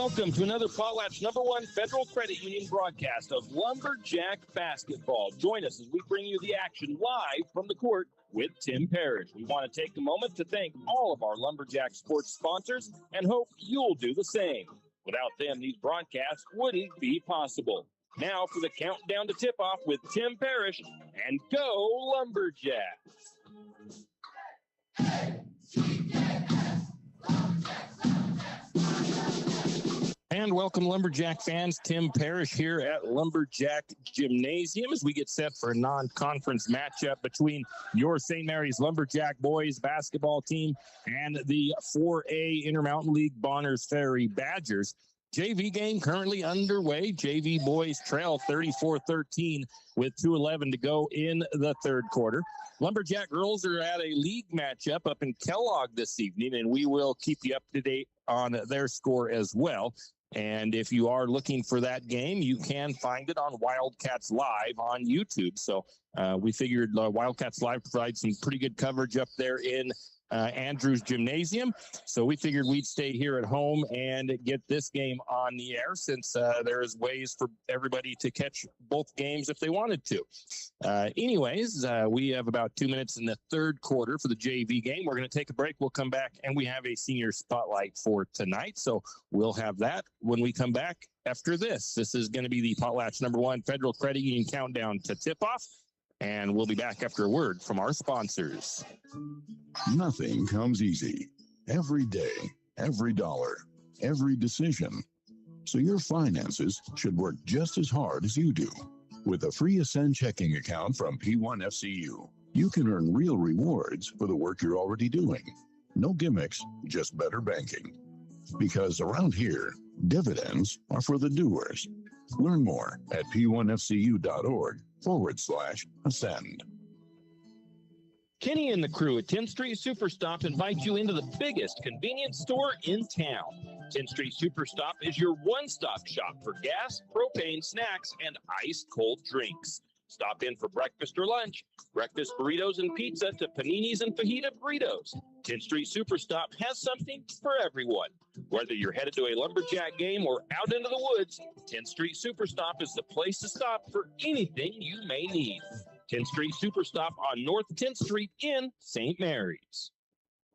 Welcome to another Potlatch #1 Federal Credit Union broadcast of Lumberjack basketball. Join us as we bring you the action live from the court with Tim Parrish. We want to take a moment to thank all of our Lumberjack Sports sponsors and hope you'll do the same. Without them, these broadcasts wouldn't be possible. Now for the countdown to tip-off with Tim Parrish, and go Lumberjacks! And welcome, Lumberjack fans. Tim Parrish here at Lumberjack Gymnasium as we get set for a non-conference matchup between your St. Mary's Lumberjack boys basketball team and the 4A Intermountain League Bonners Ferry Badgers. JV game currently underway. JV boys trail 34-13 with 2:11 to go in the third quarter. Lumberjack girls are at a league matchup up in Kellogg this evening, and we will keep you up to date on their score as well. And if you are looking for that game, you can find it on Wildcats Live on YouTube. So we figured Wildcats Live provides some pretty good coverage up there in Andrews Gymnasium. So we figured we'd stay here at home and get this game on the air, since there is ways for everybody to catch both games if they wanted to. Anyways, we have about 2 minutes in the third quarter for the JV game. We're going to take a break. We'll come back, and we have a senior spotlight for tonight. So we'll have that when we come back after this. This is going to be the Potlatch #1 Federal Credit Union countdown to tip-off. And we'll be back after a word from our sponsors. Nothing comes easy. Every day, every dollar, every decision. So your finances should work just as hard as you do. With a free Ascend checking account from P1FCU, you can earn real rewards for the work you're already doing. No gimmicks, just better banking. Because around here, dividends are for the doers. Learn more at p1fcu.org/ascend. Kenny and the crew at 10th Street Superstop invite you into the biggest convenience store in town. 10th Street Superstop is your one-stop shop for gas, propane, snacks, and ice-cold drinks. Stop in for breakfast or lunch, breakfast burritos and pizza to paninis and fajita burritos. 10th Street Superstop has something for everyone. Whether you're headed to a Lumberjack game or out into the woods, 10th Street Superstop is the place to stop for anything you may need. 10th Street Superstop on North 10th Street in St. Mary's.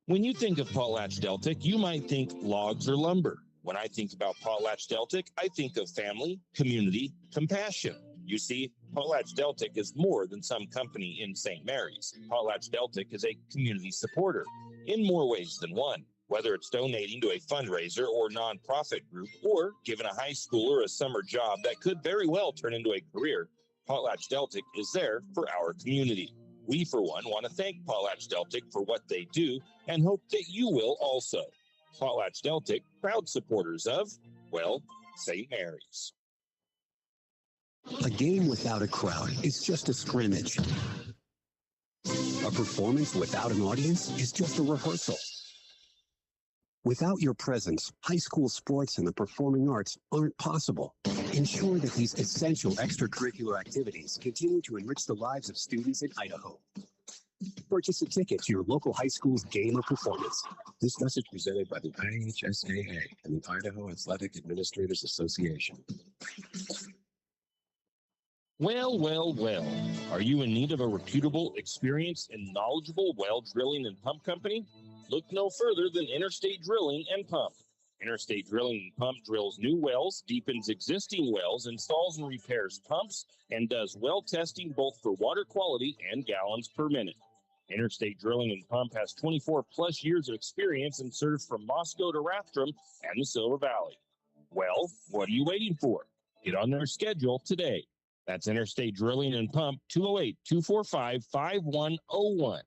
When you think of Potlatch Deltic, you might think logs or lumber. When I think about Potlatch Deltic, I think of family, community, compassion. You see, Potlatch Deltic is more than some company in St. Mary's. Potlatch Deltic is a community supporter in more ways than one. Whether it's donating to a fundraiser or nonprofit group, or giving a high schooler a summer job that could very well turn into a career, Potlatch Deltic is there for our community. We, for one, want to thank Potlatch Deltic for what they do and hope that you will also. Potlatch Deltic, proud supporters of, well, St. Mary's. A game without a crowd is just a scrimmage. A performance without an audience is just a rehearsal. Without your presence, high school sports and the performing arts aren't possible. Ensure that these essential extracurricular activities continue to enrich the lives of students in Idaho. Purchase a ticket to your local high school's game or performance. This message presented by the IHSAA and the Idaho Athletic Administrators Association. Well, well, well. Are you in need of a reputable, experienced, and knowledgeable well drilling and pump company? Look no further than Interstate Drilling and Pump. Interstate Drilling and Pump drills new wells, deepens existing wells, installs and repairs pumps, and does well testing both for water quality and gallons per minute. Interstate Drilling and Pump has 24-plus years of experience and serves from Moscow to Rathdrum and the Silver Valley. Well, what are you waiting for? Get on their schedule today. That's Interstate Drilling and Pump, 208-245-5101.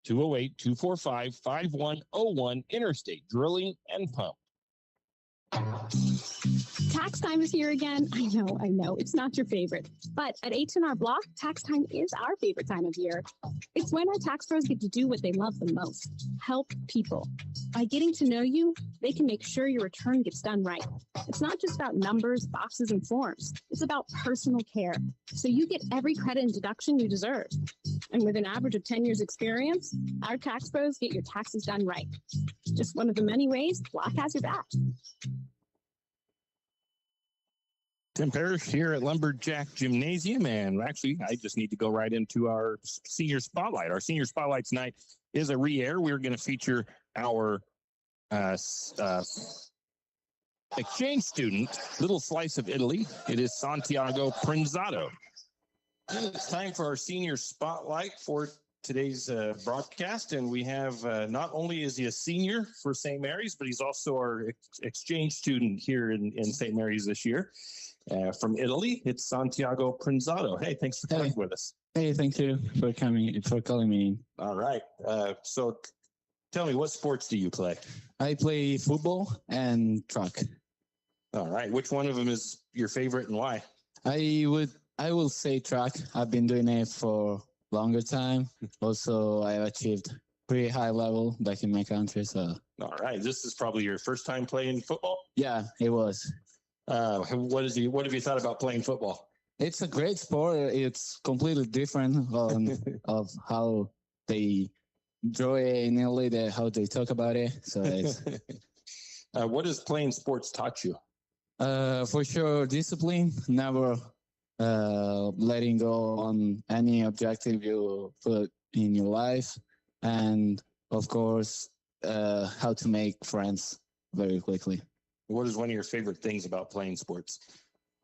208-245-5101, Interstate Drilling and Pump. Tax time is here again. I know, it's not your favorite. But at H&R Block, tax time is our favorite time of year. It's when our tax pros get to do what they love the most, help people. By getting to know you, they can make sure your return gets done right. It's not just about numbers, boxes, and forms. It's about personal care, so you get every credit and deduction you deserve. And with an average of 10 years experience, our tax pros get your taxes done right. Just one of the many ways Block has your back. Tim Parrish here at Lumberjack Gymnasium, and actually, I just need to go right into our senior spotlight. Our senior spotlight tonight is a re-air. We're going to feature our exchange student, little slice of Italy. It is Santiago Prinzato. It's time for our senior spotlight for today's broadcast, and we have not only is he a senior for St. Mary's, but he's also our exchange student here in St. Mary's this year from Italy. It's Santiago Prinzato. Hey, thanks for coming with us. Hey, thank you for calling me in. All right. So tell me, what sports do you play? I play football and track. All right. Which one of them is your favorite and why? I will say track. I've been doing it for longer time. Also, I achieved pretty high level back in my country. So, all right, this is probably your first time playing football. Yeah, it was. What have you thought about playing football? It's a great sport. It's completely different of how they draw it in Italy, how they talk about it. So, it's what has playing sports taught you? For sure, discipline. Never letting go on any objective you put in your life, and of course how to make friends very quickly. What is one of your favorite things about playing sports?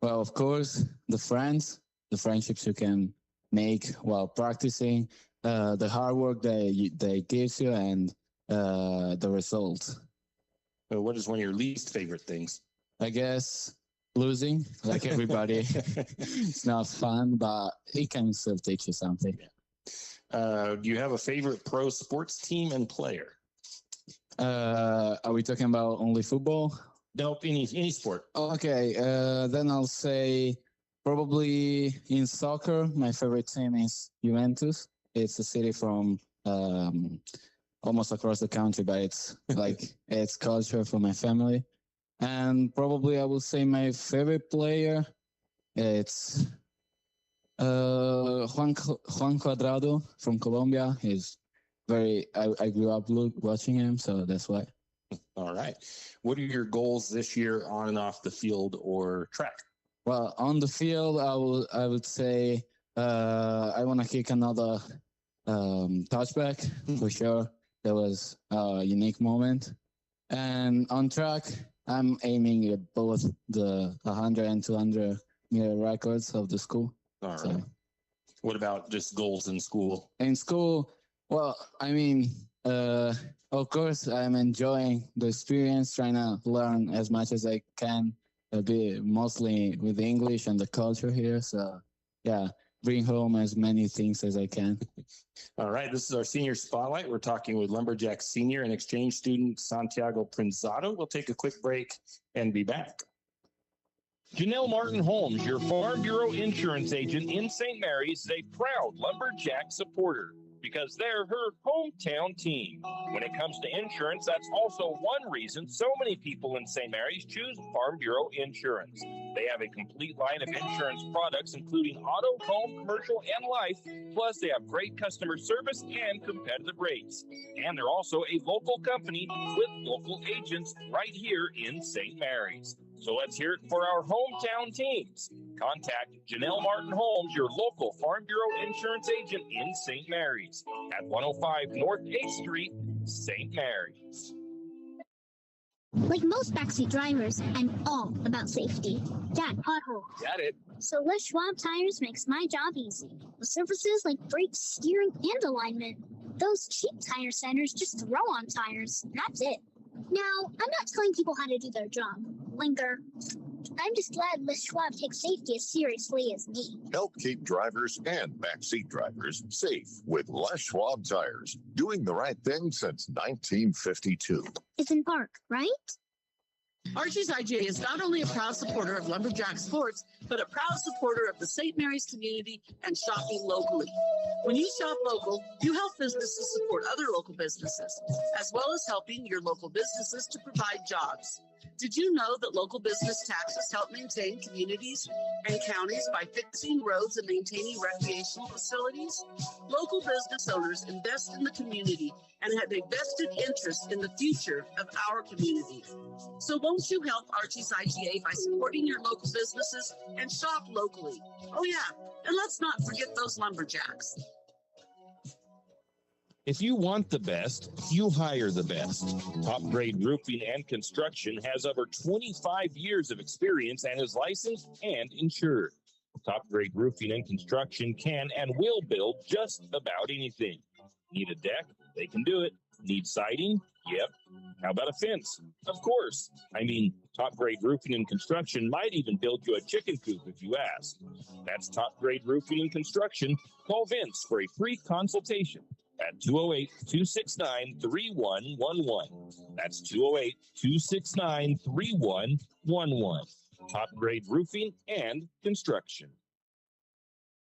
Well, of course, the friendships you can make while practicing, the hard work they gives you, and the results. What is one of your least favorite things? I guess losing, like everybody. It's not fun, but it can still teach you something. Do you have a favorite pro sports team and player? Are we talking about only football? Nope, any sport. Okay, then I'll say probably in soccer, my favorite team is Juventus. It's a city from almost across the country, but it's like it's culture for my family. And probably I will say my favorite player, it's Juan Cuadrado from Colombia. He's I grew up watching him, so that's why. All right. What are your goals this year on and off the field or track? Well, on the field, I would say I want to kick another touchback for sure. That was a unique moment. And on track, I'm aiming at both the 100 and 200 meter records of the school. All right. So, what about just goals in school? In school, well, I mean, of course, I'm enjoying the experience, trying to learn as much as I can, mostly with English and the culture here. So, yeah, bring home as many things as I can. All right, this is our senior spotlight. We're talking with Lumberjack senior and exchange student Santiago Prinzato. We'll take a quick break and be back. Janelle Martin Holmes, your Farm Bureau insurance agent in St. Mary's, is a proud Lumberjack supporter because they're her hometown team. When it comes to insurance, that's also one reason so many people in St. Mary's choose Farm Bureau Insurance. They have a complete line of insurance products, including auto, home, commercial, and life. Plus, they have great customer service and competitive rates. And they're also a local company with local agents right here in St. Mary's. So let's hear it for our hometown teams. Contact Janelle Martin Holmes, your local Farm Bureau insurance agent in St. Mary's at 105 North 8th Street, St. Mary's. Like most backseat drivers, I'm all about safety. Dad, pothole. Got it. So Les Schwab Tires makes my job easy. With services like brakes, steering, and alignment. Those cheap tire centers just throw on tires. That's it. Now, I'm not telling people how to do their job. Linger. I'm just glad Les Schwab takes safety as seriously as me. Help keep drivers and backseat drivers safe with Les Schwab Tires. Doing the right thing since 1952. It's in Park, right? Archie's IGA is not only a proud supporter of Lumberjack Sports, but a proud supporter of the St. Mary's community and shopping locally. When you shop local, you help businesses support other local businesses, as well as helping your local businesses to provide jobs. Did you know that local business taxes help maintain communities and counties by fixing roads and maintaining recreational facilities? Local business owners invest in the community and have a vested interest in the future of our community. So won't you help Archie's IGA by supporting your local businesses and shop locally? Oh yeah, and let's not forget those lumberjacks. If you want the best, you hire the best. Top Grade Roofing and Construction has over 25 years of experience and is licensed and insured. Top Grade Roofing and Construction can and will build just about anything. Need a deck? They can do it. Need siding? Yep. How about a fence? Of course. I mean, Top Grade Roofing and Construction might even build you a chicken coop if you ask. That's Top Grade Roofing and Construction. Call Vince for a free consultation at 208-269-3111. That's 208-269-3111. Top Grade Roofing and Construction.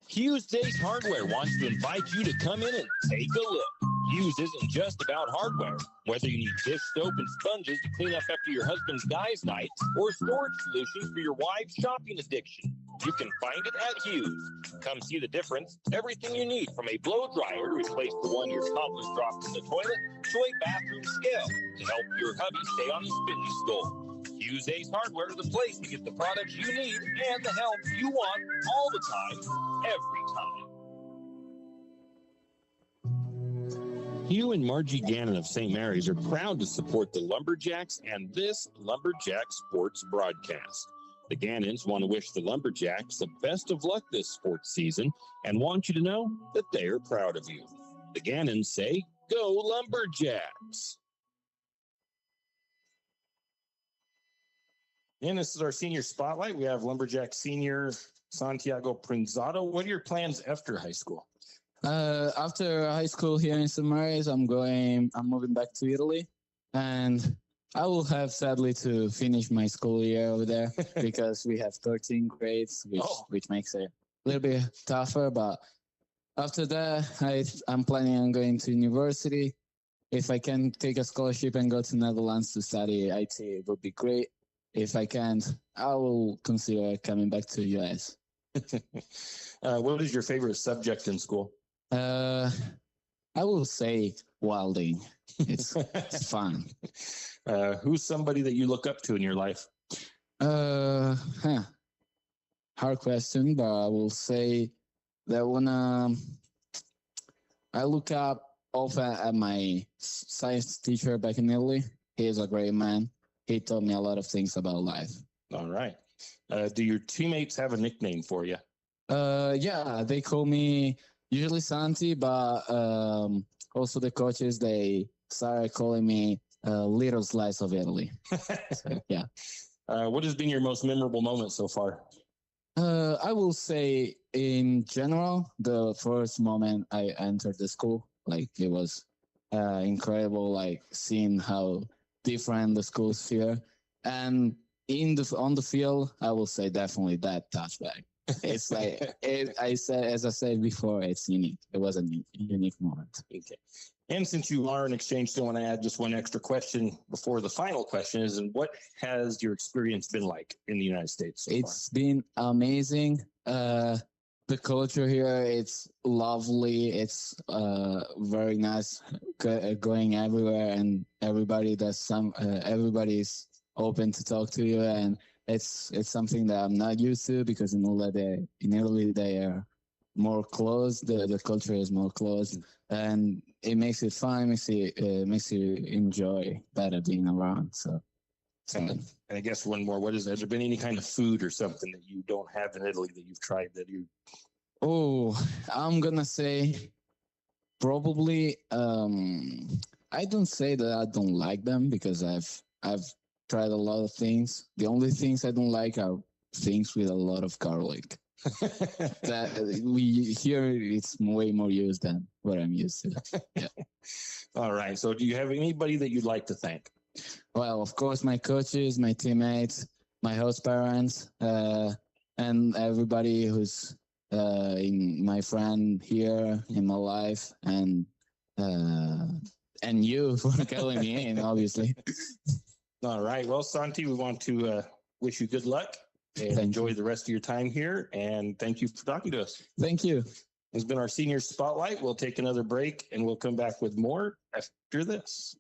Hughes Ace Hardware wants to invite you to come in and take a look. Hughes isn't just about hardware. Whether you need dish soap and sponges to clean up after your husband's guys' night or storage solutions for your wife's shopping addiction, you can find it at Hughes. Come see the difference. Everything you need, from a blow dryer to replace the one your toddler dropped in the toilet to a bathroom scale to help your hubby stay on his fitness goal. Hughes Ace Hardware is the place to get the products you need and the help you want all the time, every time. Hugh and Margie Gannon of St. Mary's are proud to support the Lumberjacks and this Lumberjack Sports broadcast. The Gannons want to wish the Lumberjacks the best of luck this sports season and want you to know that they are proud of you. The Gannons say, "Go Lumberjacks!" And this is our senior spotlight. We have Lumberjack senior Santiago Prinzado. What are your plans after high school? After high school here in St. Mary's, I'm moving back to Italy, and I will have sadly to finish my school year over there because we have 13 grades, which makes it a little bit tougher. But after that, I'm planning on going to university. If I can take a scholarship and go to Netherlands to study IT, it would be great. If I can't, I will consider coming back to the US. What is your favorite subject in school? I will say welding. It's fun. Who's somebody that you look up to in your life? Hard question, but I will say that when I look up often at my science teacher back in Italy. He is a great man. He taught me a lot of things about life. All right. Do your teammates have a nickname for you? Yeah, they call me usually Santi, but also the coaches, they started calling me Little Slice of Italy. So, yeah. What has been your most memorable moment so far? I will say in general, the first moment I entered the school, like it was incredible, like seeing how different the schools feel. And on the field, I will say definitely that touchback. It's like, as I said before, it's unique. It was a unique moment. Okay. And since you are an exchange student, I want to add just one extra question before the final question is, and what has your experience been like in the United States so It's been amazing. The culture here, it's lovely. It's very nice going everywhere, and everybody everybody's open to talk to you, and it's something that I'm not used to because in Italy they are more closed. The culture is more closed, and it makes it fun. Makes you enjoy better being around. So. And I guess one more. Has there been any kind of food or something that you don't have in Italy that you've tried that you? Oh, I'm gonna say probably. I don't say that I don't like them because I've tried a lot of things. The only things I don't like are things with a lot of garlic. That we here it's way more used than what I'm used to. Yeah. All right. So, do you have anybody that you'd like to thank? Well, of course, my coaches, my teammates, my host parents, and everybody who's my friend here in my life, and you for calling me in, obviously. All right. Well, Santi, we want to wish you good luck and enjoy the rest of your time here. And thank you for talking to us. Thank you. It's been our senior spotlight. We'll take another break and we'll come back with more after this.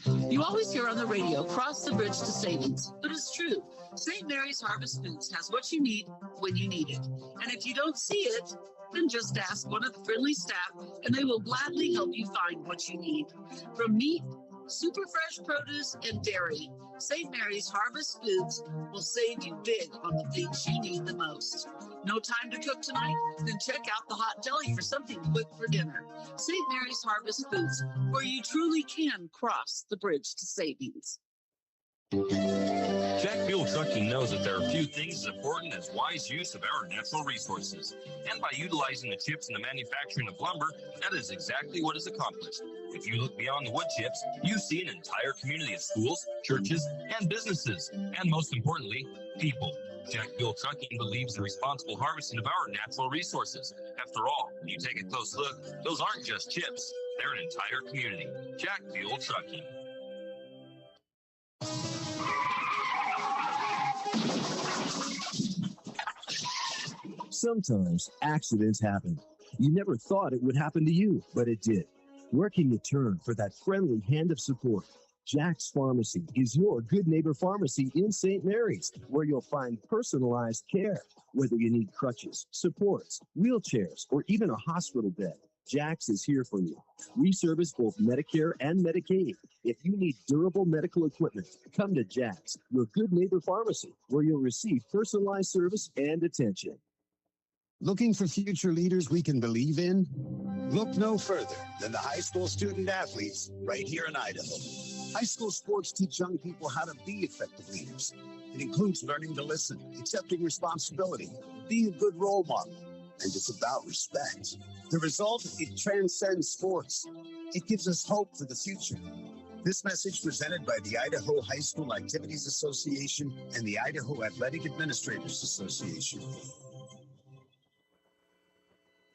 You always hear on the radio, cross the bridge to savings. But it's true. St. Mary's Harvest Foods has what you need when you need it. And if you don't see it, then just ask one of the friendly staff and they will gladly help you find what you need. From meat, super fresh produce, and dairy, St. Mary's Harvest Foods will save you big on the things you need the most. No time to cook tonight? Then check out the hot deli for something quick for dinner. St. Mary's Harvest Foods, where you truly can cross the bridge to savings. Jack Fuel Trucking knows that there are few things as important as wise use of our natural resources. And by utilizing the chips in the manufacturing of lumber, that is exactly what is accomplished. If you look beyond the wood chips, you see an entire community of schools, churches, and businesses. And most importantly, people. Jack Fuel Trucking believes in responsible harvesting of our natural resources. After all, when you take a close look, those aren't just chips. They're an entire community. Jack Fuel Trucking. Sometimes accidents happen. You never thought it would happen to you, but it did. Where can you turn for that friendly hand of support? Jack's Pharmacy is your good neighbor pharmacy in St. Mary's, where you'll find personalized care. Whether you need crutches, supports, wheelchairs, or even a hospital bed, Jack's is here for you. We service both Medicare and Medicaid. If you need durable medical equipment, come to Jack's, your good neighbor pharmacy, where you'll receive personalized service and attention. Looking for future leaders we can believe in? Look no further than the high school student athletes right here in Idaho. High school sports teach young people how to be effective leaders. It includes learning to listen, accepting responsibility, being a good role model, and it's about respect. The result, it transcends sports. It gives us hope for the future. This message presented by the Idaho High School Activities Association and the Idaho Athletic Administrators Association.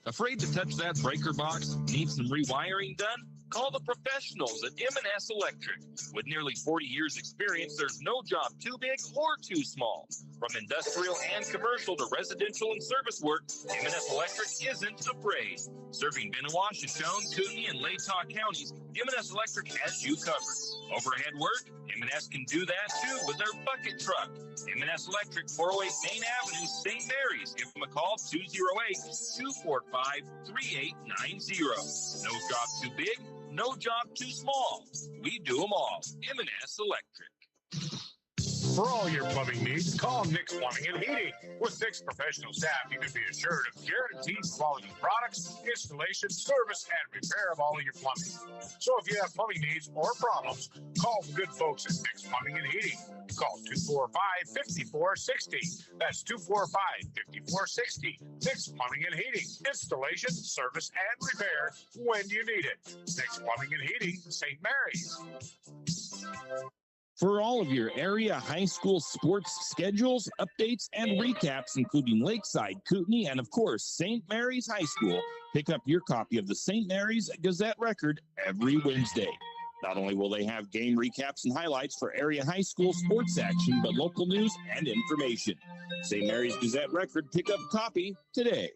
Afraid to touch that breaker box? Need some rewiring done? Call the professionals at M&S Electric. With nearly 40 years experience, there's no job too big or too small. From industrial and commercial to residential and service work, M&S Electric isn't afraid. Serving Bennewash, Shoshone, Kootenai, and Latah counties, M&S Electric has you covered. Overhead work? M&S can do that too with their bucket truck. M&S Electric, 408 Main Avenue, St. Mary's. Give them a call, 208-245-3890. No job too big, no job too small. We do them all. M&S Electric. For all your plumbing needs, call Nick's Plumbing and Heating. With Nick's professional staff, you can be assured of guaranteed quality products, installation, service, and repair of all of your plumbing. So if you have plumbing needs or problems, call the good folks at Nick's Plumbing and Heating. Call 245-5460. That's 245-5460. Nick's Plumbing and Heating. Installation, service, and repair when you need it. Nick's Plumbing and Heating, St. Mary's. For all of your area high school sports schedules, updates, and recaps, including Lakeside, Kootenai, and of course, St. Mary's High School, pick up your copy of the St. Mary's Gazette Record every Wednesday. Not only will they have game recaps and highlights for area high school sports action, but local news and information. St. Mary's Gazette Record, pick up a copy today.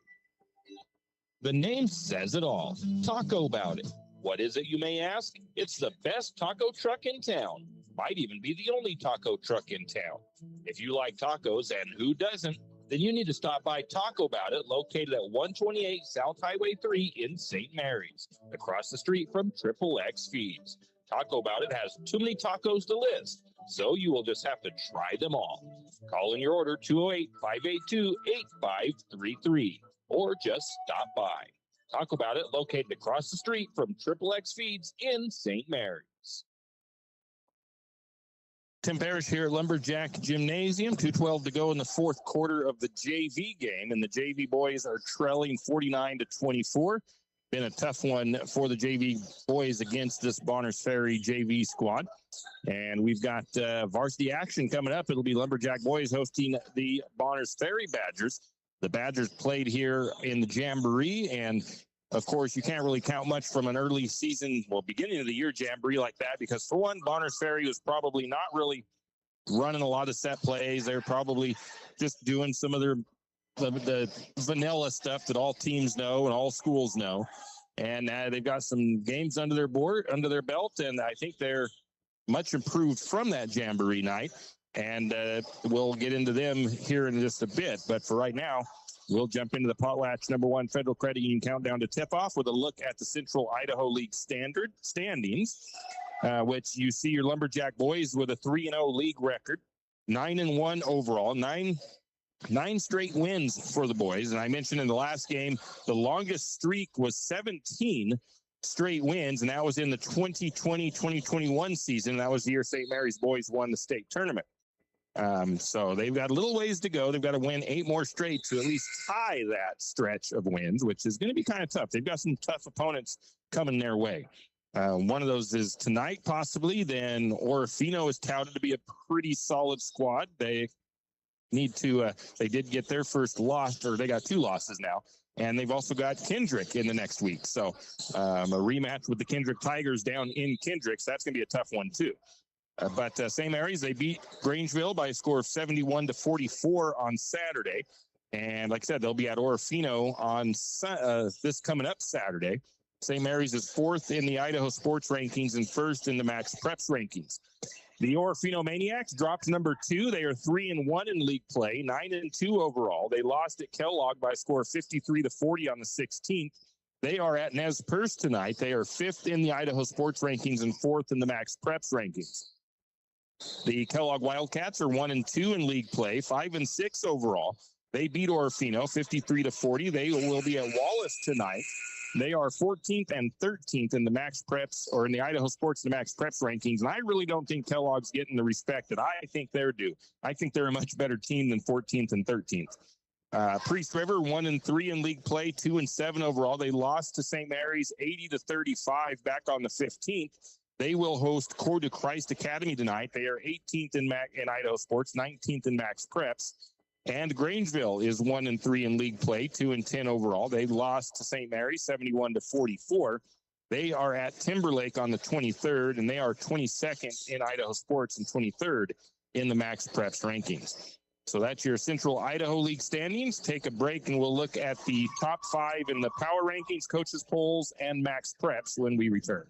The name says it all. Taco About It. What is it, you may ask? It's the best taco truck in town. Might even be the only taco truck in town. If you like tacos, and who doesn't, then you need to stop by Taco About It, located at 128 South Highway 3 in St. Mary's, across the street from XXX Feeds. Taco About It has too many tacos to list, so you will just have to try them all. Call in your order 208-582-8533, or just stop by. Taco About It, located across the street from XXX Feeds in St. Mary's. Tim Parrish here at Lumberjack Gymnasium. 2:12 to go in the fourth quarter of the JV game, and the JV boys are trailing 49-24. Been a tough one for the JV boys against this Bonners Ferry JV squad. And we've got varsity action coming up. It'll be Lumberjack boys hosting the Bonners Ferry Badgers. The Badgers played here in the Jamboree, and Of course, you can't really count much from an early season, beginning of the year jamboree like that, because for one, Bonners Ferry was probably not really running a lot of set plays. They're probably just doing some of the vanilla stuff that all teams know and all schools know. And they've got some games under their belt, and I think they're much improved from that jamboree night. And we'll get into them here in just a bit. But for right now, we'll jump into the Potlatch #1 Federal Credit Union countdown to tip-off with a look at the Central Idaho League standings, which you see your Lumberjack boys with a 3-0 league record, 9-1 overall, nine straight wins for the boys. And I mentioned in the last game, the longest streak was 17 straight wins, and that was in the 2020-2021 season. That was the year St. Mary's boys won the state tournament. So they've got a little ways to go. They've got to win 8 more straight to at least tie that stretch of wins, which is going to be kind of tough. They've got some tough opponents coming their way. One of those is tonight, possibly. Then Orofino is touted to be a pretty solid squad. They need to, they did get their first loss, or they got 2 losses now. And they've also got Kendrick in the next week. So a rematch with the Kendrick Tigers down in Kendrick. So that's going to be a tough one, too. But St. Mary's, they beat Grangeville by a score of 71-44 on Saturday. And like I said, they'll be at Orofino on this coming up Saturday. St. Mary's is 4th in the Idaho Sports rankings and 1st in the Max Preps rankings. The Orofino Maniacs dropped number 2. They are 3-1 in league play, 9-2 overall. They lost at Kellogg by a score of 53-40 on the 16th. They are at Nez Perce tonight. They are 5th in the Idaho Sports rankings and 4th in the Max Preps rankings. The Kellogg Wildcats are 1-2 in league play, 5-6 overall. They beat Orofino 53-40. They will be at Wallace tonight. They are 14th and 13th in the Max Preps, or in the Idaho Sports and the Max Preps rankings. And I really don't think Kellogg's getting the respect that I think they're due. I think they're a much better team than 14th and 13th. Priest River 1-3 in league play, 2-7 overall. They lost to St. Mary's 80-35 back on the 15th. They will host Coeur de Christ Academy tonight. They are 18th in Idaho Sports, 19th in Max Preps. And Grangeville is 1-3 in league play, 2-10 overall. They lost to St. Mary's 71-44. They are at Timberlake on the 23rd, and they are 22nd in Idaho Sports and 23rd in the Max Preps rankings. So that's your Central Idaho League standings. Take a break, and we'll look at the top 5 in the power rankings, coaches polls, and Max Preps when we return.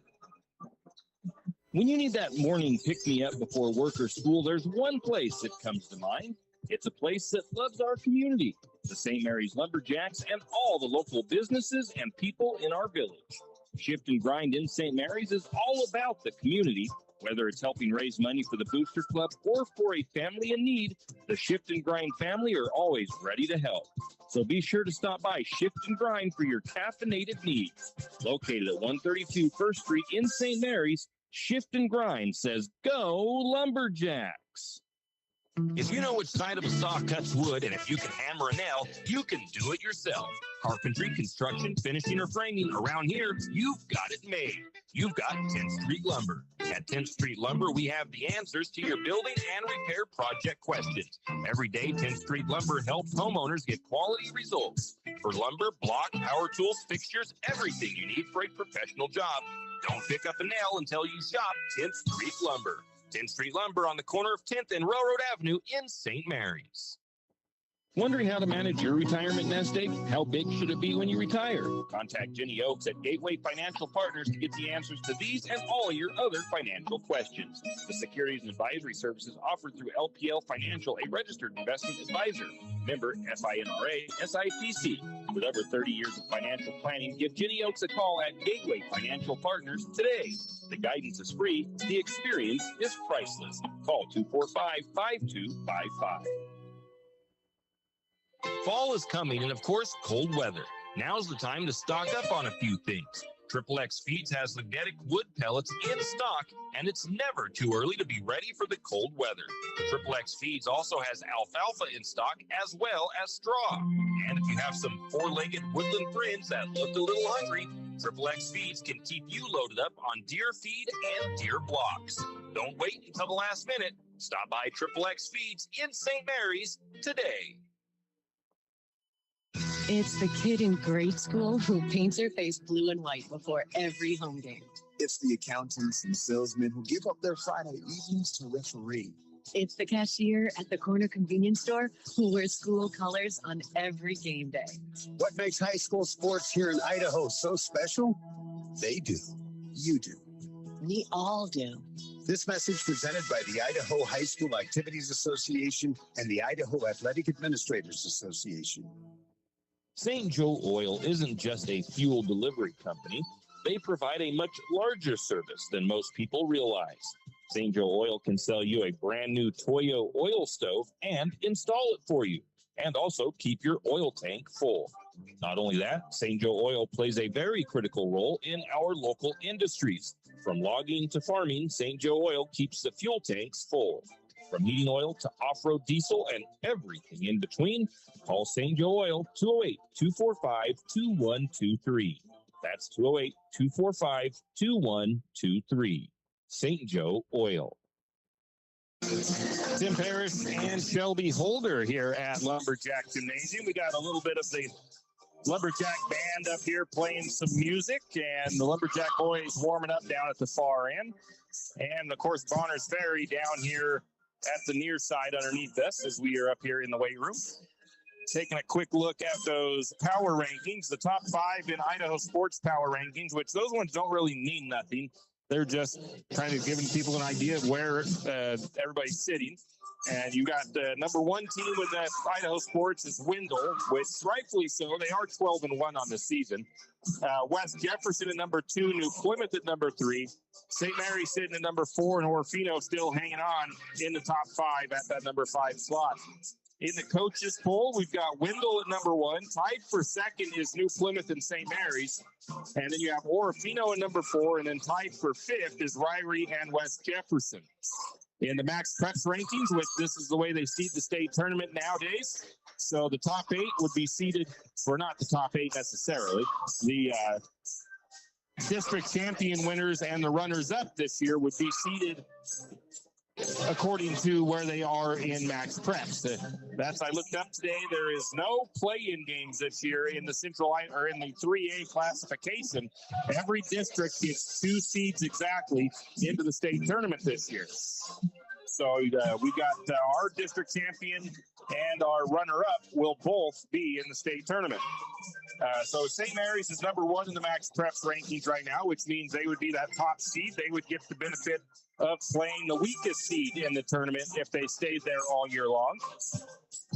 When you need that morning pick-me-up before work or school, there's one place that comes to mind. It's a place that loves our community, the St. Mary's Lumberjacks, and all the local businesses and people in our village. Shift and Grind in St. Mary's is all about the community. Whether it's helping raise money for the Booster Club or for a family in need, the Shift and Grind family are always ready to help. So be sure to stop by Shift and Grind for your caffeinated needs. Located at 132 First Street in St. Mary's, Shift and Grind says, "Go Lumberjacks." If you know which side of a saw cuts wood, and if you can hammer a nail, you can do it yourself. Carpentry, construction, finishing, or framing, around here, you've got it made. You've got 10th Street Lumber. At 10th Street Lumber, we have the answers to your building and repair project questions. Every day, 10th Street Lumber helps homeowners get quality results. For lumber, block, power tools, fixtures, everything you need for a professional job. Don't pick up a nail until you shop 10th Street Lumber. 10th Street Lumber on the corner of 10th and Railroad Avenue in St. Mary's. Wondering how to manage your retirement nest egg? How big should it be when you retire? Contact Jenny Oaks at Gateway Financial Partners to get the answers to these and all your other financial questions. The securities and advisory services offered through LPL Financial, a registered investment advisor. Member FINRA, SIPC. With over 30 years of financial planning, give Jenny Oaks a call at Gateway Financial Partners today. The guidance is free. The experience is priceless. Call 245-5255. Fall is coming, and of course, cold weather. Now's the time to stock up on a few things. XXX Feeds has magnetic wood pellets in stock, and it's never too early to be ready for the cold weather. XXX Feeds also has alfalfa in stock as well as straw. And if you have some four-legged woodland friends that look a little hungry, XXX Feeds can keep you loaded up on deer feed and deer blocks. Don't wait until the last minute. Stop by XXX Feeds in St. Mary's today. It's the kid in grade school who paints her face blue and white before every home game. It's the accountants and salesmen who give up their Friday evenings to referee. It's the cashier at the corner convenience store who wears school colors on every game day. What makes high school sports here in Idaho so special? They do. You do. We all do. This message presented by the Idaho High School Activities Association and the Idaho Athletic Administrators Association. St. Joe Oil isn't just a fuel delivery company. They provide a much larger service than most people realize. St. Joe Oil can sell you a brand new Toyo oil stove and install it for you, and also keep your oil tank full. Not only that, St. Joe Oil plays a very critical role in our local industries. From logging to farming, St. Joe Oil keeps the fuel tanks full. From heating oil to off-road diesel and everything in between, call St. Joe Oil 208-245-2123. That's 208-245-2123. St. Joe Oil. Tim Parrish and Shelby Holder here at Lumberjack Gymnasium. We got a little bit of the Lumberjack band up here playing some music, and the Lumberjack boys warming up down at the far end. And, of course, Bonner's Ferry down here at the near side underneath us as we are up here in the weight room. Taking a quick look at those power rankings, the top 5 in Idaho sports power rankings, which those ones don't really mean nothing. They're just kind of giving people an idea of where everybody's sitting. And you got the number 1 team with that Idaho sports is Wendell, which rightfully so. They are 12-1 on the season. West Jefferson at number 2, New Plymouth at number 3, St. Mary's sitting at number 4, and Orofino still hanging on in the top 5 at that number 5 slot. In the coaches poll, we've got Wendell at number 1. Tied for second is New Plymouth and St. Mary's. And then you have Orofino at number 4. And then tied for 5th is Ryrie and West Jefferson. In the Max Preps rankings, which this is the way they seed the state tournament nowadays. So the top 8 would be seeded, or not the top 8 necessarily. The district champion winners and the runners-up this year would be seeded according to where they are in Max Preps. That's I looked up today. There is no play-in games this year in the or in the 3A classification. Every district gets 2 seeds exactly into the state tournament this year. So we got our district champion and our runner-up will both be in the state tournament. So St. Mary's is number 1 in the Max Preps rankings right now, which means they would be that top seed. They would get the benefit of playing the weakest seed in the tournament if they stayed there all year long.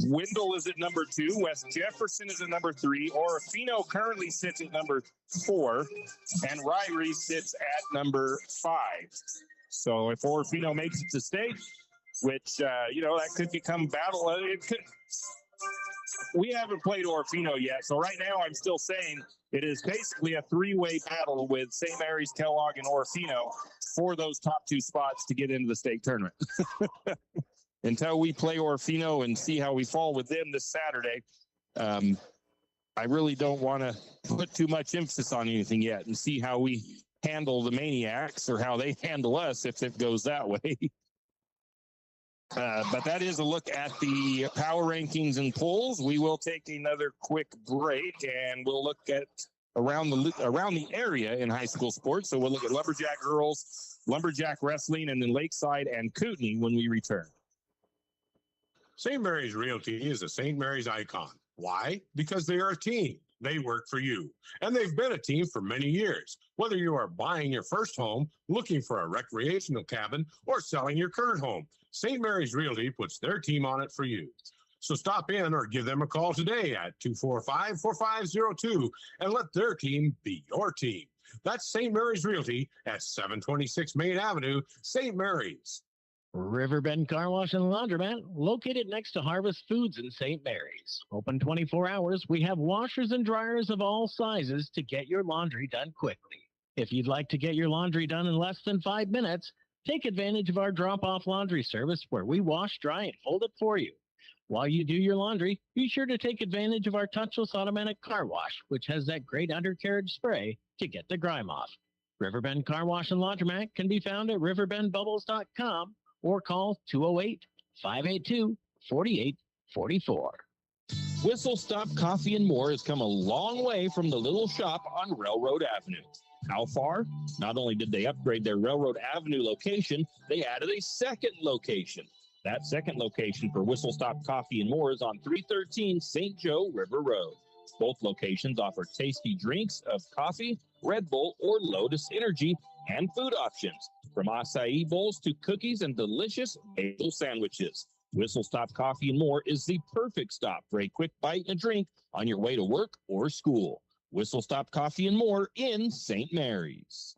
Wendell is at number 2. West Jefferson is at number 3. Orofino currently sits at number 4. And Ryrie sits at number 5. So if Orofino makes it to state, which, that could become battle. We haven't played Orofino yet. So right now I'm still saying it is basically a 3-way battle with St. Mary's, Kellogg, and Orofino for those top 2 spots to get into the state tournament. Until we play Orofino and see how we fall with them this Saturday, I really don't want to put too much emphasis on anything yet and see how we handle the Maniacs or how they handle us if it goes that way. But that is a look at the power rankings and polls. We will take another quick break and we'll look at around the area in high school sports. So we'll look at Lumberjack girls, Lumberjack wrestling, and then Lakeside and Kootenai when we return. St. Mary's Realty is a St. Mary's icon. Why? Because they are a team. They work for you. And they've been a team for many years. Whether you are buying your first home, looking for a recreational cabin, or selling your current home, St. Mary's Realty puts their team on it for you. So stop in or give them a call today at 245-4502 and let their team be your team. That's St. Mary's Realty at 726 Main Avenue, St. Mary's. Riverbend Car Wash and Laundromat, located next to Harvest Foods in St. Mary's. Open 24 hours, we have washers and dryers of all sizes to get your laundry done quickly. If you'd like to get your laundry done in less than 5 minutes, take advantage of our drop-off laundry service where we wash, dry, and fold it for you. While you do your laundry, be sure to take advantage of our touchless automatic car wash, which has that great undercarriage spray to get the grime off. Riverbend Car Wash and Laundromat can be found at riverbendbubbles.com or call 208-582-4844. Whistle Stop Coffee and More has come a long way from the little shop on Railroad Avenue. How far? Not only did they upgrade their Railroad Avenue location, they added a second location. That second location for Whistle Stop Coffee and More is on 313 St. Joe River Road. Both locations offer tasty drinks of coffee, Red Bull, or Lotus Energy, and food options, from acai bowls to cookies and delicious bagel sandwiches. Whistle Stop Coffee and More is the perfect stop for a quick bite and a drink on your way to work or school. Whistle Stop Coffee and More in St. Mary's.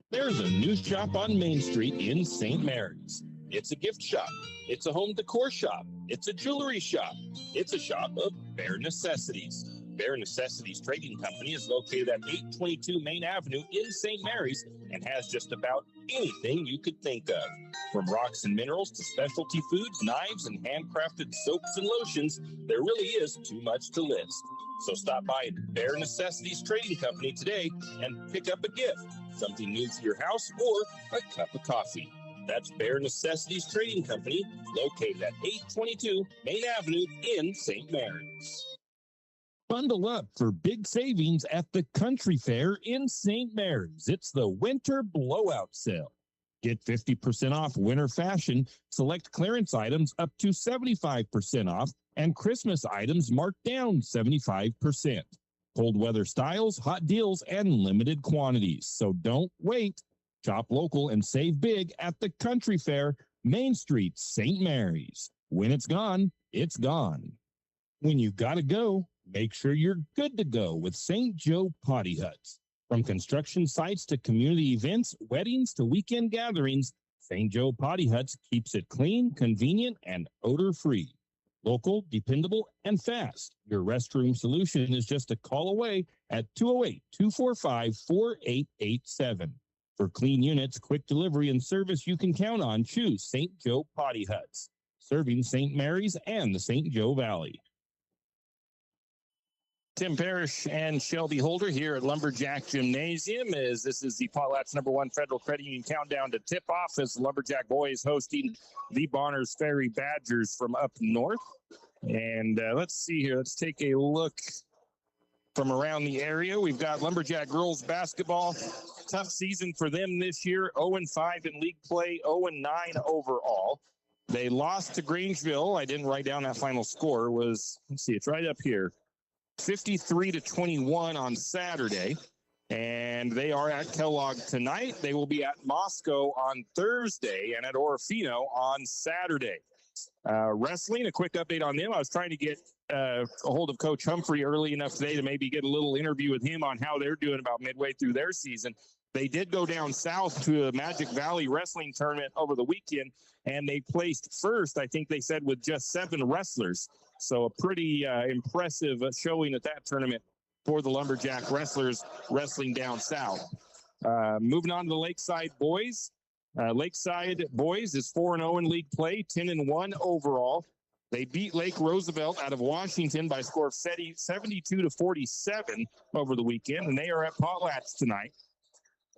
There's a new shop on Main Street in St. Mary's. It's a gift shop. It's a home decor shop. It's a jewelry shop. It's a shop of bare necessities. Bare Necessities Trading Company is located at 822 Main Avenue in St. Mary's and has just about anything you could think of. From rocks and minerals to specialty foods, knives, and handcrafted soaps and lotions, there really is too much to list. So stop by Bare Necessities Trading Company today and pick up a gift, something new for your house, or a cup of coffee. That's Bare Necessities Trading Company, located at 822 Main Avenue in St. Mary's. Bundle up for big savings at the Country Fair in St. Mary's. It's the Winter Blowout Sale. Get 50% off winter fashion, select clearance items up to 75% off, and Christmas items marked down 75%. Cold weather styles, hot deals, and limited quantities. So don't wait. Shop local and save big at the Country Fair, Main Street, St. Mary's. When it's gone, it's gone. When you gotta go, make sure you're good to go with St. Joe Potty Huts. From construction sites to community events, weddings to weekend gatherings, St. Joe Potty Huts keeps it clean, convenient, and odor-free. Local, dependable, and fast. Your restroom solution is just a call away at 208-245-4887. For clean units, quick delivery, and service you can count on, choose St. Joe Potty Huts, serving St. Mary's and the St. Joe Valley. Tim Parrish and Shelby Holder here at Lumberjack Gymnasium, as this is the Potlatch #1 Federal Credit Union countdown to tip-off as the Lumberjack boys hosting the Bonners Ferry Badgers from up north. And let's see here. Let's take a look from around the area. We've got Lumberjack girls basketball. Tough season for them this year. 0-5 in league play, 0-9 overall. They lost to Grangeville. I didn't write down that final score. Let's see, it's right up here. 53-21 on Saturday, and they are at Kellogg tonight. They will be at Moscow on Thursday and at Orofino on Saturday. Wrestling, a quick update on them. I was trying to get a hold of Coach Humphrey early enough today to maybe get a little interview with him on how they're doing about midway through their season. They did go down south to a Magic Valley wrestling tournament over the weekend, and they placed first, I think they said, with just 7 wrestlers. So a pretty impressive showing at that tournament for the Lumberjack wrestlers wrestling down south. Moving on to the Lakeside boys. Lakeside boys is 4-0 in league play, 10-1 overall. They beat Lake Roosevelt out of Washington by a score of 72-47 over the weekend, and they are at Potlatch tonight.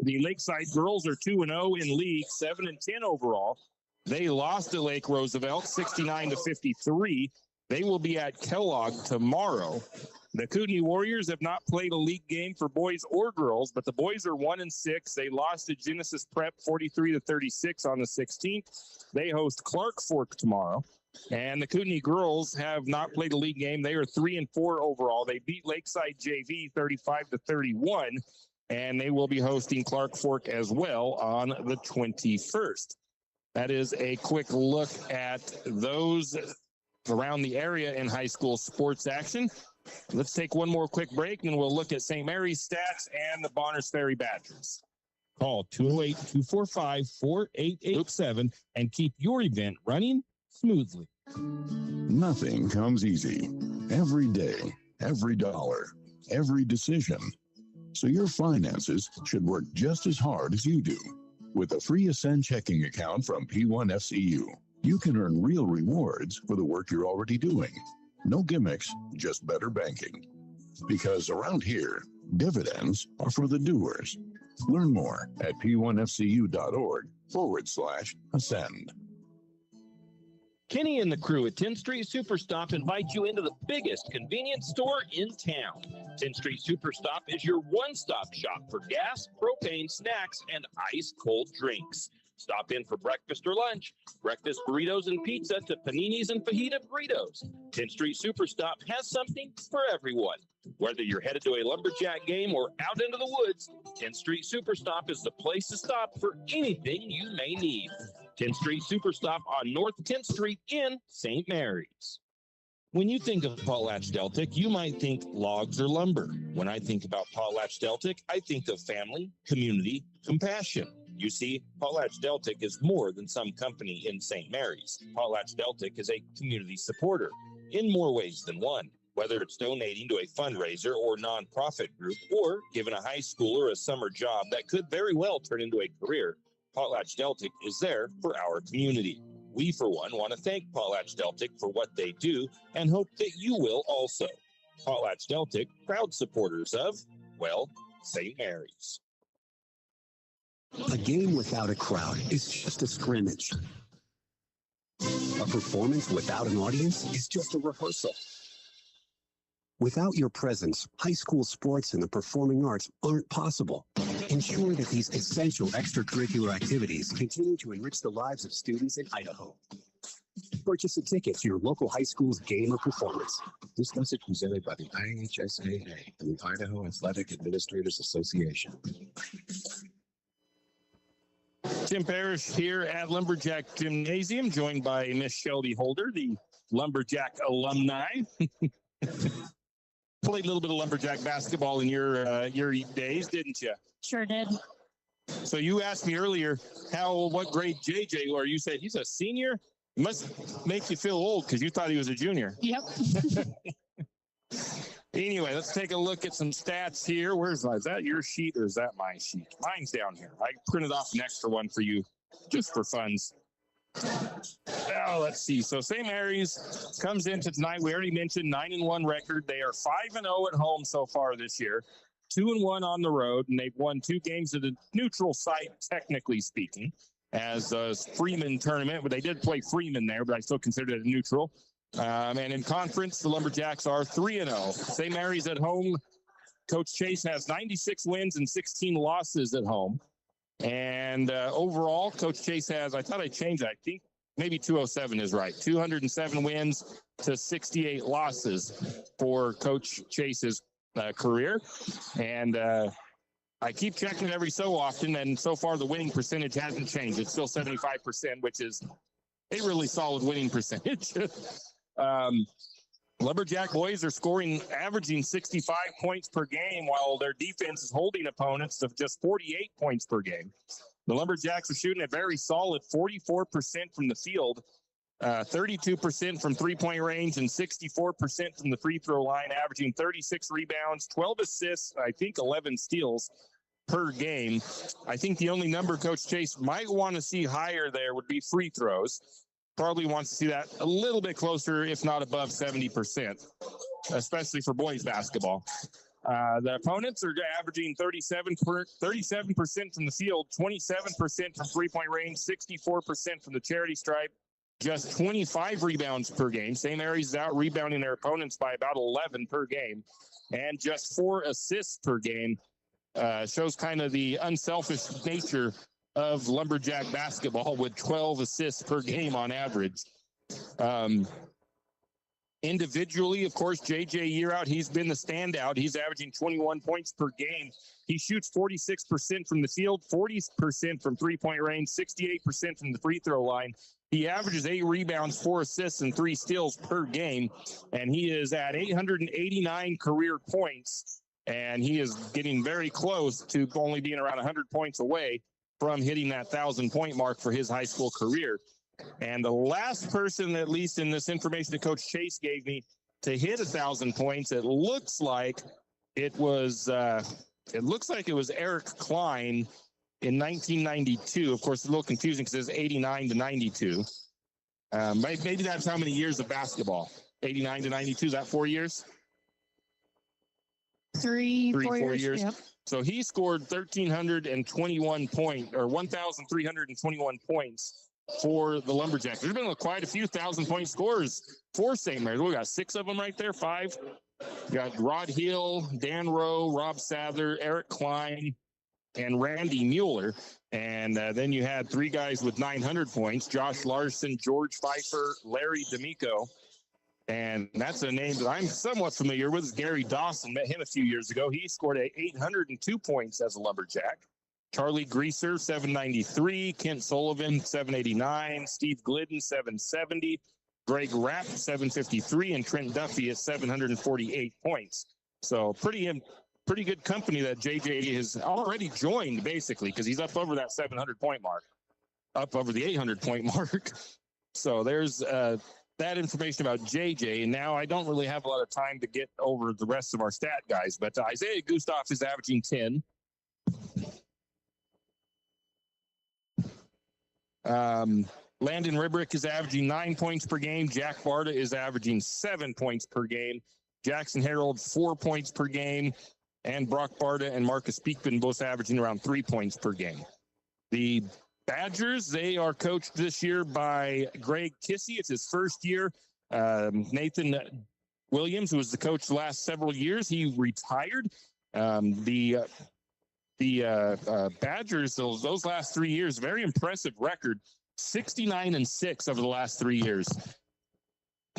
The Lakeside girls are 2-0 in league, 7-10 overall. They lost to Lake Roosevelt 69-53. They will be at Kellogg tomorrow. The Kootenai Warriors have not played a league game for boys or girls, but the boys are 1-6. They lost to Genesis Prep 43-36 on the 16th. They host Clark Fork tomorrow. And the Kootenai girls have not played a league game. They are 3-4 overall. They beat Lakeside JV 35-31, and they will be hosting Clark Fork as well on the 21st. That is a quick look at those around the area in high school sports action. Let's take one more quick break, and we'll look at St. Mary's stats and the Bonners Ferry Badgers. Call 208-245-4887 and keep your event running smoothly. Nothing comes easy. Every day, every dollar, every decision. So your finances should work just as hard as you do. With a free Ascend checking account from P1FCU, you can earn real rewards for the work you're already doing. No gimmicks, just better banking. Because around here, dividends are for the doers. Learn more at p1fcu.org/ascend. Kenny and the crew at 10th Street Superstop invite you into the biggest convenience store in town. 10th Street Superstop is your one-stop shop for gas, propane, snacks, and ice-cold drinks. Stop in for breakfast or lunch, breakfast burritos and pizza to paninis and fajita burritos. 10th Street Superstop has something for everyone. Whether you're headed to a Lumberjack game or out into the woods, 10th Street Superstop is the place to stop for anything you may need. 10th Street Superstop on North 10th Street in St. Mary's. When you think of PotlatchDeltic, you might think logs or lumber. When I think about PotlatchDeltic, I think of family, community, compassion. You see, PotlatchDeltic is more than some company in St. Mary's. PotlatchDeltic is a community supporter in more ways than one. Whether it's donating to a fundraiser or nonprofit group, or giving a high schooler a summer job that could very well turn into a career, PotlatchDeltic is there for our community. We, for one, want to thank PotlatchDeltic for what they do and hope that you will also. PotlatchDeltic, proud supporters of, well, St. Mary's. A game without a crowd is just a scrimmage. A performance without an audience is just a rehearsal. Without your presence, high school sports and the performing arts aren't possible. Ensure that these essential extracurricular activities continue to enrich the lives of students in Idaho. Purchase a ticket to your local high school's game or performance. This message presented by the IHSAA and the Idaho Athletic Administrators Association. Tim Parrish here at Lumberjack Gymnasium, joined by Miss Shelby Holder, the Lumberjack alumni. Played a little bit of Lumberjack basketball in your days, didn't you? Sure did. So you asked me earlier what grade JJ were. You said he's a senior. It must make you feel old because you thought he was a junior. Yep. Anyway, let's take a look at some stats here. Is that your sheet or is that my sheet? Mine's down here. I printed off an extra one for you just for funds. Now, let's see. So St. Mary's comes into tonight. We already mentioned 9-1 record. They are 5-0 at home so far this year, 2-1 on the road, and they've won 2 games at a neutral site, technically speaking, as a Freeman tournament. But they did play Freeman there, but I still consider it a neutral. And in conference, the Lumberjacks are 3-0. St. Mary's at home. Coach Chase has 96 wins and 16 losses at home. And overall, Coach Chase has, I thought I changed that. I think maybe 207 is right. 207 wins to 68 losses for Coach Chase's career. And I keep checking it every so often, and so far the winning percentage hasn't changed. It's still 75%, which is a really solid winning percentage. Lumberjack boys are averaging 65 points per game, while their defense is holding opponents to just 48 points per game. The Lumberjacks are shooting a very solid 44% from the field, 32% from three-point range, and 64% from the free throw line, averaging 36 rebounds, 12 assists, I think 11 steals per game. I think the only number Coach Chase might want to see higher there would be free throws. Probably wants to see that a little bit closer, if not above 70%, especially for boys basketball. The opponents are averaging 37% from the field, 27% from three-point range, 64% from the charity stripe, just 25 rebounds per game. St. Mary's is out rebounding their opponents by about 11 per game, and just 4 assists per game. Shows kind of the unselfish nature of Lumberjack basketball with 12 assists per game on average. Individually, of course, JJ year out, he's been the standout. He's averaging 21 points per game. He shoots 46% from the field, 40% from three-point range, 68% from the free throw line. He averages 8 rebounds, 4 assists, and 3 steals per game, and he is at 889 career points, and he is getting very close to only being around 100 points away from hitting that 1,000-point mark for his high school career. And the last person, at least in this information that Coach Chase gave me, to hit 1,000 points, it looks like it was Eric Klein in 1992. Of course, it's a little confusing because it's 89 to 92. Maybe that's how many years of basketball. 89 to 92, is that 4 years? 4 years. Yep. So he scored 1,321 points, or 1,321 points for the Lumberjacks. There's been quite a few 1,000-point scorers for St. Mary's. We got 6 of them right there, 5. We got Rod Hill, Dan Rowe, Rob Sadler, Eric Klein, and Randy Mueller. And then you had 3 guys with 900 points, Josh Larson, George Pfeiffer, Larry D'Amico. And that's a name that I'm somewhat familiar with. Gary Dawson. Met him a few years ago. He scored 802 points as a Lumberjack. Charlie Greaser, 793. Kent Sullivan, 789. Steve Glidden, 770. Greg Rapp, 753. And Trent Duffy at 748 points. So pretty good company that JJ has already joined, basically, because he's up over that 700-point mark, up over the 800-point mark. So there's that information about JJ. And now I don't really have a lot of time to get over the rest of our stat guys, but Isaiah Gustav is averaging 10. Landon Ribrick is averaging 9 points per game. Jack Barta is averaging 7 points per game. Jackson Harold, 4 points per game. And Brock Barta and Marcus Beekman both averaging around 3 points per game. The Badgers, they are coached this year by Greg Kissy. It's his first year. Nathan Williams, who was the coach the last several years, he retired. The Badgers, those last 3 years, very impressive record, 69-6 over the last 3 years.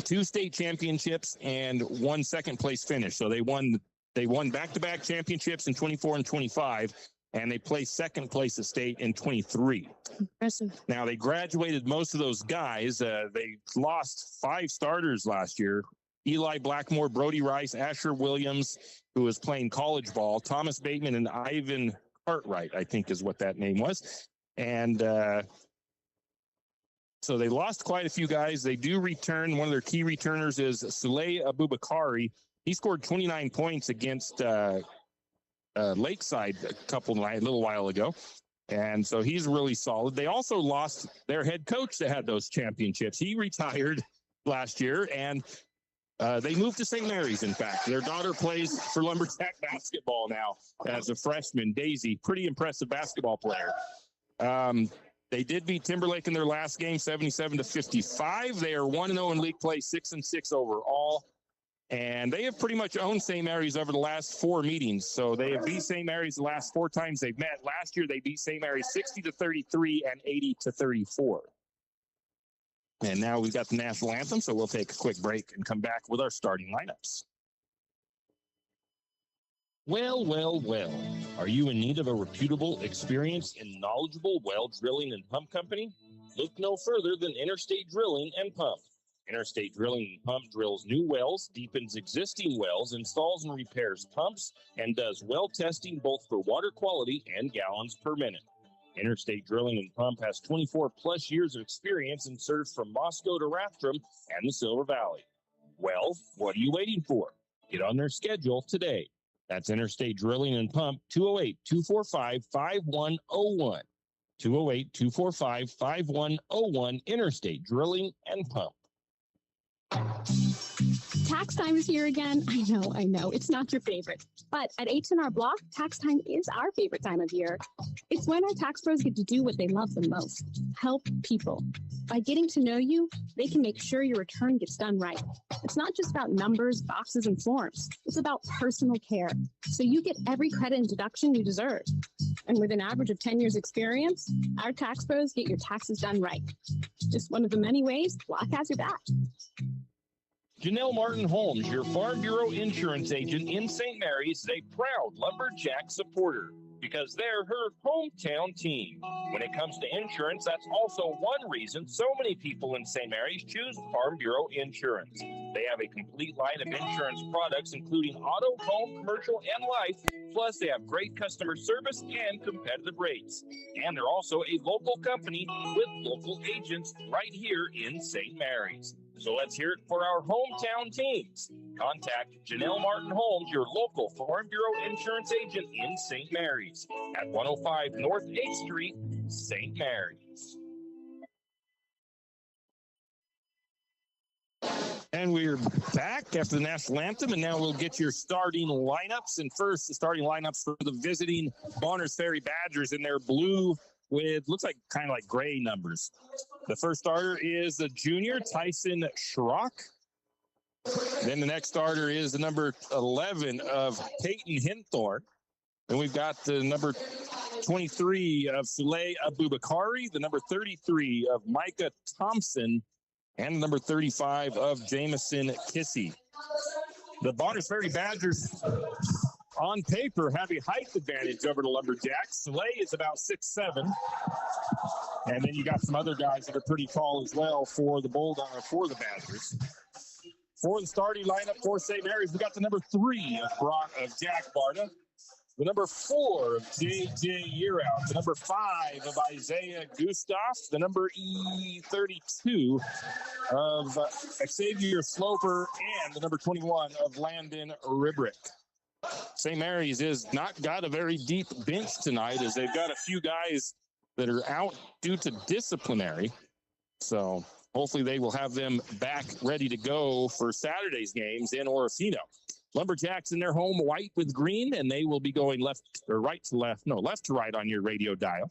2 state championships and 1 second place finish. So they won back-to-back championships in 24 and 25, and they placed second place at state in 23. Impressive. Now, they graduated most of those guys. They lost 5 starters last year. Eli Blackmore, Brody Rice, Asher Williams, who was playing college ball, Thomas Bateman, and Ivan Cartwright, I think is what that name was. And so they lost quite a few guys. They do return. One of their key returners is Suley Abubakari. He scored 29 points against Lakeside a little while ago. And so he's really solid. They also lost their head coach that had those championships. He retired last year, and they moved to St. Mary's, in fact. Their daughter plays for Lumberjack basketball now as a freshman, Daisy. Pretty impressive basketball player. They did beat Timberlake in their last game, 77-55. They are 1-0 in league play, 6-6 overall. And they have pretty much owned St. Mary's over the last 4 meetings. So they have beat St. Mary's the last 4 times they've met. Last year, they beat St. Mary's 60-33 and 80-34. And now we've got the national anthem, so we'll take a quick break and come back with our starting lineups. Well, well, well. Are you in need of a reputable, experienced, and knowledgeable well drilling and pump company? Look no further than Interstate Drilling and Pump. Interstate Drilling and Pump drills new wells, deepens existing wells, installs and repairs pumps, and does well testing both for water quality and gallons per minute. Interstate Drilling and Pump has 24-plus years of experience and serves from Moscow to Rathdrum and the Silver Valley. Well, what are you waiting for? Get on their schedule today. That's Interstate Drilling and Pump, 208-245-5101. 208-245-5101, Interstate Drilling and Pump. Tax time is here again. I know. It's not your favorite. But at H&R Block, tax time is our favorite time of year. It's when our tax pros get to do what they love the most, help people. By getting to know you, they can make sure your return gets done right. It's not just about numbers, boxes, and forms. It's about personal care. So you get every credit and deduction you deserve. And with an average of 10 years experience, our tax pros get your taxes done right. Just one of the many ways Block has your back. Janelle Martin Holmes, your Farm Bureau insurance agent in St. Mary's, is a proud Lumberjack supporter because they're her hometown team. When it comes to insurance, that's also one reason so many people in St. Mary's choose Farm Bureau Insurance. They have a complete line of insurance products, including auto, home, commercial, and life. Plus, they have great customer service and competitive rates. And they're also a local company with local agents right here in St. Mary's. So let's hear it for our hometown teams. Contact Janelle Martin Holmes, your local Farm Bureau insurance agent in St. Mary's at 105 North 8th Street, St. Mary's. And we're back after the national anthem, and now we'll get your starting lineups. And first, the starting lineups for the visiting Bonners Ferry Badgers in their blue with looks like kind of like gray numbers. The first starter is the junior Tyson Schrock. Then the next starter is the number 11 of Peyton Hinthorn. Then we've got the number 23 of Sulay Abubakari, the number 33 of Micah Thompson, and the number 35 of Jamison Kissy. The Bonners Ferry Badgers, on paper, have a height advantage over the Lumberjacks. Sulay is about 6'7". And then you got some other guys that are pretty tall as well for the for the Badgers. For the starting lineup for St. Mary's, we got the number 3 of Jack Barta, the number 4 of J.J. Yearout, the number 5 of Isaiah Gustav, the number 32 of Xavier Sloper, and the number 21 of Landon Ribrick. St. Mary's has not got a very deep bench tonight, as they've got a few guys that are out due to disciplinary. So hopefully they will have them back ready to go for Saturday's games in Orofino. Lumberjacks in their home white with green, and they will be going left to right on your radio dial.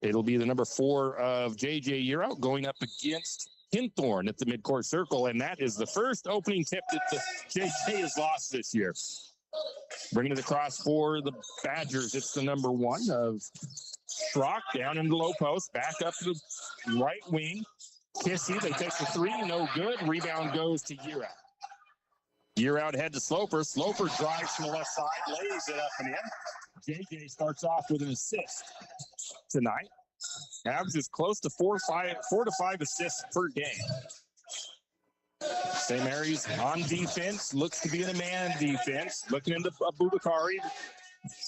It'll be the number 4 of J.J. Yearout going up against Hinthorn at the midcourt circle, and that is the first opening tip that the J.J. has lost this year. Bringing it across for the Badgers, it's the number 1 of Schrock down in the low post, back up to the right wing. Kissy, they take the 3, no good. Rebound goes to Yearout. Yearout head to Sloper. Sloper drives from the left side, lays it up and in. JJ starts off with an assist tonight. Averages close to 4 to 5 assists per game. St. Mary's on defense, looks to be in a man defense. Looking into Abubakari,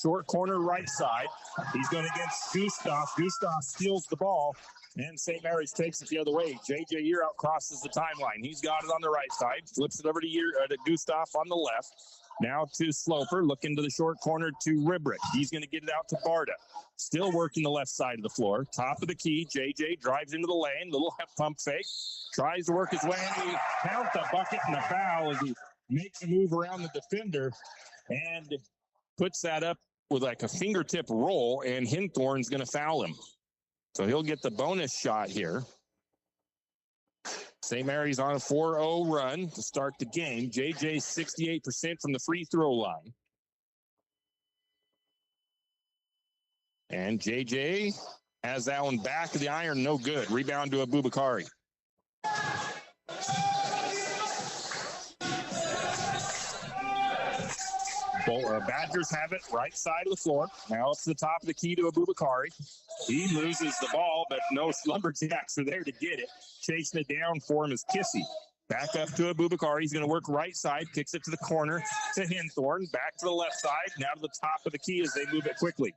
short corner right side. He's going against Gustav. Gustav steals the ball, and St. Mary's takes it the other way. J.J. Yearout crosses the timeline. He's got it on the right side, flips it over to Gustav on the left. Now to Sloper, looking to the short corner to Ribrick. He's going to get it out to Barta. Still working the left side of the floor. Top of the key, J.J. drives into the lane, little pump fake. Tries to work his way, and he counts the bucket and the foul as he makes a move around the defender and puts that up with like a fingertip roll, and Hinthorn's going to foul him. So he'll get the bonus shot here. St. Mary's on a 4-0 run to start the game. JJ 68% from the free throw line. And JJ has that one back of the iron, no good. Rebound to Abubakari. Badgers have it right side of the floor. Now it's the top of the key to Abubakari. He loses the ball, but no Lumberjacks are there to get it. Chasing it down for him is Kissy. Back up to Abubakari. He's going to work right side, kicks it to the corner to Hinthorn. Back to the left side. Now to the top of the key as they move it quickly.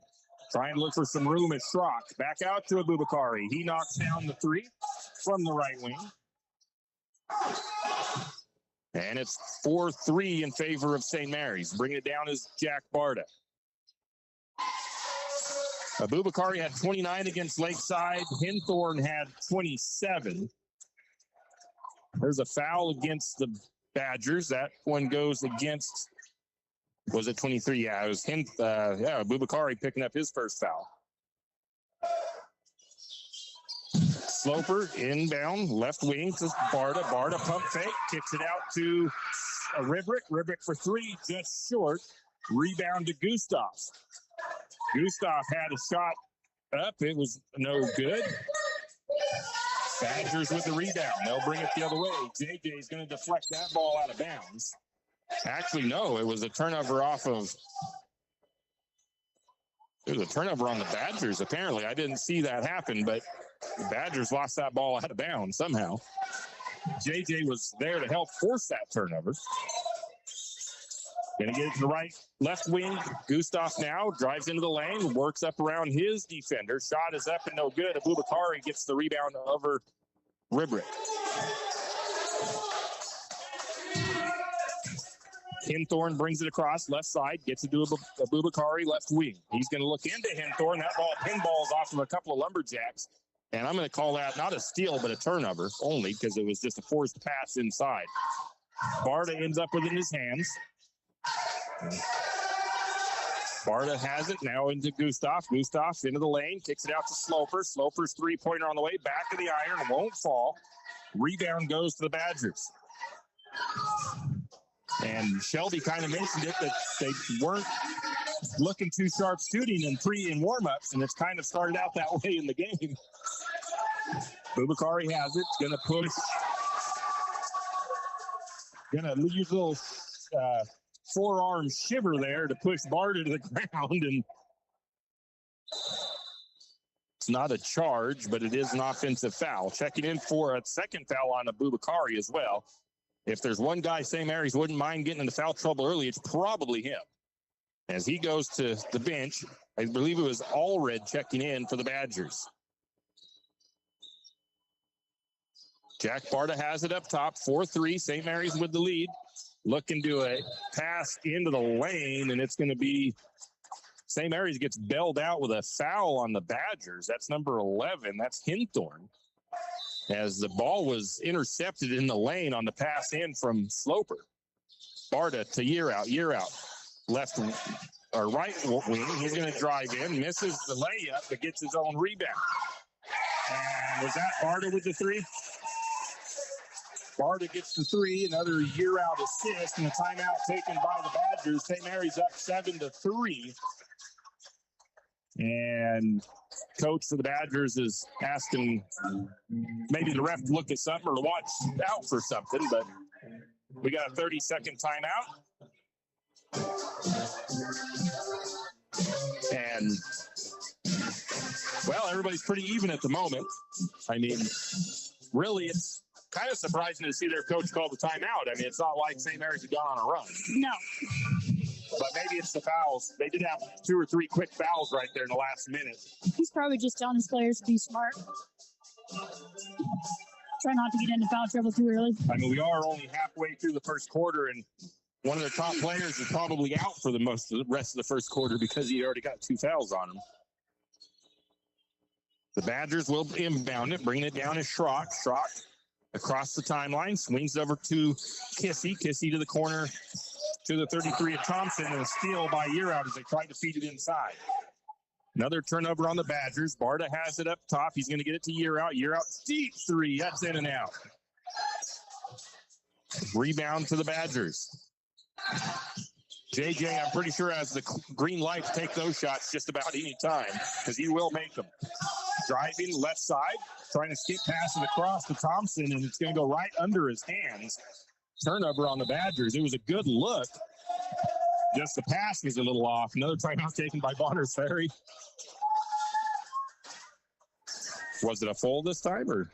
Trying to look for some room at Schrock. Back out to Abubakari. He knocks down the 3 from the right wing. And it's 4-3 in favor of St. Mary's. Bringing it down is Jack Barta. Abubakari had 29 against Lakeside. Hinthorn had 27. There's a foul against the Badgers. That one goes against, was it 23? Yeah, it was Abubakari picking up his first foul. Sloper inbound, left wing to Barta. Barta pump fake, kicks it out to Ribrick. Ribrick for 3, just short. Rebound to Gustav. Gustav had a shot up. It was no good. Badgers with the rebound. They'll bring it the other way. JJ is going to deflect that ball out of bounds. Actually, no, it was a turnover off of... There was a turnover on the Badgers, apparently. I didn't see that happen, but the Badgers lost that ball out of bounds somehow. JJ was there to help force that turnover. Going to get it to the left wing. Gustav now drives into the lane, works up around his defender. Shot is up and no good. Abubakari gets the rebound over Ribrick. Hinthorn brings it across left side, gets it to Abubakari left wing. He's going to look into Hinthorn. That ball pinballs off of a couple of Lumberjacks. And I'm going to call that not a steal, but a turnover only because it was just a forced pass inside. Barta ends up with it in his hands. Barta has it now into Gustav. Gustav into the lane, kicks it out to Sloper. Sloper's three-pointer on the way, back of the iron, won't fall. Rebound goes to the Badgers. And Shelby kind of mentioned it that they weren't looking too sharp shooting in warm-ups, and it's kind of started out that way in the game. Bubakari has it, going to push. Going to use a little forearm shiver there to push Barta to the ground, and it's not a charge, but it is an offensive foul. Checking in for a second foul on Bubakari as well. If there's one guy St. Mary's wouldn't mind getting into foul trouble early, it's probably him. As he goes to the bench, I believe it was Allred checking in for the Badgers. Jack Barta has it up top, 4-3. St. Mary's with the lead. Looking to a pass into the lane, and it's going to be St. Mary's gets bailed out with a foul on the Badgers. That's number 11. That's Hinthorn. As the ball was intercepted in the lane on the pass in from Sloper. Barta to year out. Left or right wing. He's going to drive in, misses the layup, but gets his own rebound. And was that Barta with the three? Barta gets the three, another year out assist, and a timeout taken by the Badgers. St. Mary's up 7-3. And coach for the Badgers is asking maybe the ref to look at something or to watch out for something, but we got a 30-second timeout. And, well, everybody's pretty even at the moment. I mean, really, it's kind of surprising to see their coach call the timeout. I mean, it's not like St. Mary's had gone on a run. No. But maybe it's the fouls. They did have 2 or 3 quick fouls right there in the last minute. He's probably just telling his players to be smart. Try not to get into foul trouble too early. I mean, we are only halfway through the first quarter, and one of their top players is probably out for the rest of the first quarter because he already got 2 fouls on him. The Badgers will inbound it, bringing it down is Schrock. Schrock across the timeline, swings over to Kissy. Kissy to the corner to the 33 of Thompson, and a steal by Yearout as they tried to feed it inside. Another turnover on the Badgers. Barta has it up top. He's going to get it to Yearout. Yearout, deep three. That's in and out. Rebound to the Badgers. JJ, I'm pretty sure, has the green light to take those shots just about any time because he will make them. Driving left side, trying to skip past it across to Thompson, and it's going to go right under his hands. Turnover on the Badgers. It was a good look. Just the pass was a little off. Another timeout taken by Bonner's Ferry. Was it a full this time, or?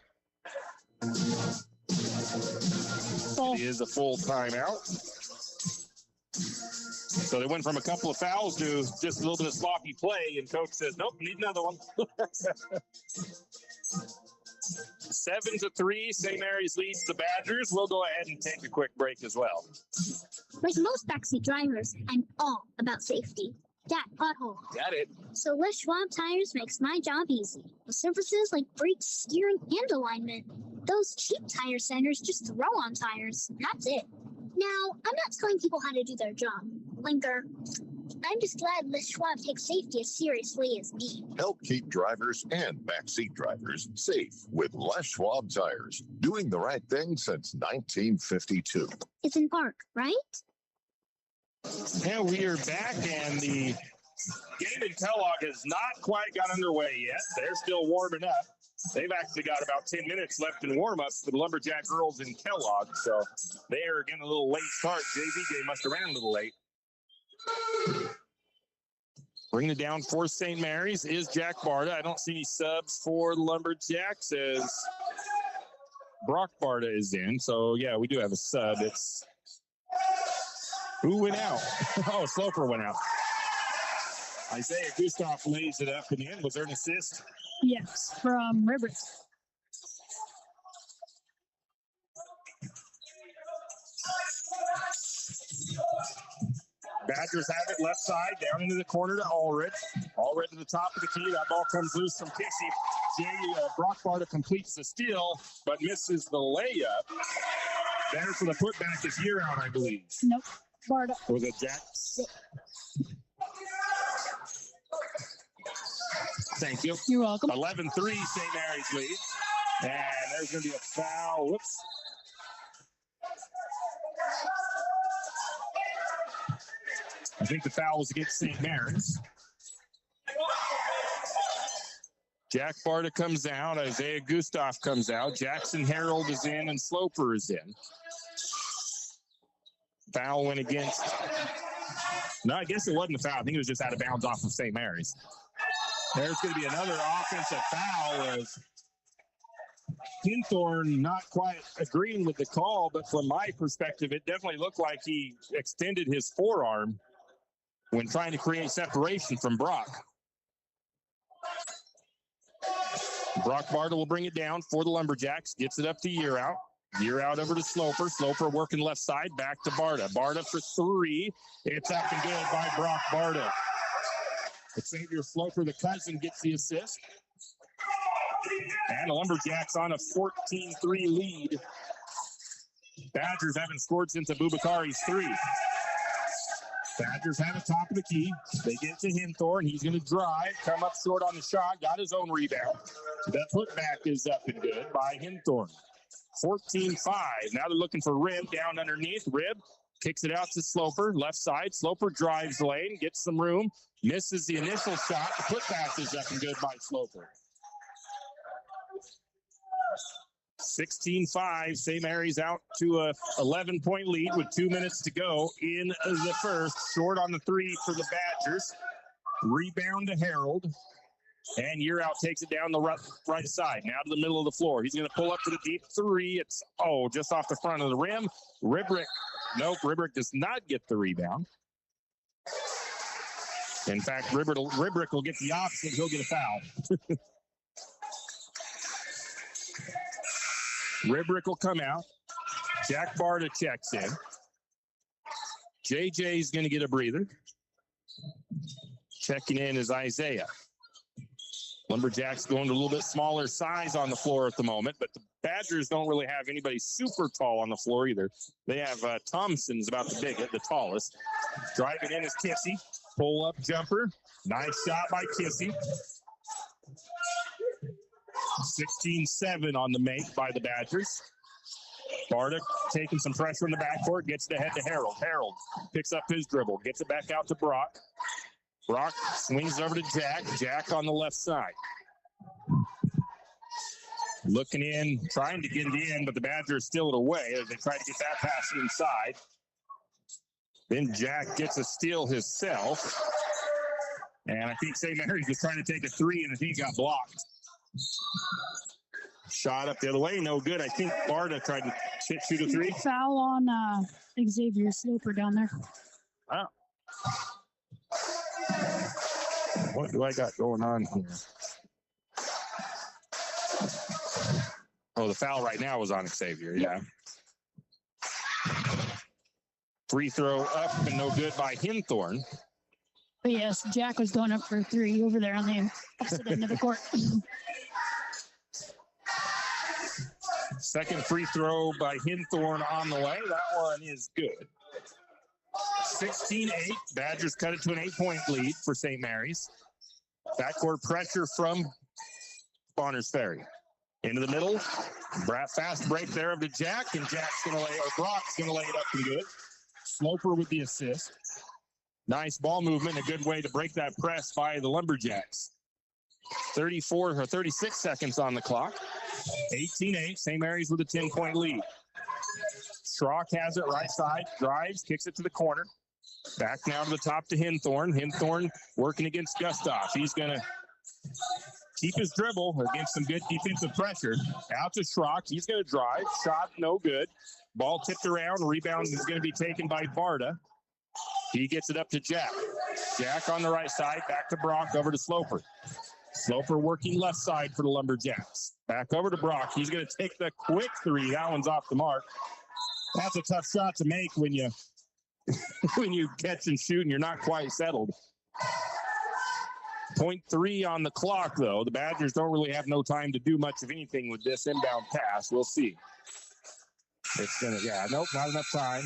Full. It is a full timeout. So they went from a couple of fouls to just a little bit of sloppy play, and coach says, nope, need another one. 7-3, St. Mary's leads the Badgers. We'll go ahead and take a quick break as well. Like most backseat drivers, I'm all about safety. Dad, pothole. Got it. So Les Schwab Tires makes my job easy. With services like brakes, steering, and alignment. Those cheap tire centers just throw on tires. That's it. Now, I'm not telling people how to do their job. Linker. I'm just glad Les Schwab takes safety as seriously as me. Help keep drivers and backseat drivers safe with Les Schwab Tires. Doing the right thing since 1952. It's in park, right? Yeah, we are back, and the game in Kellogg has not quite got underway yet. They're still warming up. They've actually got about 10 minutes left in warm-ups for the Lumberjack girls in Kellogg, so they are getting a little late start. JV game must have ran a little late. Bringing it down for St. Mary's is Jack Barta. I don't see any subs for the Lumberjacks as Brock Barta is in. So, yeah, we do have a sub. It's who went out? Oh, Sloper went out. Isaiah Gustav lays it up and in. Was there an assist? Yes, from Rivers. Badgers have it left side, down into the corner to Allred. Allred to the top of the key. That ball comes loose from Kissy. Brock Barta completes the steal, but misses the layup. There for the putback is Yearout, I believe. Nope, Barta. Was it Jack? Thank you. You're welcome. 11-3, St. Mary's lead. And there's going to be a foul. Whoops. I think the foul was against St. Mary's. Jack Barta comes out. Isaiah Gustav comes out. Jackson Harold is in, and Sloper is in. Foul went against. No, I guess it wasn't a foul. I think it was just out of bounds off of St. Mary's. There's going to be another offensive foul as Hinthorn not quite agreeing with the call, but from my perspective, it definitely looked like he extended his forearm when trying to create separation from Brock. Brock Barta will bring it down for the Lumberjacks. Gets it up to Year Out. Year Out over to Sloper. Sloper working left side. Back to Barta. Barta for three. It's up and good by Brock Barta. Xavier Sloper, the cousin, gets the assist. And the Lumberjacks on a 14-3 lead. Badgers haven't scored since Abubakari's three. Badgers have a top of the key. They get to Hinthorn. He's going to drive, come up short on the shot, got his own rebound. The putback is up and good by Hinthorn. 14-5. Now they're looking for Rib down underneath. Rib kicks it out to Sloper, left side. Sloper drives lane, gets some room, misses the initial shot. The putback is up and good by Sloper. 16-5. St. Mary's out to a 11-point lead with 2 minutes to go in the first. Short on the three for the Badgers. Rebound to Harold. And Year Out takes it down the right side. Now to the middle of the floor. He's going to pull up for the deep three. It's, just off the front of the rim. Ribrick. Nope, Ribrick does not get the rebound. In fact, Ribrick will get the opposite. He'll get a foul. Ribrick will come out. Jack Barta checks in. JJ's going to get a breather. Checking in is Isaiah. Lumberjacks going to a little bit smaller size on the floor at the moment, but the Badgers don't really have anybody super tall on the floor either. They have Thompson's about the tallest. Driving in is Kissy. Pull-up jumper. Nice shot by Kissy. 16-7 on the make by the Badgers. Barta taking some pressure in the backcourt, gets it ahead to Harold. Harold picks up his dribble, gets it back out to Brock. Brock swings over to Jack. Jack on the left side. Looking in, trying to get it in, but the Badgers steal it away as they try to get that pass inside. Then Jack gets a steal himself. And I think St. Mary's was trying to take a three, and I think he got blocked. Shot up the other way, no good. I think Barta tried to shoot a three. Foul on Xavier Sloper down there. Wow. What do I got going on here? Oh, the foul right now was on Xavier, yeah. Free throw up and no good by Hinthorn. But yes, Jack was going up for a three over there on the opposite end of the court. Second free throw by Hinthorn on the way. That one is good. 16-8. Badgers cut it to an 8-point lead for St. Mary's. Backcourt pressure from Bonners Ferry. Into the middle. Fast break there to Jack, and Brock's going to lay it up and good. Sloper with the assist. Nice ball movement, a good way to break that press by the Lumberjacks. 36 seconds on the clock. 18-8. St. Mary's with a 10-point lead. Schrock has it right side, drives, kicks it to the corner. Back now to the top to Hinthorn. Hinthorn working against Gustav. He's going to keep his dribble against some good defensive pressure. Out to Schrock. He's going to drive. Shot no good. Ball tipped around. Rebound is going to be taken by Barta. He gets it up to Jack. Jack on the right side. Back to Brock. Over to Sloper. Sloper working left side for the Lumberjacks. Back over to Brock. He's going to take the quick three. That one's off the mark. That's a tough shot to make when you catch and shoot and you're not quite settled. 0.3 on the clock, though. The Badgers don't really have no time to do much of anything with this inbound pass. We'll see. It's going to, not enough time.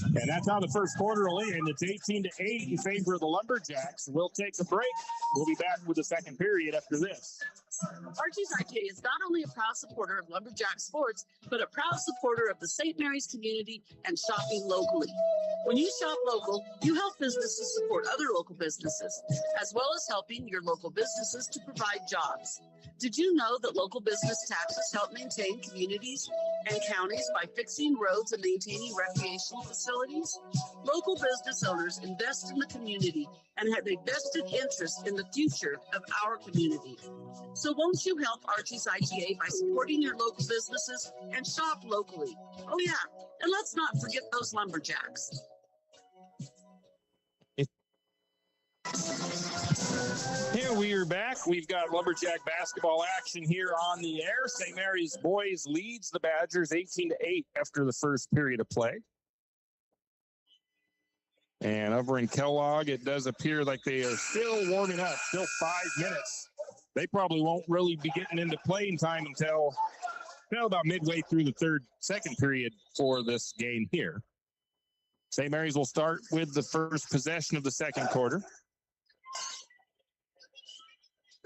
And that's how the first quarter will end. It's 18-8 in favor of the Lumberjacks. We'll take a break. We'll be back with the second period after this. Archie's Arcade is not only a proud supporter of Lumberjack Sports, but a proud supporter of the St. Mary's community and shopping locally. When you shop local, you help businesses support other local businesses, as well as helping your local businesses to provide jobs. Did you know that local business taxes help maintain communities and counties by fixing roads and maintaining recreational facilities? Local business owners invest in the community and have a vested interest in the future of our community. So won't you help Archie's IGA by supporting your local businesses and shop locally? Oh yeah, and let's not forget those Lumberjacks. Here we are back. We've got Lumberjack basketball action here on the air. St. Mary's boys leads the Badgers 18-8 after the first period of play. And over in Kellogg, it does appear like they are still warming up, still 5 minutes. They probably won't really be getting into playing time until about midway through the second period for this game here. St. Mary's will start with the first possession of the second quarter.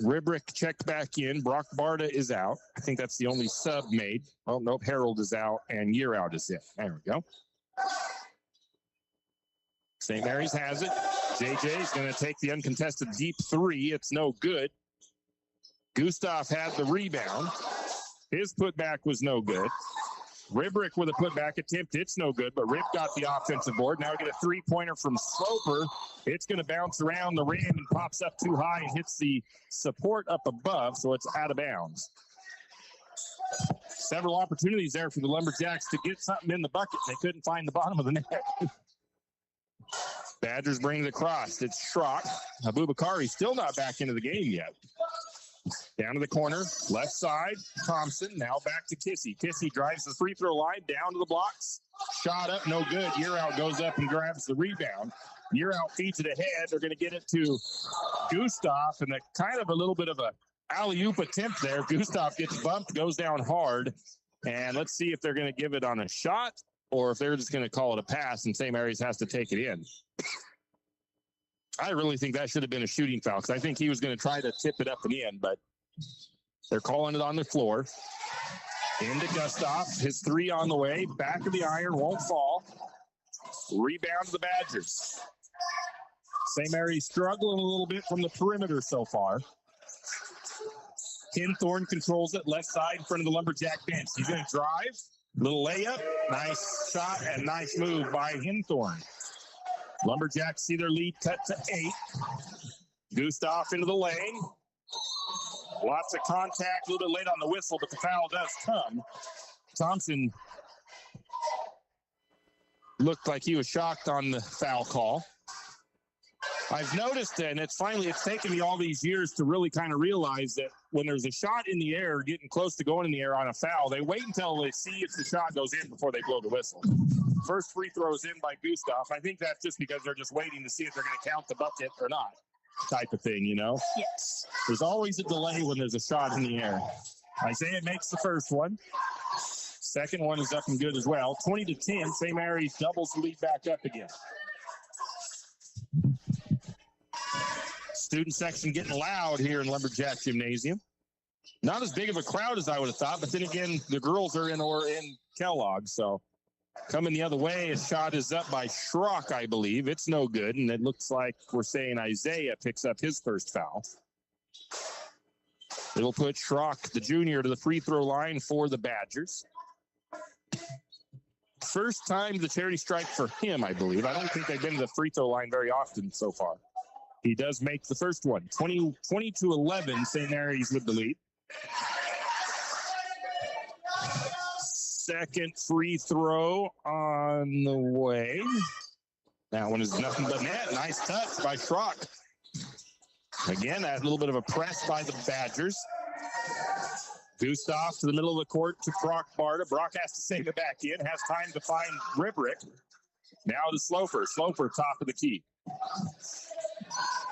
Ribrick checked back in. Brock Barta is out. I think that's the only sub made. Oh, nope. Harold is out, and Year Out is in. There we go. St. Mary's has it. JJ is going to take the uncontested deep three. It's no good. Gustav had the rebound. His putback was no good. Ribrick with a putback attempt. It's no good, but Rib got the offensive board. Now we get a three-pointer from Sloper. It's going to bounce around the rim and pops up too high and hits the support up above, so it's out of bounds. Several opportunities there for the Lumberjacks to get something in the bucket. They couldn't find the bottom of the net. Badgers bring it across. It's Schrock. Abubakari still not back into the game yet. Down to the corner, left side, Thompson, now back to Kissy. Kissy drives the free throw line, down to the blocks. Shot up, no good. Year Out goes up and grabs the rebound. Year Out feeds it ahead. They're going to get it to Gustav, and a kind of a little bit of a alley-oop attempt there. Gustav gets bumped, goes down hard, and let's see if they're going to give it on a shot or if they're just going to call it a pass and St. Mary's has to take it in. I really think that should have been a shooting foul because I think he was going to try to tip it up and in, but they're calling it on the floor. Into Gustav. His three on the way. Back of the iron. Won't fall. Rebound to the Badgers. St. Mary's struggling a little bit from the perimeter so far. Hinthorn controls it. Left side in front of the Lumberjack bench. He's going to drive. Little layup. Nice shot and nice move by Hinthorn. Lumberjacks see their lead cut to 8. Gustav into the lane. Lots of contact, a little bit late on the whistle, but the foul does come. Thompson looked like he was shocked on the foul call. I've noticed, and it's taken me all these years to really kind of realize that when there's a shot in the air, getting close to going in the air on a foul, they wait until they see if the shot goes in before they blow the whistle. First free throw is in by Gustav. I think that's just because they're just waiting to see if they're going to count the bucket or not, type of thing, you know? Yes. There's always a delay when there's a shot in the air. Isaiah makes the first one. Second one is up and good as well. 20-10, St. Mary's doubles the lead back up again. Student section getting loud here in Lumberjack Gymnasium. Not as big of a crowd as I would have thought, but then again, the girls are in Kellogg, so coming the other way, a shot is up by Schrock, I believe. It's no good, and it looks like we're saying Isaiah picks up his first foul. It'll put Schrock, the junior, to the free throw line for the Badgers. First time the charity strike for him, I believe. I don't think they've been to the free throw line very often so far. He does make the first one. 20-11, St. Mary's with the lead. Second free throw on the way. That one is nothing but net. Nice touch by Schrock. Again, that little bit of a press by the Badgers. Gustav to the middle of the court to Brock Barta. Brock has to save it back in. Has time to find Ribrick. Now to Sloper. Sloper top of the key.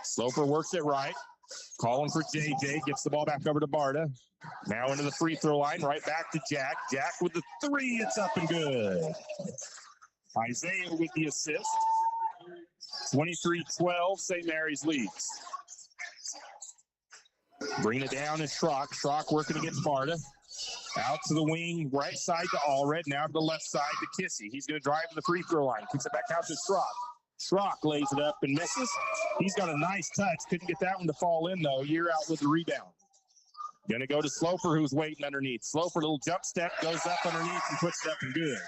Sloper works it right. Calling for JJ. Gets the ball back over to Barta. Now into the free throw line. Right back to Jack. Jack with the three. It's up and good. Isaiah with the assist. 23-12, St. Mary's leads. Bring it down to Schrock. Schrock working against Barta. Out to the wing, right side to Allred. Now to the left side to Kissy. He's going to drive to the free throw line. Kicks it back out to Schrock. Schrock lays it up and misses. He's got a nice touch. Couldn't get that one to fall in, though. Year out with the rebound. Going to go to Sloper, who's waiting underneath. Sloper, little jump step, goes up underneath and puts it up and good.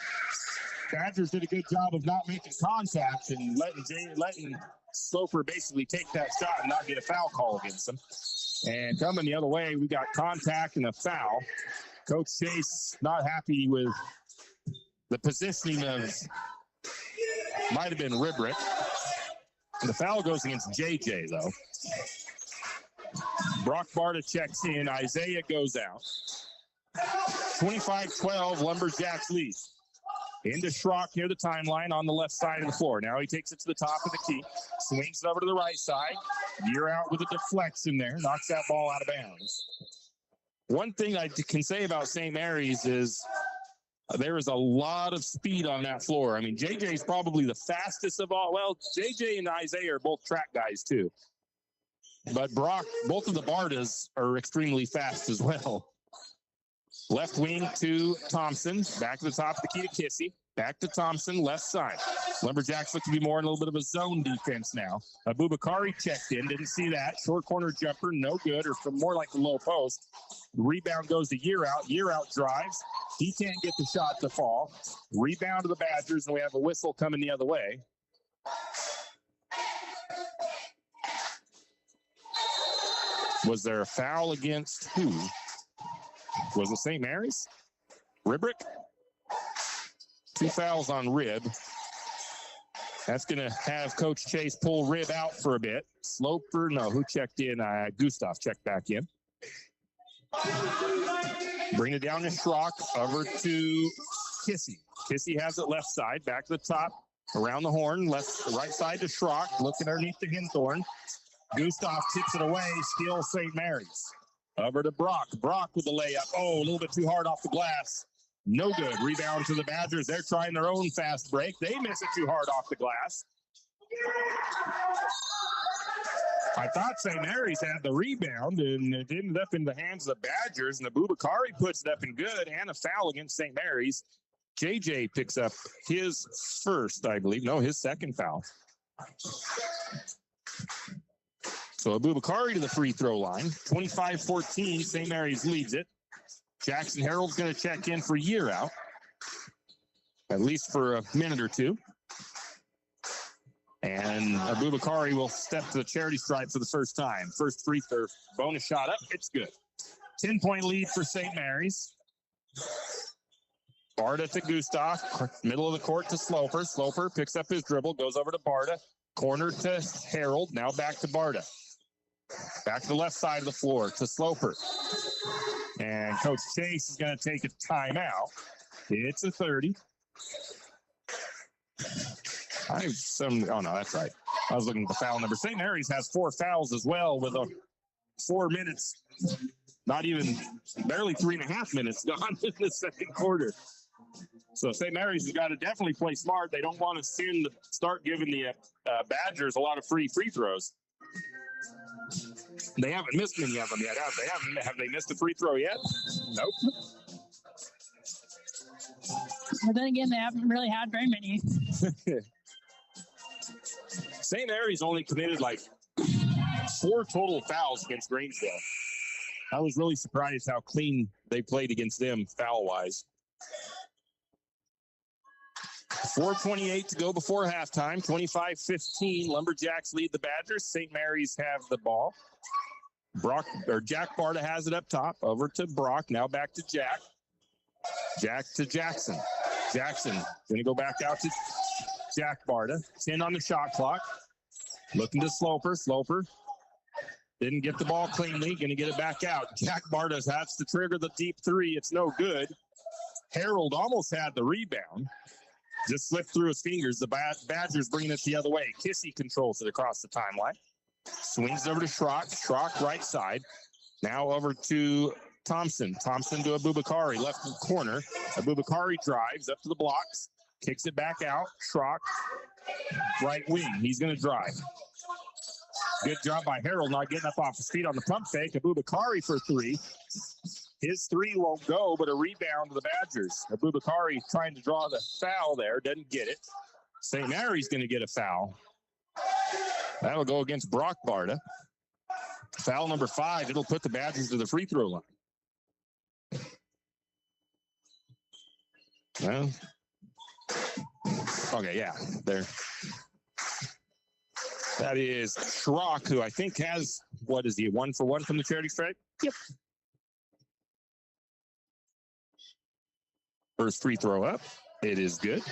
Badgers did a good job of not making contact and letting Sloper basically take that shot and not get a foul call against him. And coming the other way, we got contact and a foul. Coach Chase not happy with the positioning of, might have been Ribrick. The foul goes against JJ, though. Brock Barta checks in. Isaiah goes out. 25-12, Lumberjacks lead. Into Schrock near the timeline on the left side of the floor. Now he takes it to the top of the key. Swings it over to the right side. You're out with a deflection there. Knocks that ball out of bounds. One thing I can say about St. Mary's is there is a lot of speed on that floor. I mean, JJ is probably the fastest of all. Well, JJ and Isaiah are both track guys, too. But Brock, both of the Bartas are extremely fast as well. Left wing to Thompson. Back to the top of the key to Kissy. Back to Thompson, left side. Lumberjacks look to be more in a little bit of a zone defense now. Abubakari checked in, didn't see that. Short corner jumper, no good, or from more like the low post. Rebound goes to Year Out. Year Out drives. He can't get the shot to fall. Rebound to the Badgers, and we have a whistle coming the other way. Was there a foul against who? Was it St. Mary's? Ribrick? 2 fouls on Rib. That's going to have Coach Chase pull Rib out for a bit. Sloper, no, who checked in? Gustav checked back in. Bring it down to Schrock, over to Kissy. Kissy has it left side, back to the top, around the horn, right side to Schrock, looking underneath the Hinthorn. Gustav tips it away, still St. Mary's. Over to Brock. Brock with the layup. Oh, a little bit too hard off the glass. No good. Rebound to the Badgers. They're trying their own fast break. They miss it too hard off the glass. I thought St. Mary's had the rebound, and it ended up in the hands of the Badgers, and Abubakari puts it up and good, and a foul against St. Mary's. JJ picks up his first, I believe. No, his second foul. So Abubakari to the free throw line. 25-14, St. Mary's leads it. Jackson Harold's going to check in for Year Out, at least for a minute or two. And Abubakari will step to the charity stripe for the first time. First free throw, bonus shot up. It's good. 10-point lead for St. Mary's. Barta to Gustav. Middle of the court to Sloper. Sloper picks up his dribble, goes over to Barta. Corner to Harold. Now back to Barta. Back to the left side of the floor to Sloper. And Coach Chase is going to take a timeout. It's a 30. Oh, no, that's right. I was looking at the foul number. St. Mary's has 4 fouls as well with 4 minutes, not even, barely 3.5 minutes gone in the second quarter. So St. Mary's has got to definitely play smart. They don't want to start giving the Badgers a lot of free throws. They haven't missed many of them yet, have they? Have they missed a free throw yet? Nope. But then again, they haven't really had very many. St. Mary's only committed like 4 total fouls against Grangeville. I was really surprised how clean they played against them foul-wise. 4:28 to go before halftime. 25-15. Lumberjacks lead the Badgers. St. Mary's have the ball. Jack Barta has it up top. Over to Brock. Now back to Jack. Jack to Jackson. Jackson going to go back out to Jack Barta. 10 on the shot clock. Looking to Sloper. Sloper didn't get the ball cleanly. Going to get it back out. Jack Barta has to trigger the deep 3. It's no good. Harold almost had the rebound. Just slipped through his fingers. The Badgers bringing it the other way. Kissy controls it across the timeline. Swings over to Schrock. Schrock right side. Now over to Thompson. Thompson to Abubakari. Left corner. Abubakari drives up to the blocks. Kicks it back out. Schrock, right wing. He's going to drive. Good job by Harold not getting up off his feet on the pump fake. Abubakari for three. His three won't go, but a rebound to the Badgers. Abubakari trying to draw the foul there. Doesn't get it. St. Mary's going to get a foul. That'll go against Brock Barta. Foul number 5. It'll put the Badgers to the free throw line. Well, okay, yeah, there. That is Schrock, who I think has, what is he, 1 for 1 from the charity stripe? Yep. First free throw up. It is good.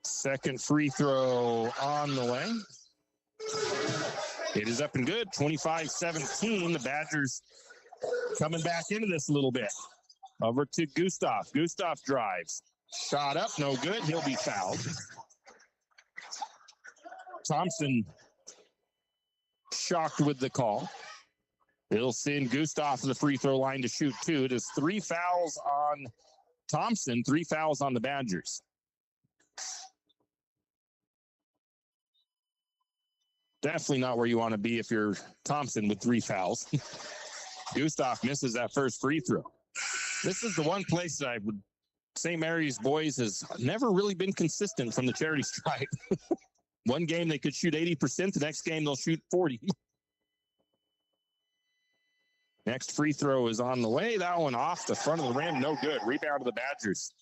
Second free throw on the way. It is up and good. 25-17. The Badgers coming back into this a little bit. Over to Gustav. Gustav drives. Shot up. No good. He'll be fouled. Thompson shocked with the call. It'll send Gustav to the free throw line to shoot 2. It is 3 fouls on Thompson, 3 fouls on the Badgers. Definitely not where you want to be if you're Thompson with 3 fouls. Gustav misses that first free throw. This is the one place that I would St. Mary's boys has never really been consistent from the charity stripe. One game they could shoot 80%. The next game they'll shoot 40. Next free throw is on the way. That one off the front of the rim. No good. Rebound to the Badgers.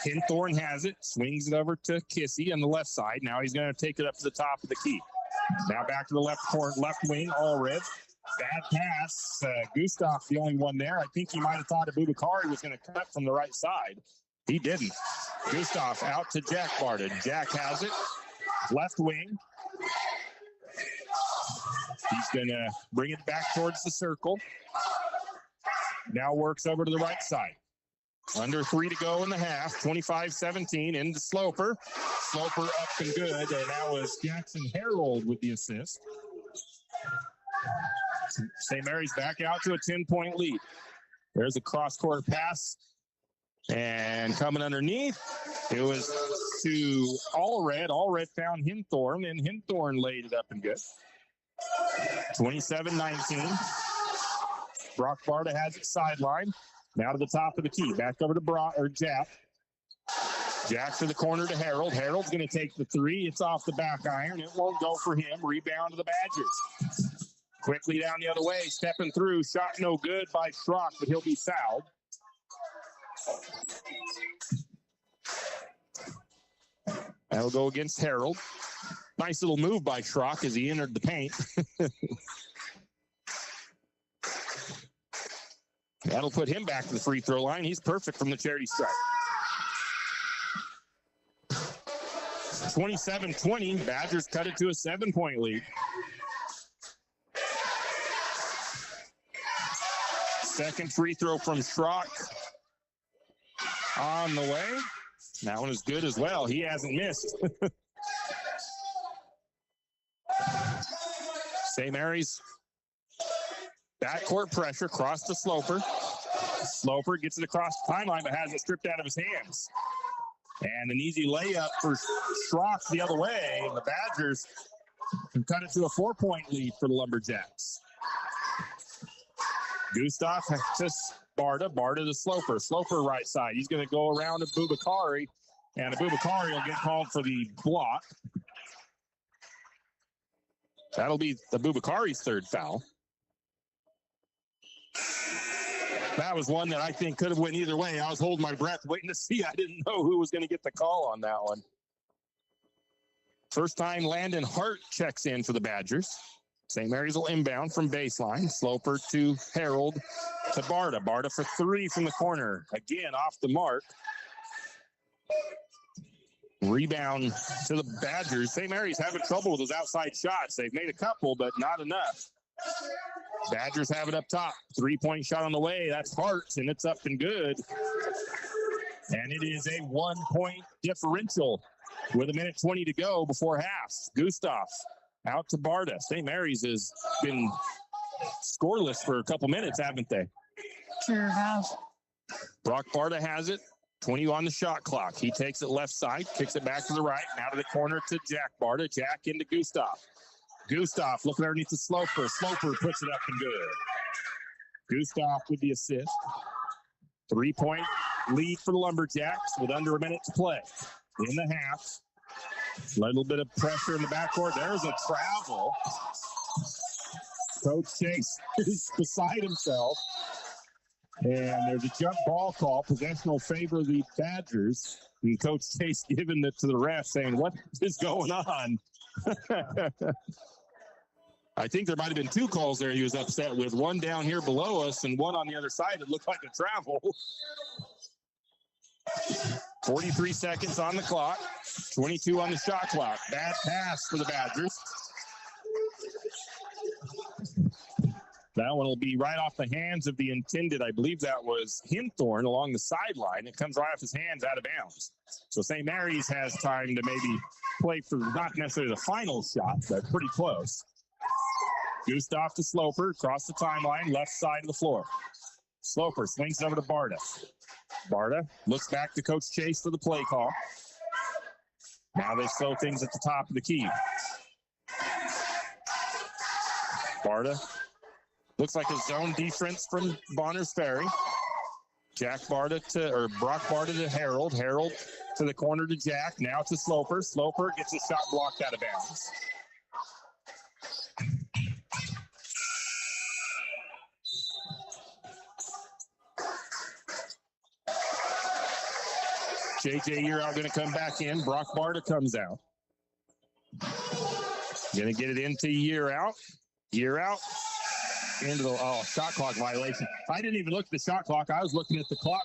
Hinthorn has it. Swings it over to Kissy on the left side. Now he's going to take it up to the top of the key. Now back to the left corner, left wing. Allred. Bad pass. Gustav, the only one there. I think he might have thought Abubakari was going to cut from the right side. He didn't. Gustav out to Jack Barton. Jack has it. Left wing. He's going to bring it back towards the circle. Now works over to the right side. Under 3 to go in the half. 25-17 into Sloper. Sloper up and good. And that was Jackson Harold with the assist. St. Mary's back out to a 10-point lead. There's a cross-court pass. And coming underneath, it was to Allred. Allred found Hinthorn, and Hinthorn laid it up and good. 27-19. Brock Barta has it sideline. Now to the top of the key. Back over to Jack. Jack to the corner to Harold. Harold's going to take the 3. It's off the back iron. It won't go for him. Rebound to the Badgers. Quickly down the other way. Stepping through. Shot no good by Schrock, but he'll be fouled. That'll go against Harold. Nice little move by Schrock as he entered the paint. That'll put him back to the free throw line. He's perfect from the charity stripe. 27-20. Badgers cut it to a 7-point lead. Second free throw from Schrock on the way. That one is good as well. He hasn't missed. St. Mary's backcourt pressure, cross to Sloper. Sloper gets it across the timeline, but has it stripped out of his hands. And an easy layup for Schrock the other way. And the Badgers can cut it to a 4-point lead for the Lumberjacks. Gustav to Barta. Barta to Sloper. Sloper right side. He's going to go around to Abubakari. And Abubakari will get called for the block. That'll be Abubakari's 3rd foul. That was one that I think could have went either way. I was holding my breath waiting to see. I didn't know who was going to get the call on that one. First time Landon Hart checks in for the Badgers. St. Mary's will inbound from baseline. Sloper to Harold to Barta. Barta for 3 from the corner. Again, off the mark. Rebound to the Badgers. St. Mary's having trouble with those outside shots. They've made a couple, but not enough. Badgers have it up top. 3-point shot on the way. That's Hart, and it's up and good. And it is a 1-point differential with 1:20 to go before half. Gustav Out to Barta. St. Mary's has been scoreless for a couple minutes, haven't they? Sure have. Brock Barta has it. 20 on the shot clock. He takes it left side, kicks it back to the right, now to the corner to Jack Barta. Jack into Gustav. Gustav looking underneath the Sloper. Sloper puts it up and good. Gustav with the assist. 3-point lead for the Lumberjacks with under a minute to play in the half. A little bit of pressure in the backcourt. There's a travel. Coach Chase is beside himself. And there's a jump ball call. Possession will favor the Badgers. And Coach Chase giving it to the ref saying, what is going on? I think there might have been two calls there he was upset with. One down here below us and one on the other side that looked like a travel. 43 seconds on the clock. 22 on the shot clock. Bad pass for the Badgers. That one will be right off the hands of the intended. I believe that was Hinthorn along the sideline. It comes right off his hands out of bounds. So St. Mary's has time to maybe play for not necessarily the final shot, but pretty close. Gustav to Sloper across the timeline, left side of the floor. Sloper swings it over to Barta. Barta looks back to Coach Chase for the play call. Now they slow things at the top of the key. Barta. Looks like a zone defense from Bonner's Ferry. Brock Barta to Harold. Harold to the corner to Jack. Now to Sloper. Sloper gets a shot blocked out of bounds. JJ Yearout going to come back in. Brock Barta comes out. Going to get it into Yearout. Yearout. Into the shot clock violation. I didn't even look at the shot clock. I was looking at the clock.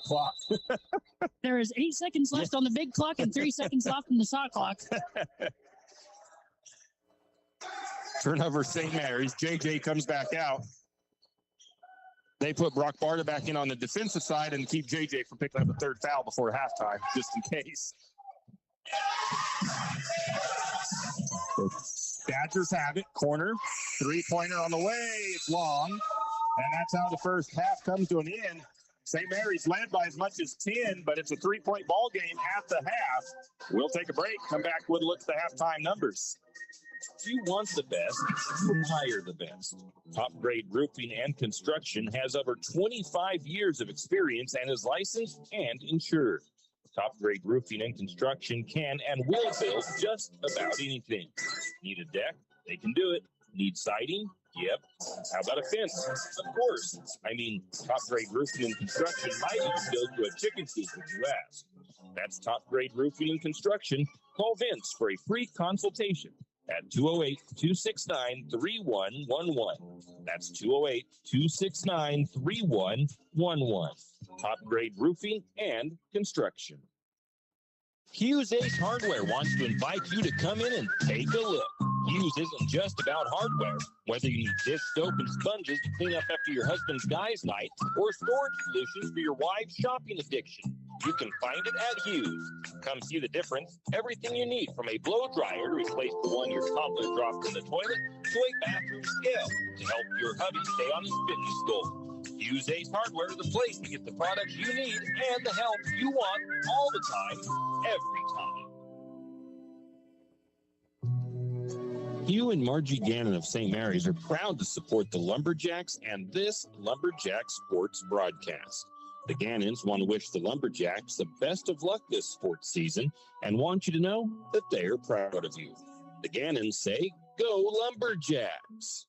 There is 8 seconds left on the big clock and 3 seconds left on the shot clock. Turnover St. Mary's. JJ comes back out. They put Brock Barta back in on the defensive side and keep JJ from picking up a third foul before halftime, just in case. Badgers have it. Corner. Three-pointer on the way. It's long. And that's how the first half comes to an end. St. Mary's led by as much as 10, but it's a three-point ball game at the half. We'll take a break. Come back with a look at the halftime numbers. If you want the best, you hire the best. Top Grade Roofing and Construction has over 25 years of experience and is licensed and insured. Top Grade Roofing and Construction can and will build just about anything. Need a deck? They can do it. Need siding? Yep. How about a fence? Of course. I mean, Top Grade Roofing and Construction might even build you a chicken coop if you ask. That's Top Grade Roofing and Construction. Call Vince for a free consultation at 208-269-3111. That's 208-269-3111. Top Grade Roofing and Construction. Hughes Ace Hardware wants to invite you to come in and take a look. Hughes isn't just about hardware. Whether you need dish soap and sponges to clean up after your husband's guys' night or storage solutions for your wife's shopping addiction, you can find it at Hughes. Come see the difference. Everything you need, from a blow dryer to replace the one your toddler dropped in the toilet to a bathroom scale to help your hubby stay on his fitness goal. Hughes Ace Hardware is the place to get the products you need and the help you want all the time, every time. Hugh and Margie Gannon of St. Mary's are proud to support the Lumberjacks and this Lumberjack Sports broadcast. The Gannons want to wish the Lumberjacks the best of luck this sports season and want you to know that they are proud of you. The Gannons say, go Lumberjacks!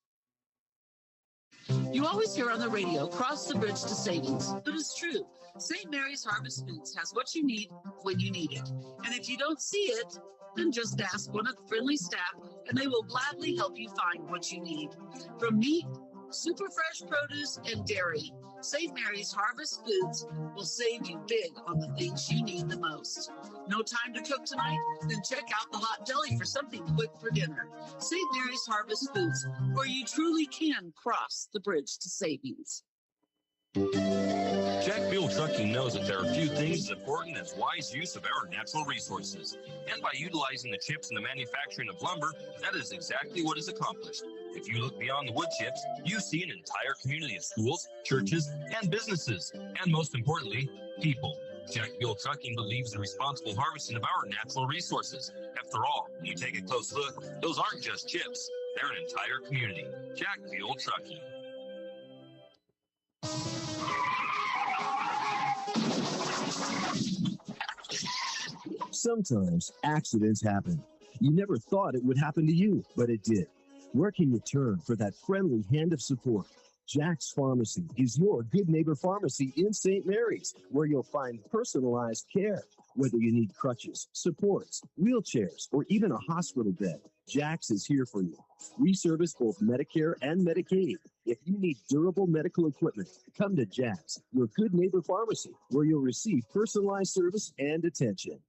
You always hear on the radio, cross the bridge to savings. But it's true. St. Mary's Harvest Foods has what you need when you need it. And if you don't see it, then just ask one of the friendly staff and they will gladly help you find what you need. From meat, super fresh produce, and dairy, St. Mary's Harvest Foods will save you big on the things you need the most. No time to cook tonight? Then check out the hot deli for something quick for dinner. St. Mary's Harvest Foods, where you truly can cross the bridge to savings. Jack Fuel Trucking knows that there are few things as important as wise use of our natural resources. And by utilizing the chips in the manufacturing of lumber, that is exactly what is accomplished. If you look beyond the wood chips, you see an entire community of schools, churches, and businesses. And most importantly, people. Jack Fuel Trucking believes in responsible harvesting of our natural resources. After all, when you take a close look, those aren't just chips. They're an entire community. Jack Fuel Trucking. Sometimes accidents happen. You never thought it would happen to you, but it did. Where can you turn for that friendly hand of support? Jack's Pharmacy is your good neighbor pharmacy in St. Mary's, where you'll find personalized care. Whether you need crutches, supports, wheelchairs, or even a hospital bed, Jack's is here for you. We service both Medicare and Medicaid. If you need durable medical equipment, come to Jack's, your good neighbor pharmacy, where you'll receive personalized service and attention.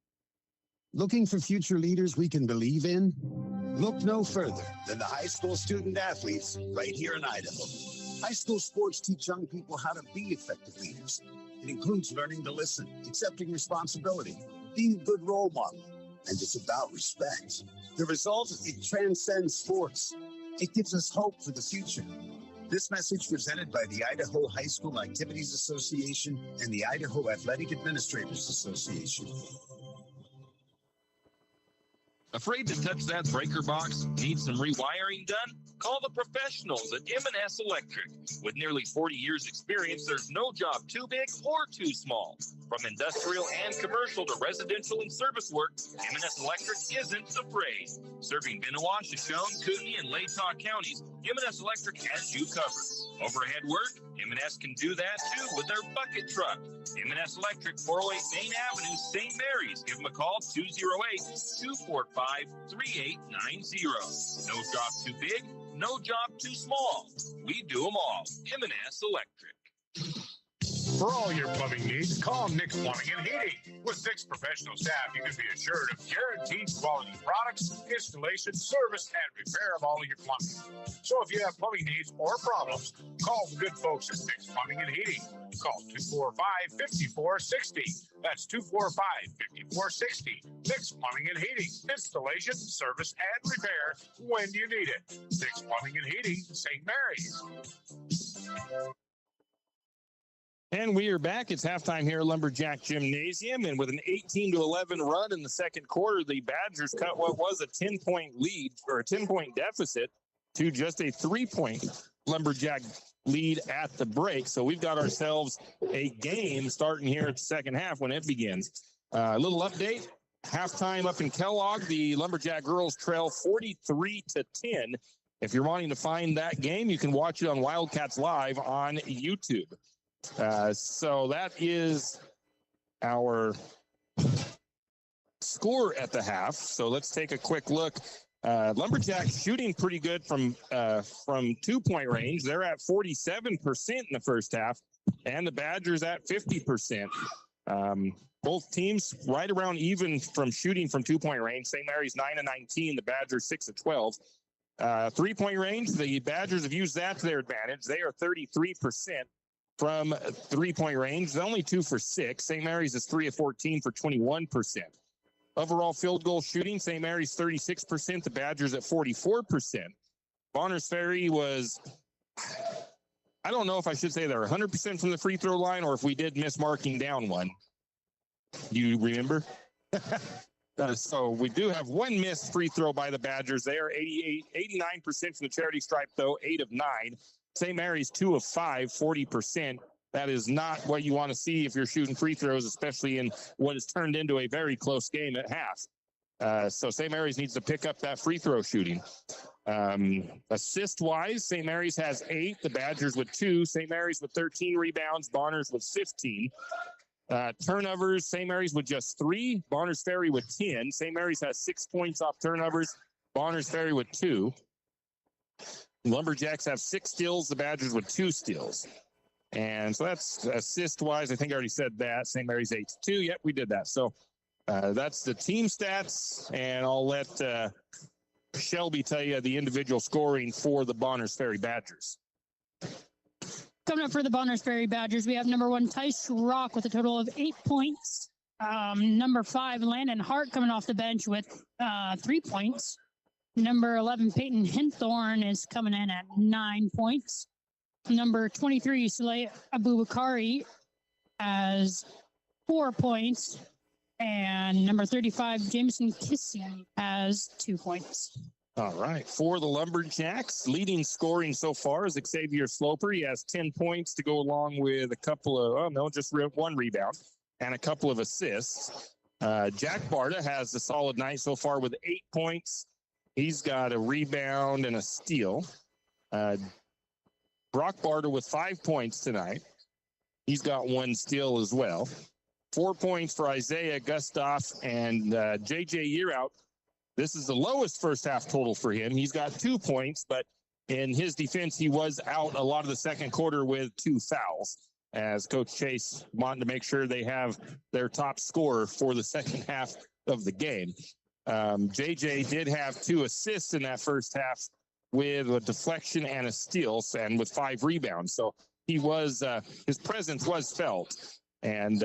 Looking for future leaders we can believe in? Look no further than the high school student athletes right here in Idaho. High school sports teach young people how to be effective leaders. It includes learning to listen, accepting responsibility, being a good role model, and it's about respect. The result, it transcends sports. It gives us hope for the future. This message presented by the Idaho High School Activities Association and the Idaho Athletic Administrators Association. Afraid to touch that breaker box? Need some rewiring done? Call the professionals at M&S Electric. With nearly 40 years experience, there's no job too big or too small. From industrial and commercial to residential and service work, M&S Electric isn't afraid. Serving Benoit, Shoshone, Kootenai, and Latah counties, M&S Electric has you covered. Overhead work? M&S can do that too with their bucket truck. M&S Electric, 408 Main Avenue, St. Mary's. Give them a call, 208-245-3890. No job too big, no job too small. We do them all. M&S Electric. For all your plumbing needs, call Nick's Plumbing and Heating. With 6 professional staff, you can be assured of guaranteed quality products, installation, service, and repair of all of your plumbing. So if you have plumbing needs or problems, call the good folks at Nick's Plumbing and Heating. Call 245-5460. That's 245-5460. Nick's Plumbing and Heating. Installation, service, and repair when you need it. Nick's Plumbing and Heating, St. Mary's. And we are back. It's halftime here at Lumberjack Gymnasium. And with an 18-11 run in the second quarter, the Badgers cut what was a 10-point lead or a 10-point deficit to just a 3-point Lumberjack lead at the break. So we've got ourselves a game starting here at the second half when it begins. A little update. Halftime up in Kellogg, the Lumberjack girls trail 43-10. If you're wanting to find that game, you can watch it on Wildcats Live on YouTube. So that is our score at the half. So let's take a quick look. Lumberjacks shooting pretty good from 2-point range. They're at 47% in the first half, and the Badgers at 50%. Both teams right around even from shooting from 2-point range. St. Mary's 9-19, the Badgers 6-12. 3-point range, the Badgers have used that to their advantage. They are 33%. From 3-point range, only 2 for 6. St. Mary's is 3 of 14 for 21%. Overall field goal shooting, St. Mary's 36%, the Badgers at 44%. Bonners Ferry was, I don't know if I should say they're 100% from the free throw line or if we did miss marking down one. You remember? So we do have one missed free throw by the Badgers. They are 89% from the charity stripe, though, 8 of 9. St. Mary's 2 of 5, 40%. That is not what you want to see if you're shooting free throws, especially in what has turned into a very close game at half. So St. Mary's needs to pick up that free throw shooting. Assist-wise, St. Mary's has 8, the Badgers with 2, St. Mary's with 13 rebounds, Bonners with 15. Turnovers, St. Mary's with just 3, Bonners Ferry with 10. St. Mary's has 6 points off turnovers, Bonners Ferry with 2. Lumberjacks have 6 steals, the Badgers with 2 steals. And so that's assist-wise. I think I already said that. St. Mary's 8-2. Yep, we did that. So that's the team stats, and I'll let Shelby tell you the individual scoring for the Bonners Ferry Badgers. Coming up for the Bonners Ferry Badgers, we have number 1, Tice Rock with a total of 8 points. Number 5, Landon Hart coming off the bench with 3 points. Number 11, Peyton Hinthorn is coming in at 9 points. Number 23, Saleh Abubakari has 4 points. And number 35, Jameson Kissy has 2 points. All right. For the Lumberjacks, leading scoring so far is Xavier Sloper. He has 10 points to go along with a couple of, just 1 rebound and a couple of assists. Jack Barta has a solid night so far with 8 points. He's got a rebound and a steal. Brock Barta with 5 points tonight. He's got 1 steal as well. 4 points for Isaiah Gustav and JJ Yearout. This is the lowest first half total for him. He's got 2 points, but in his defense, he was out a lot of the second quarter with 2 fouls, as Coach Chase wanted to make sure they have their top scorer for the second half of the game. JJ did have 2 assists in that first half with a deflection and a steal, and with 5 rebounds. So he was his presence was felt, and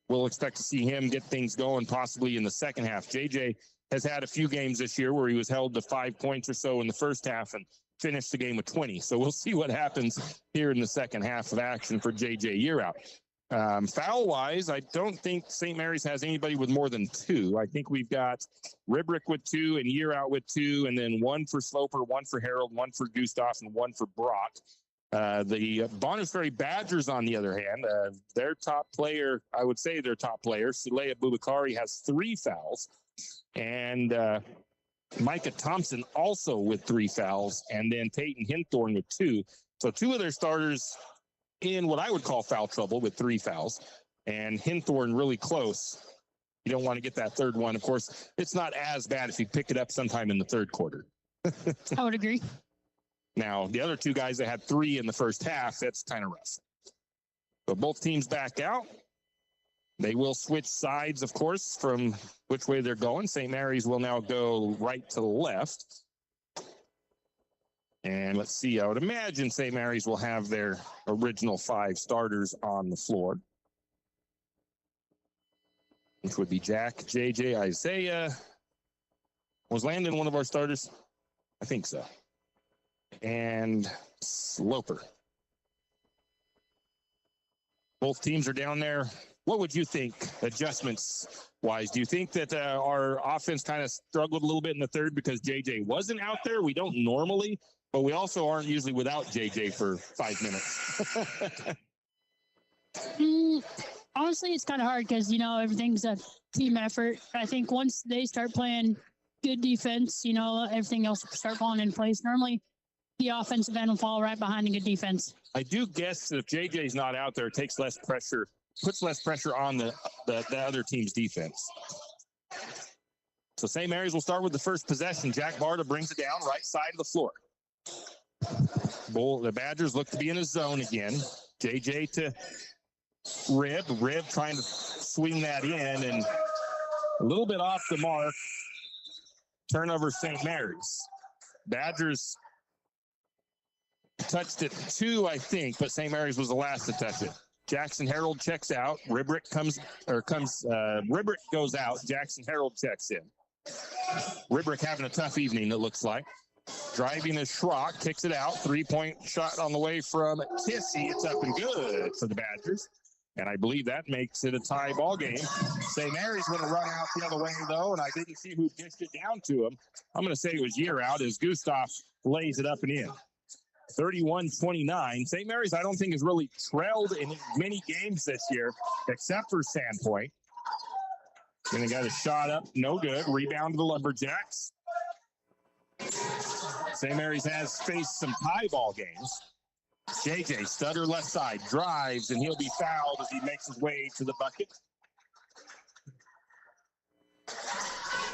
we'll expect to see him get things going possibly in the second half. JJ has had a few games this year where he was held to 5 points or so in the first half and finished the game with 20. So we'll see what happens here in the second half of action for JJ Yearout. Foul-wise, I don't think St. Mary's has anybody with more than 2. I think we've got Ribrick with 2 and Yearout with 2, and then 1 for Sloper, 1 for Harold, 1 for Gustav, and 1 for Brock. The Bonners Ferry Badgers, on the other hand, their top player, I would say their top player, Saleh Abubakari, has 3 fouls. And Micah Thompson also with 3 fouls, and then Peyton Hinthorn with 2. So 2 of their starters in what I would call foul trouble with 3 fouls, and Hinthorn really close. You don't want to get that third one. Of course, it's not as bad if you pick it up sometime in the third quarter. I would agree. Now, the other 2 guys that had 3 in the first half, that's kind of rough. But both teams back out. They will switch sides, of course, from which way they're going. St. Mary's will now go right to the left. And let's see, I would imagine St. Mary's will have their original 5 starters on the floor, which would be Jack, JJ, Isaiah. Was Landon one of our starters? I think so. And Sloper. Both teams are down there. What would you think, adjustments-wise? Do you think that our offense kind of struggled a little bit in the third because JJ wasn't out there? We don't normally, but we also aren't usually without JJ for 5 minutes. Honestly, it's kind of hard because, everything's a team effort. I think once they start playing good defense, everything else will start falling in place. Normally, the offensive end will fall right behind a good defense. I do guess that if JJ's not out there, it takes less pressure, puts less pressure on the other team's defense. So St. Mary's will start with the first possession. Jack Barta brings it down right side of the floor. The Badgers look to be in a zone again. JJ to Rib trying to swing that in, and a little bit off the mark. Turnover St. Mary's. Badgers touched it 2, I think, but St. Mary's was the last to touch it. Jackson Harold checks out. Ribrick goes out. Jackson Harold checks in. Ribrick having a tough evening, it looks like. Driving is Schrock, kicks it out. 3-point shot on the way from Kissy. It's up and good for the Badgers. And I believe that makes it a tie ball game. St. Mary's going to run out the other way, though, and I didn't see who dished it down to him. I'm going to say it was Yearout as Gustav lays it up and in. 31-29. St. Mary's, I don't think, has really trailed in many games this year, except for Sandpoint. And they got a shot up, no good. Rebound to the Lumberjacks. St. Mary's has faced some tie ball games. JJ, stutter left side, drives, and he'll be fouled as he makes his way to the bucket.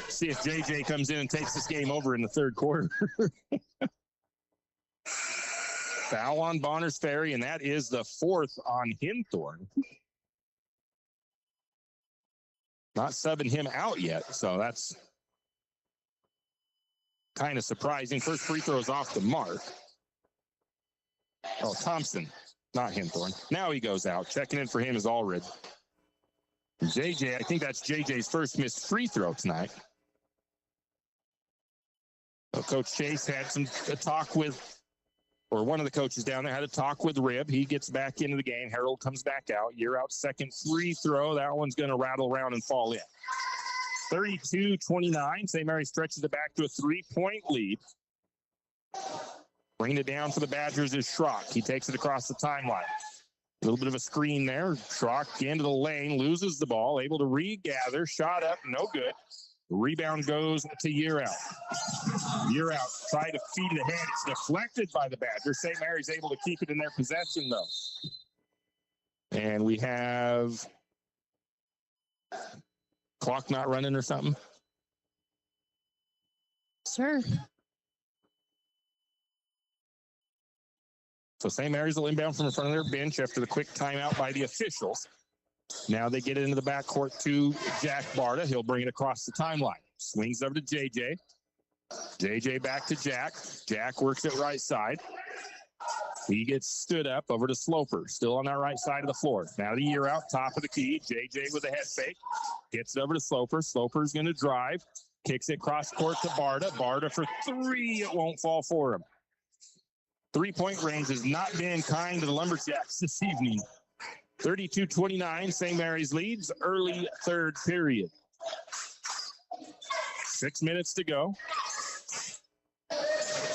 See if JJ comes in and takes this game over in the third quarter. Foul on Bonners Ferry, and that is the 4th on Hinthorn. Not subbing him out yet, so that's kind of surprising. First free throw is off the mark. Oh, Thompson. Not Hinthorn. Now he goes out. Checking in for him is Allred. JJ, I think that's JJ's first missed free throw tonight. So Coach Chase had a talk with, or one of the coaches down there had a talk with Rib. He gets back into the game. Harold comes back out. Year out second free throw. That one's going to rattle around and fall in. 32-29. St. Mary stretches it back to a 3-point lead. Bringing it down for the Badgers is Schrock. He takes it across the timeline. A little bit of a screen there. Schrock into the lane, loses the ball, able to regather. Shot up, no good. The rebound goes to Year Out. Year Out, try to feed it ahead. It's deflected by the Badgers. St. Mary's able to keep it in their possession, though. And we have clock not running or something? Sure. So St. Mary's will inbound from the front of their bench after the quick timeout by the officials. Now they get it into the backcourt to Jack Barta. He'll bring it across the timeline. Swings over to JJ. JJ back to Jack. Jack works it right side. He gets stood up over to Sloper, still on that right side of the floor. Now the Year Out, top of the key. JJ with a head fake. Gets it over to Sloper. Sloper's going to drive. Kicks it cross court to Barta. Barta for three. It won't fall for him. 3-point range has not been kind to the Lumberjacks this evening. 32-29, St. Mary's leads early third period. 6 minutes to go.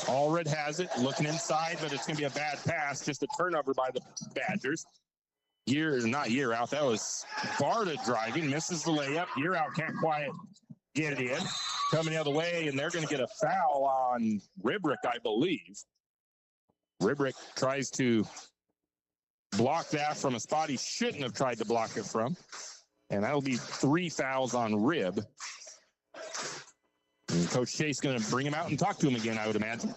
Allred has it, looking inside, but it's going to be a bad pass. Just a turnover by the Badgers. Not Year Out. That was Barta driving, misses the layup. Year Out can't quite get it in. Coming the other way, and they're going to get a foul on Ribrick, I believe. Ribrick tries to block that from a spot he shouldn't have tried to block it from. And that'll be 3 fouls on Rib. And Coach Chase going to bring him out and talk to him again, I would imagine.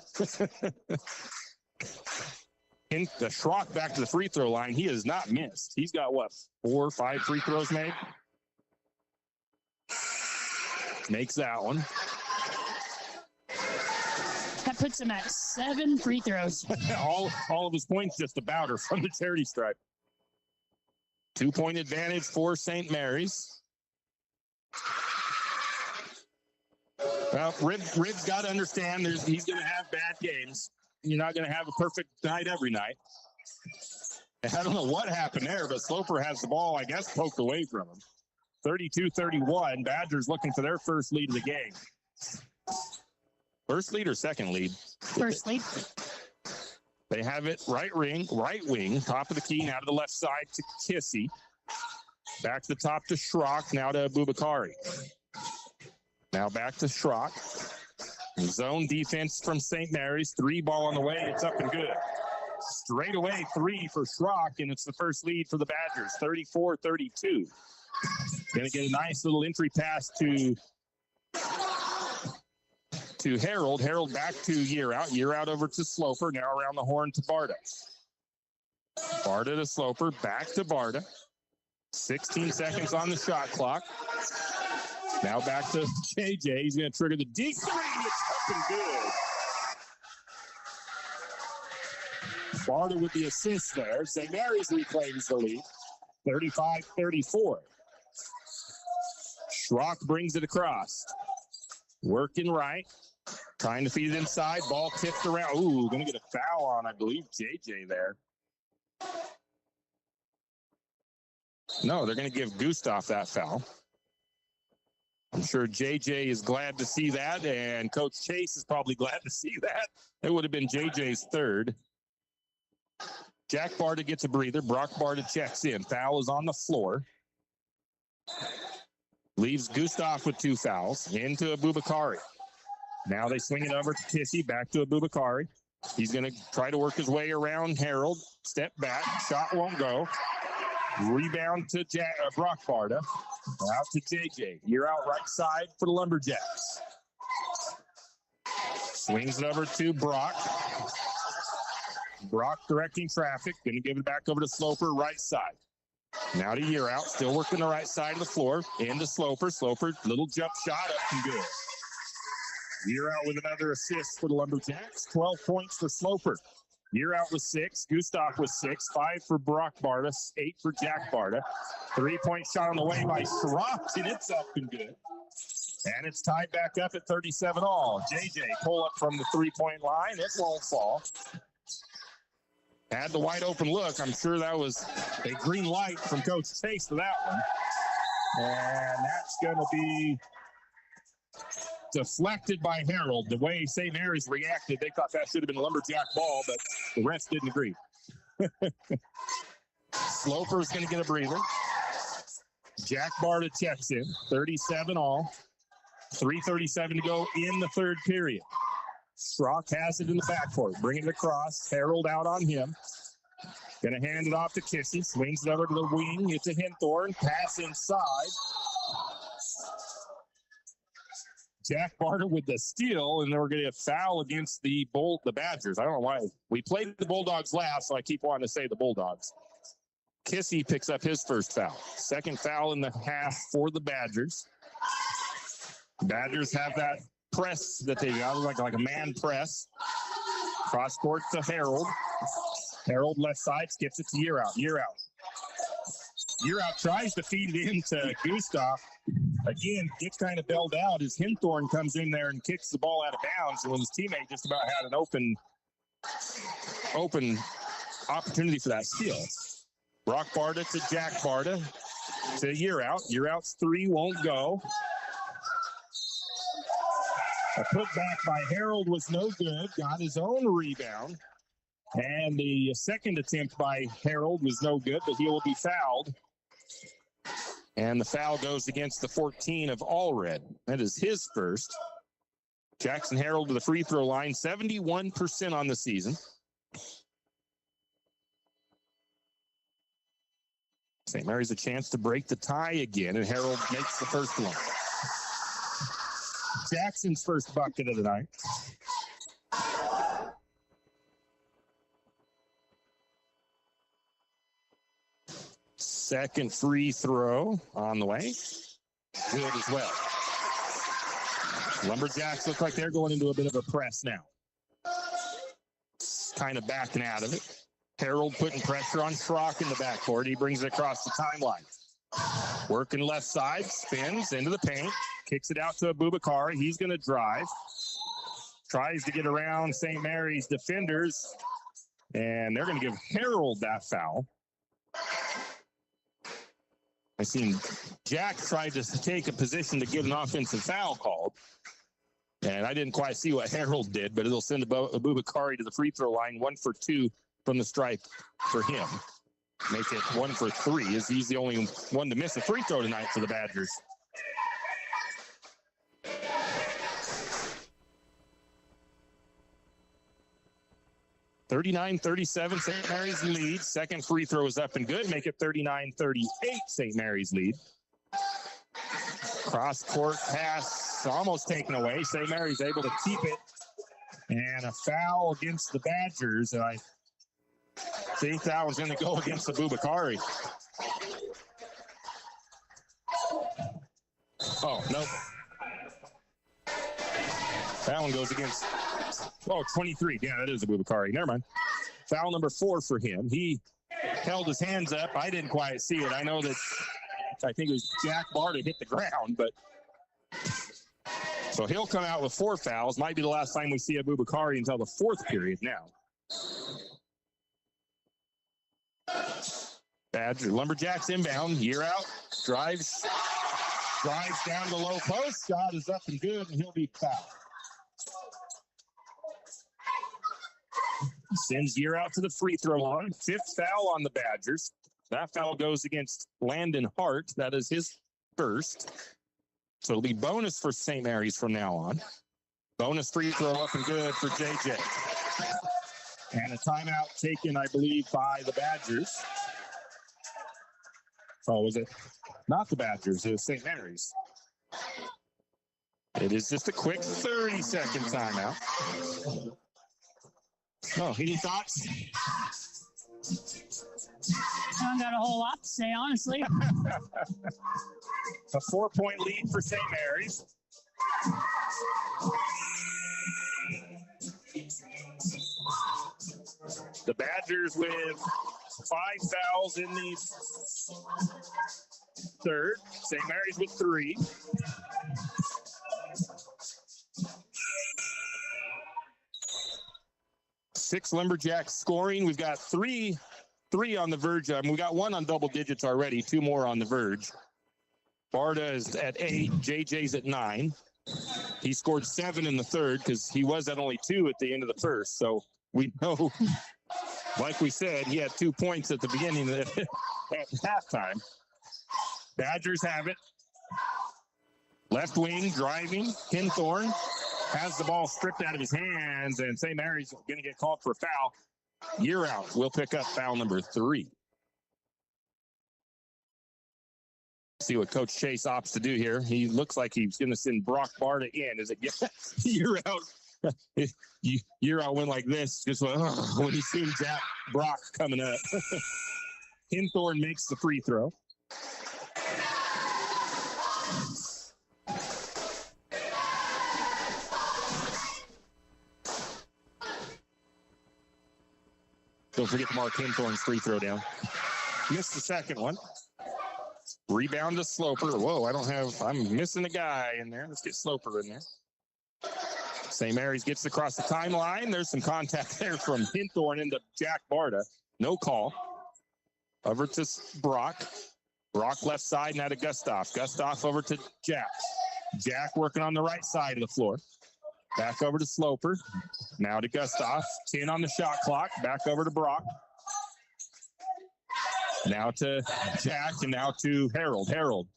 In the Schrock back to the free throw line. He has not missed. He's got, 4 or 5 free throws made? Makes that one. That puts him at 7 free throws. all of his points just about are from the charity stripe. 2-point advantage for St. Mary's. Well, Rib's got to understand he's going to have bad games. You're not going to have a perfect night every night. I don't know what happened there, but Sloper has the ball, I guess, poked away from him. 32-31. Badgers looking for their first lead of the game. First lead or second lead? First lead. They have it right wing, top of the key, now to the left side to Kissy. Back to the top to Schrock, now to Bubakari. Now back to Schrock. Zone defense from St. Mary's. 3 ball on the way. It's up and good. Straight away 3 for Schrock, and it's the first lead for the Badgers, 34-32. Going to get a nice little entry pass to Harold. Harold back to Year Out. Year Out over to Sloper. Now around the horn to Barta. Barta to Sloper. Back to Barta. 16 seconds on the shot clock. Now back to JJ. He's going to trigger the deep three. It's up and good. Barta with the assist there. St. Mary's reclaims the lead. 35-34. Schrock brings it across. Working right. Trying to feed it inside. Ball tipped around. Ooh, going to get a foul on, I believe, JJ there. No, they're going to give Gustav that foul. I'm sure JJ is glad to see that, and Coach Chase is probably glad to see that. It would have been JJ's third. Jack Barta gets a breather. Brock Barta checks in. Foul is on the floor. Leaves Gustav with 2 fouls. Into Abubakari. Now they swing it over to Kissy. Back to Abubakari. He's going to try to work his way around Harold. Step back. Shot won't go. Rebound to Brock Barta. Out to JJ. You're out right side for the Lumberjacks. Swings it over to Brock. Brock directing traffic. Going to give it back over to Sloper, right side. Now to Year Out. Still working the right side of the floor. Into Sloper. Sloper, little jump shot up and good. Year Out with another assist for the Lumberjacks. 12 points for Sloper. Year out with 6. Gustav with 6. 5 for Brock Barta. 8 for Jack Barta. 3-point shot on the way by Schrock, and it's up and good. And it's tied back up at 37 all. JJ pull up from the 3-point line. It won't fall. Had the wide open look. I'm sure that was a green light from Coach Chase for that one. And that's going to be deflected by Harold. The way St. Mary's reacted, they thought that should have been a Lumberjack ball, but the refs didn't agree. Sloper's going to get a breather. Jack Barta checks in. 37 all. 3:37 to go in the third period. Schrock has it in the backcourt. Bring it across. Harold out on him. Going to hand it off to Kissy. Swings it over to the wing. It's a Hinthorn. Pass inside. Jack Barta with the steal, and then we're going to get foul against the Badgers. I don't know why. We played the Bulldogs last, so I keep wanting to say the Bulldogs. Kissy picks up his first foul. Second foul in the half for the Badgers. Badgers have that press that they got, like a man press. Cross court to Harold. Harold left side, skips it to Year Out. Year Out tries to feed it into Gustav. Again, gets kind of bailed out as Hinthorn comes in there and kicks the ball out of bounds. And when his teammate just about had an open opportunity for that steal. Brock Barta to Jack Barta to Year Out. Year Out's 3 won't go. A putback by Harold was no good. Got his own rebound. And the second attempt by Harold was no good, but he will be fouled. And the foul goes against the 14 of Allred. That is his first. Jackson Harold to the free throw line, 71% on the season. St. Mary's a chance to break the tie again, and Harold makes the first one. Jackson's first bucket of the night. Second free throw on the way. Good as well. Lumberjacks look like they're going into a bit of a press now. Kind of backing out of it. Harold putting pressure on Schrock in the backcourt. He brings it across the timeline. Working left side, spins into the paint, kicks it out to Abubakari. He's going to drive. Tries to get around St. Mary's defenders, and they're going to give Harold that foul. I seen Jack tried to take a position to get an offensive foul called, and I didn't quite see what Harold did, but it'll send Abubakari to the free throw line, 1 for 2 from the stripe for him. Make it 1 for 3, as he's the only one to miss a free throw tonight for the Badgers. (39-37) St. Mary's lead. Second free throw is up and good. Make it 39-38 St. Mary's lead. Cross court pass almost taken away. St. Mary's able to keep it. And a foul against the Badgers. And I think that was going to go against Abubakari. Oh, nope. That one goes against... Oh, 23. Yeah, that is Abubakari. Never mind. Foul number 4 for him. He held his hands up. I didn't quite see it. I know that I think it was Jack Barta hit the ground, but so he'll come out with 4 fouls. Might be the last time we see Abubakari until the 4th period now. Badger Lumberjacks inbound. Year Out. Drives down the low post. Shot is up and good, and he'll be fouled. Sends Year Out to the free throw line. 5th foul on the Badgers. That foul goes against Landon Hart. That is his first. So it'll be bonus for St. Mary's from now on. Bonus free throw up and good for JJ. And a timeout taken, I believe, by the Badgers. Oh, was it? Not the Badgers. It was St. Mary's. It is just a quick 30-second timeout. Oh, any thoughts? I got a whole lot to say, honestly. A 4-point lead for St. Mary's. The Badgers with 5 fouls in the third. St. Mary's with 3. Six Lumberjacks scoring. We've got three on the verge. We got 1 on double digits already, 2 more on the verge. Barda is at 8. JJ's at 9. He scored 7 in the third because he was at only 2 at the end of the first. So we know, like we said, he had 2 points at the beginning of at halftime. Badgers have it. Left wing driving. Hinthorn has the ball stripped out of his hands, and St. Mary's going to get called for a foul. Year out. We'll pick up foul number 3. See what Coach Chase opts to do here. He looks like he's going to send Brock Barta in. Is it year out? Year out went like this. Just went, when he seen Brock coming up. Hinthorn makes the free throw. Don't forget to mark Hinthorn's free throw down. Missed the second one. Rebound to Sloper. Whoa, I'm missing a guy in there. Let's get Sloper in there. St. Mary's gets across the timeline. There's some contact there from Hinthorn into Jack Barta. No call. Over to Brock. Brock left side, now to Gustav. Gustav over to Jack. Jack working on the right side of the floor. Back over to Sloper. Now to Gustav. 10 on the shot clock. Back over to Brock. Now to Jack and now to Harold. Harold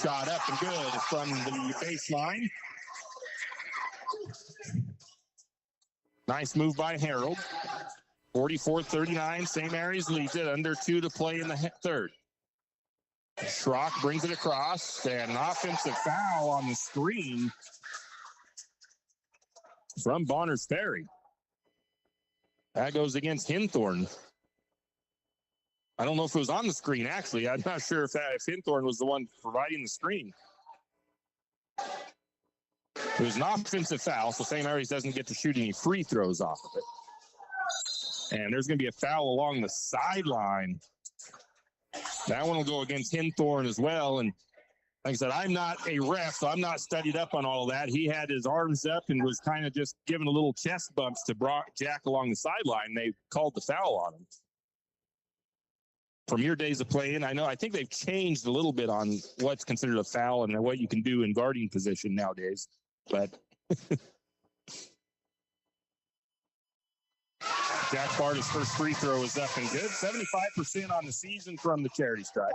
shot up and good from the baseline. Nice move by Harold. 44-39. St. Mary's leads it. Under 2 to play in the third. Schrock brings it across, and an offensive foul on the screen from Bonner's Ferry. That goes against Hinthorn. I don't know if it was on the screen, actually. I'm not sure if Hinthorn was the one providing the screen. It was an offensive foul, so St. Mary's doesn't get to shoot any free throws off of it. And there's going to be a foul along the sideline. That one will go against Hinthorn as well. And like I said, I'm not a ref, so I'm not studied up on all of that. He had his arms up and was kind of just giving a little chest bumps to Jack along the sideline. They called the foul on him. From your days of playing, I think they've changed a little bit on what's considered a foul and what you can do in guarding position nowadays. But Jack Barta's first free throw is up and good. 75% on the season from the charity stripe.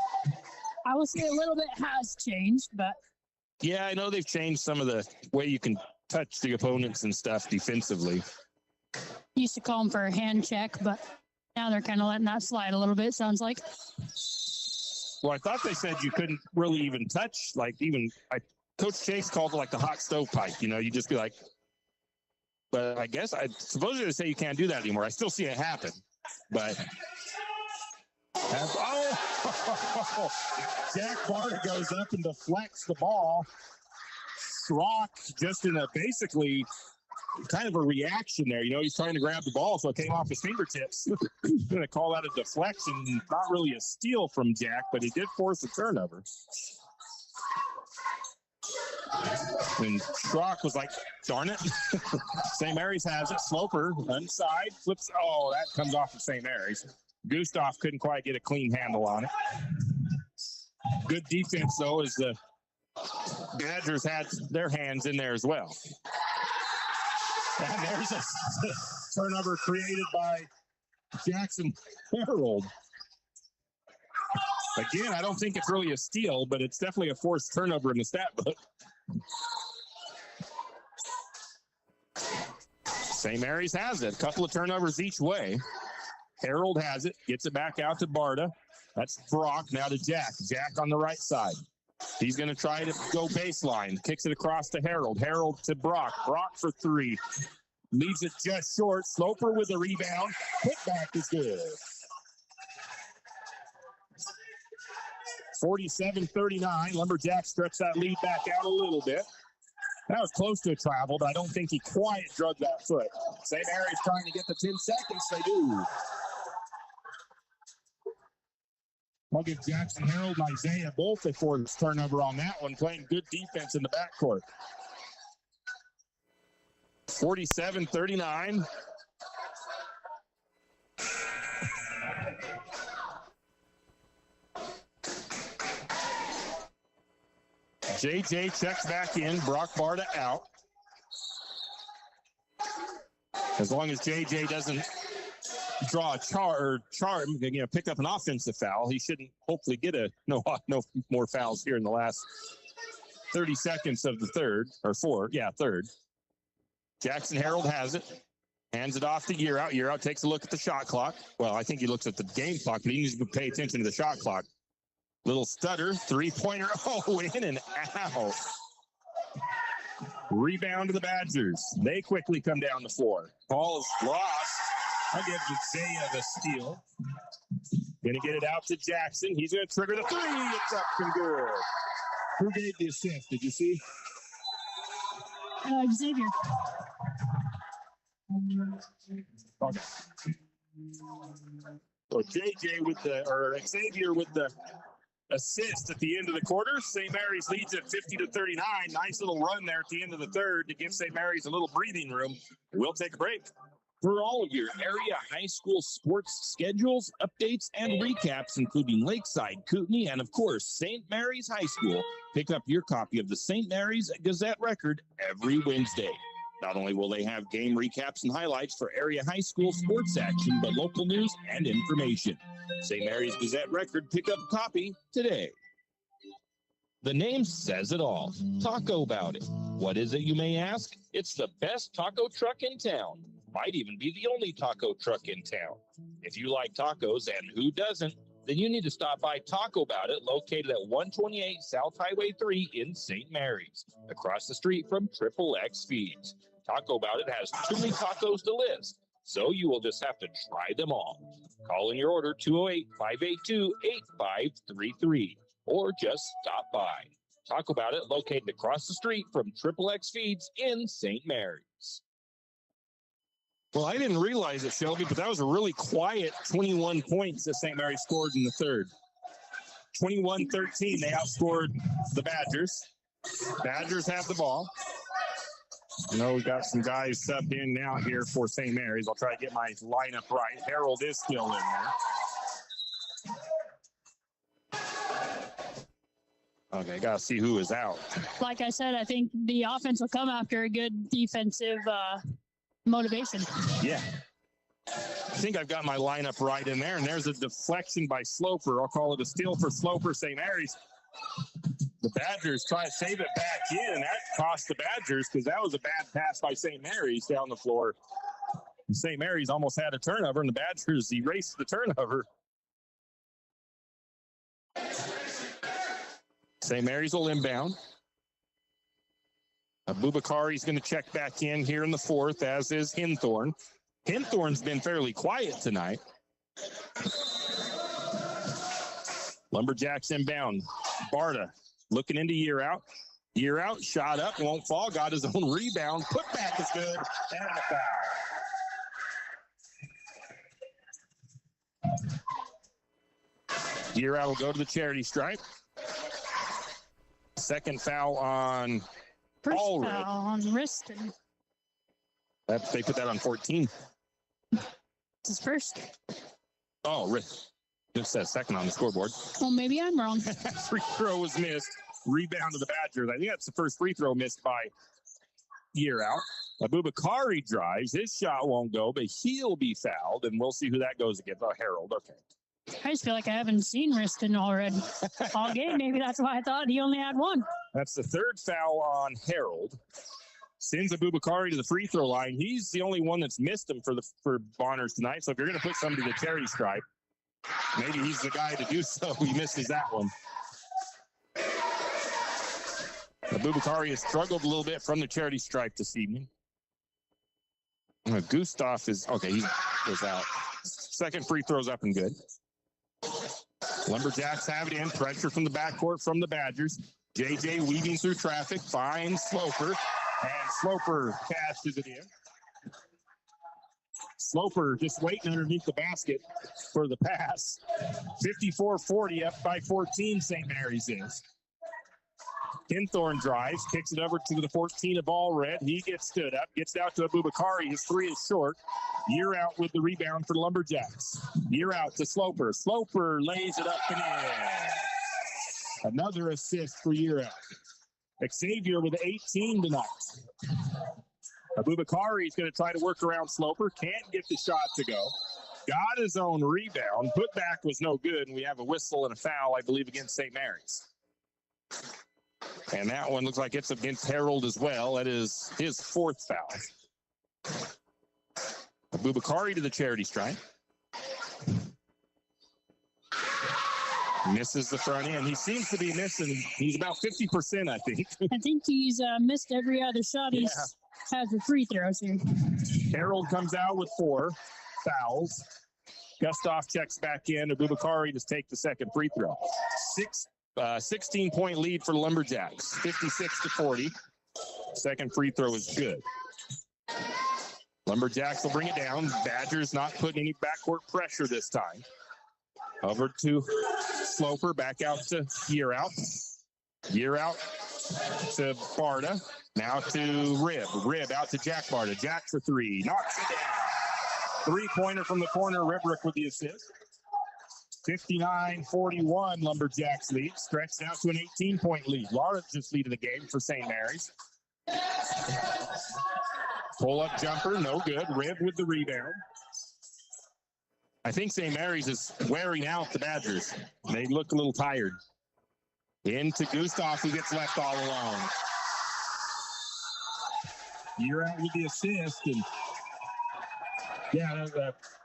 I will say a little bit has changed, but yeah, I know they've changed some of the way you can touch the opponents and stuff defensively. Used to call them for a hand check, but now they're kind of letting that slide a little bit, sounds like. Well, I thought they said you couldn't really even touch, Coach Chase called it like the hot stovepipe. You just be like, but I guess supposedly they say you can't do that anymore. I still see it happen, but Jack Barta goes up and deflects the ball. Schrock just in a basically kind of a reaction there. He's trying to grab the ball, so it came off his fingertips. Going to call that a deflection. Not really a steal from Jack, but he did force a turnover. And Schrock was like, darn it. St. Mary's has it. Sloper, inside, flips. Oh, that comes off of St. Mary's. Gustav couldn't quite get a clean handle on it. Good defense, though, as the Badgers had their hands in there as well. And there's a turnover created by Jackson Harold. Again, I don't think it's really a steal, but it's definitely a forced turnover in the stat book. St. Mary's has it. A couple of turnovers each way. Harold has it. Gets it back out to Barta. That's Brock. Now to Jack. Jack on the right side. He's going to try to go baseline. Kicks it across to Harold. Harold to Brock. Brock for 3. Leaves it just short. Sloper with the rebound. Putback is good. 47-39. Lumberjacks stretch that lead back out a little bit. That was close to a travel, but I don't think he quite drugged that foot. St. Mary's trying to get the 10 seconds. They do. I'll give Jackson Harold and Isaiah both a forced turnover on that one, playing good defense in the backcourt. 47-39. JJ checks back in. Brock Barta out. As long as JJ doesn't draw a pick up an offensive foul, he shouldn't hopefully get no more fouls here in the last 30 seconds of the third. Jackson Harold has it. Hands it off to Year Out. Year Out takes a look at the shot clock. Well, I think he looks at the game clock, but he needs to pay attention to the shot clock. Little stutter, three-pointer, in and out. Rebound to the Badgers. They quickly come down the floor. Ball is lost. I'll give Isaiah the steal. Going to get it out to Jackson. He's going to trigger the three. It's up and good. Who gave the assist? Did you see? Xavier. Okay. So Xavier with the assist at the end of the quarter. St. Mary's leads at 50-39. Nice little run there at the end of the third to give St. Mary's a little breathing room. We'll take a break. For all of your area high school sports schedules, updates, and recaps, including Lakeside, Kootenai, and of course, St. Mary's High School, pick up your copy of the St. Mary's Gazette Record every Wednesday. Not only will they have game recaps and highlights for area high school sports action, but local news and information. St. Mary's Gazette Record, pick up a copy today. The name says it all. Taco About It. What is it, you may ask? It's the best taco truck in town. Might even be the only taco truck in town. If you like tacos, and who doesn't, then you need to stop by Taco About It, located at 128 South Highway 3 in St. Mary's, across the street from Triple X Feeds. Taco About It has too many tacos to list, so you will just have to try them all. Call in your order 208-582-8533, or just stop by. Taco About It, located across the street from Triple X Feeds in St. Mary's. Well, I didn't realize it, Shelby, but that was a really quiet 21 points that St. Mary scored in the third. 21-13, they outscored the Badgers. Badgers have the ball. I know we got some guys subbed in now here for St. Mary's. I'll try to get my lineup right. Harold is still in there. Okay, got to see who is out. Like I said, I think the offense will come after a good defensive motivation. Yeah. I think I've got my lineup right in there, and there's a deflection by Sloper. I'll call it a steal for Sloper, St. Mary's. The Badgers try to save it back in. That cost the Badgers because that was a bad pass by St. Mary's down the floor. St. Mary's almost had a turnover, and the Badgers erased the turnover. St. Mary's will inbound. Abubakari's going to check back in here in the fourth, as is Hinthorn. Hinthorn's been fairly quiet tonight. Lumberjacks inbound. Barta looking into Year Out. Year Out, shot up, won't fall, got his own rebound. Put back is good, and a foul. Year Out will go to the charity stripe. Second foul on First Allred. foul on Riston. They put that on 14. It's his first. Oh, just says second on the scoreboard. Well, maybe I'm wrong. Free throw was missed. Rebound to the Badgers. I think that's the first free throw missed by Year Out. Abubakari drives. His shot won't go, but he'll be fouled, and we'll see who that goes against. Oh, Harold. Okay. I just feel like I haven't seen Riston already all game. Maybe that's why I thought he only had one. That's the third foul on Harold. Sends Abubakari to the free throw line. He's the only one that's missed him for Bonners tonight. So if you're going to put somebody to the charity stripe, maybe he's the guy to do so. He misses that one. Abubakari has struggled a little bit from the charity stripe this evening. Gustav is, okay, he goes out. Second free throw's up and good. Lumberjacks have it in. Pressure from the backcourt from the Badgers. JJ weaving through traffic. Finds Sloper. And Sloper cashes it in. Sloper just waiting underneath the basket for the pass. 54-40, up by 14, St. Mary's is. Hinthorn drives, kicks it over to the 14 of Allred. He gets stood up, gets out to Abubakari. His three is short. Year out with the rebound for the Lumberjacks. Year out to Sloper. Sloper lays it up and in. Another assist for Year out. Xavier with 18 tonight. Abubakari is going to try to work around Sloper. Can't get the shot to go. Got his own rebound. Put back was no good, and we have a whistle and a foul, I believe, against St. Mary's. And that one looks like it's against Harold as well. That is his fourth foul. Abubakari to the charity stripe. Misses the front end. He seems to be missing. He's about 50%, I think. I think he's missed every other shot he's had for free throws here. Harold comes out with 4 fouls. Gustav checks back in. Abubakari just take the second free throw. 16-point lead for the Lumberjacks, 56-40. Second free throw is good. Lumberjacks will bring it down. Badgers not putting any backcourt pressure this time. Over to Sloper, back out to Year out. Year out to Barta. Now to Rib. Rib out to Jack Barta. Jack for 3. Knocks it down. 3-pointer from the corner. Ribrick with the assist. 59-41, Lumberjacks lead. Stretched out to an 18-point lead. Lawrence just leading the game for St. Mary's. Pull-up jumper, no good. Rib with the rebound. I think St. Mary's is wearing out the Badgers. They look a little tired. Into Gustav, who gets left all alone. You're out with the assist, and yeah,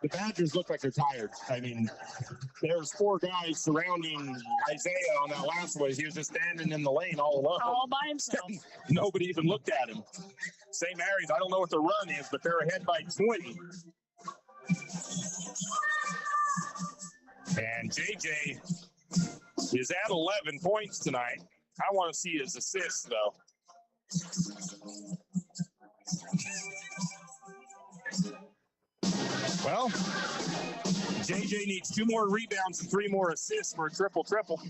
the Badgers look like they're tired. I mean, there's 4 guys surrounding Isaiah on that last one. He was just standing in the lane all alone. All by himself. Nobody even looked at him. St. Mary's, I don't know what the run is, but they're ahead by 20. And JJ is at 11 points tonight. I want to see his assists, though. Well, JJ needs 2 more rebounds and 3 more assists for a triple-triple.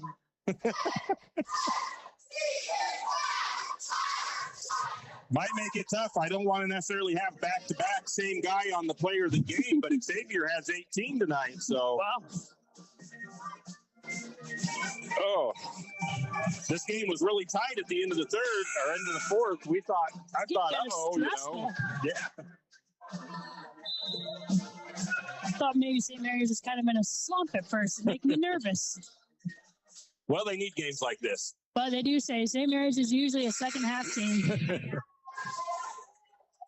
Might make it tough. I don't want to necessarily have back-to-back same guy on the player of the game, but Xavier has 18 tonight, so. Wow. Oh, this game was really tight at the end of the third, or end of the fourth. I thought, yeah. I thought maybe St. Mary's was kind of in a slump at first, making me nervous. Well, they need games like this. But they do say St. Mary's is usually a second-half team.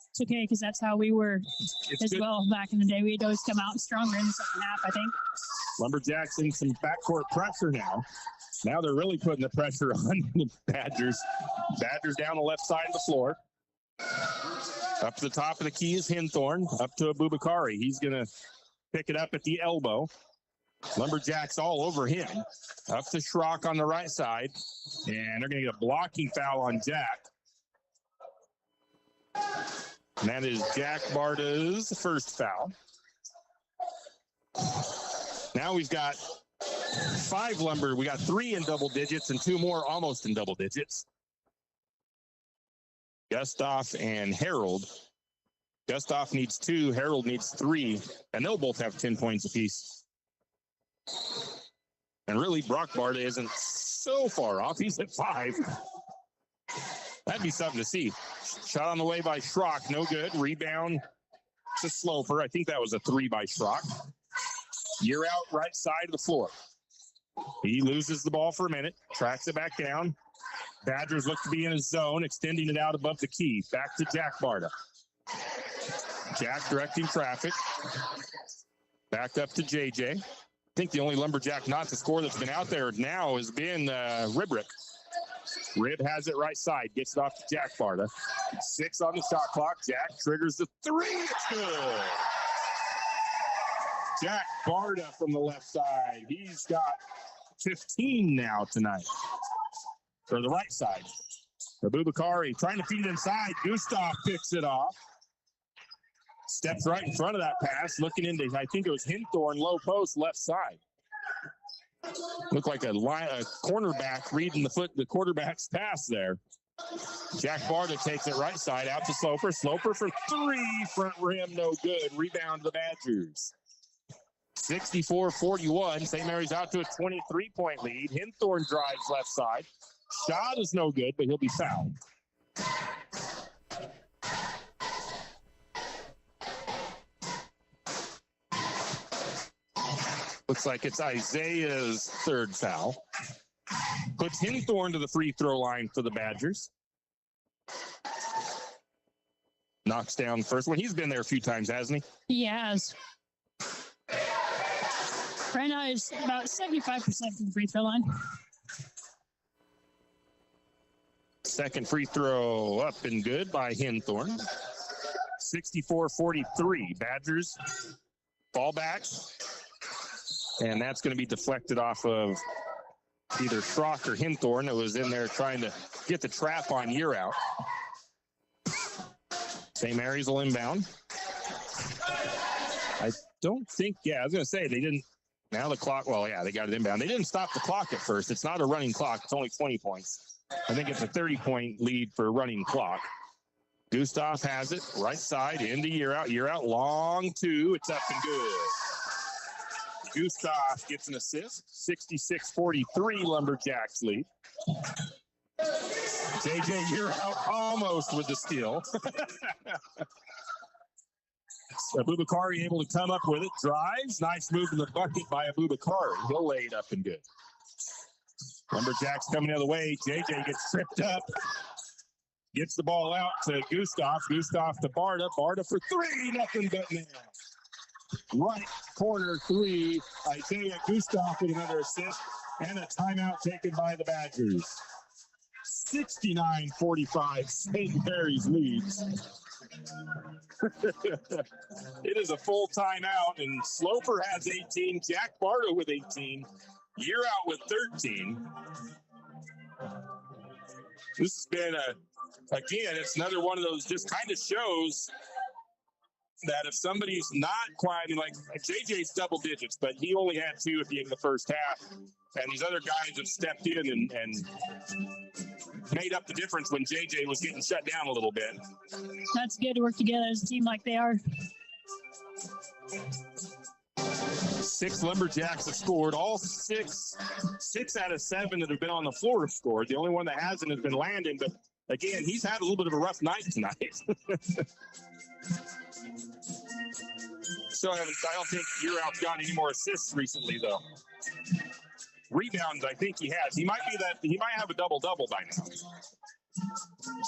It's okay, because that's how we were well back in the day. We'd always come out stronger in the second half, I think. Lumberjacks in some backcourt pressure now. Now they're really putting the pressure on the Badgers. Badgers down the left side of the floor. Up to the top of the key is Hinthorn. Up to Abubakari. He's going to pick it up at the elbow. Lumberjacks all over him. Up to Schrock on the right side. And they're going to get a blocking foul on Jack. And that is Jack Barta's first foul. Now we've got 5 Lumber. We got 3 in double digits and 2 more almost in double digits. Gustav and Harold. Gustav needs 2. Harold needs 3. And they'll both have 10 points apiece. And really, Brock Barta isn't so far off. He's at 5. That'd be something to see. Shot on the way by Schrock. No good. Rebound to Sloper. I think that was a 3 by Schrock. You're out right side of the floor. He loses the ball for a minute. Tracks it back down. Badgers look to be in his zone, extending it out above the key. Back to Jack Barta. Jack directing traffic. Back up to JJ. I think the only Lumberjack not to score that's been out there now has been Ribrick. Rib has it right side. Gets it off to Jack Barta. 6 on the shot clock. Jack triggers the 3. It's good. Jack Barta from the left side. He's got 15 now tonight. Or the right side. Abubakari trying to feed inside. Gustav picks it off. Steps right in front of that pass, looking into, I think it was Hinthorn, low post, left side. Looked like a cornerback reading the quarterback's pass there. Jack Barta takes it right side out to Sloper. Sloper for three, front rim, no good. Rebound to the Badgers. 64-41. St. Mary's out to a 23-point lead. Hinthorn drives left side. Shot is no good, but he'll be fouled. Looks like it's Isaiah's third foul. Puts Hinthorn to the free throw line for the Badgers. Knocks down first one. He's been there a few times, hasn't he? He has. Right now, it's about 75% from the free throw line. Second free throw up and good by Hinthorn. 64-43. Badgers fall back. And that's going to be deflected off of either Schrock or Hinthorn that was in there trying to get the trap on Year Out. St. Mary's will inbound. I don't think, I was going to say they didn't. Now the clock, they got it inbound. They didn't stop the clock at first. It's not a running clock. It's only 20 points. I think it's a 30-point lead for a running clock. Gustav has it, right side, into Year Out. Year Out, long two. It's up and good. Gustav gets an assist. 66-43 Lumberjacks lead. JJ, you're out almost with the steal. Abubakari able to come up with it. Drives. Nice move in the bucket by Abubakari. He'll lay it up and good. Lumberjacks coming the other way. JJ gets tripped up. Gets the ball out to Gustav. Gustav to Barta. Barta for three. Nothing but net. Right corner three. Isaiah Gustav with another assist. And a timeout taken by the Badgers. 69-45. St. Mary's leads. It is a full timeout, and Sloper has 18. Jack Barta with 18. Year Out with 13. This has been again, it's another one of those just kind of shows that if somebody's not quite, like JJ's double digits, but he only had two at the end of the first half. And these other guys have stepped in and made up the difference when JJ was getting shut down a little bit. That's good to work together as a team like they are. 6 Lumberjacks have scored. All six out of 7 that have been on the floor have scored. The only one that hasn't has been Landon, but again, he's had a little bit of a rough night tonight. So I don't think Year Out's got any more assists recently, though. Rebounds, I think he has. He might have a double-double by now.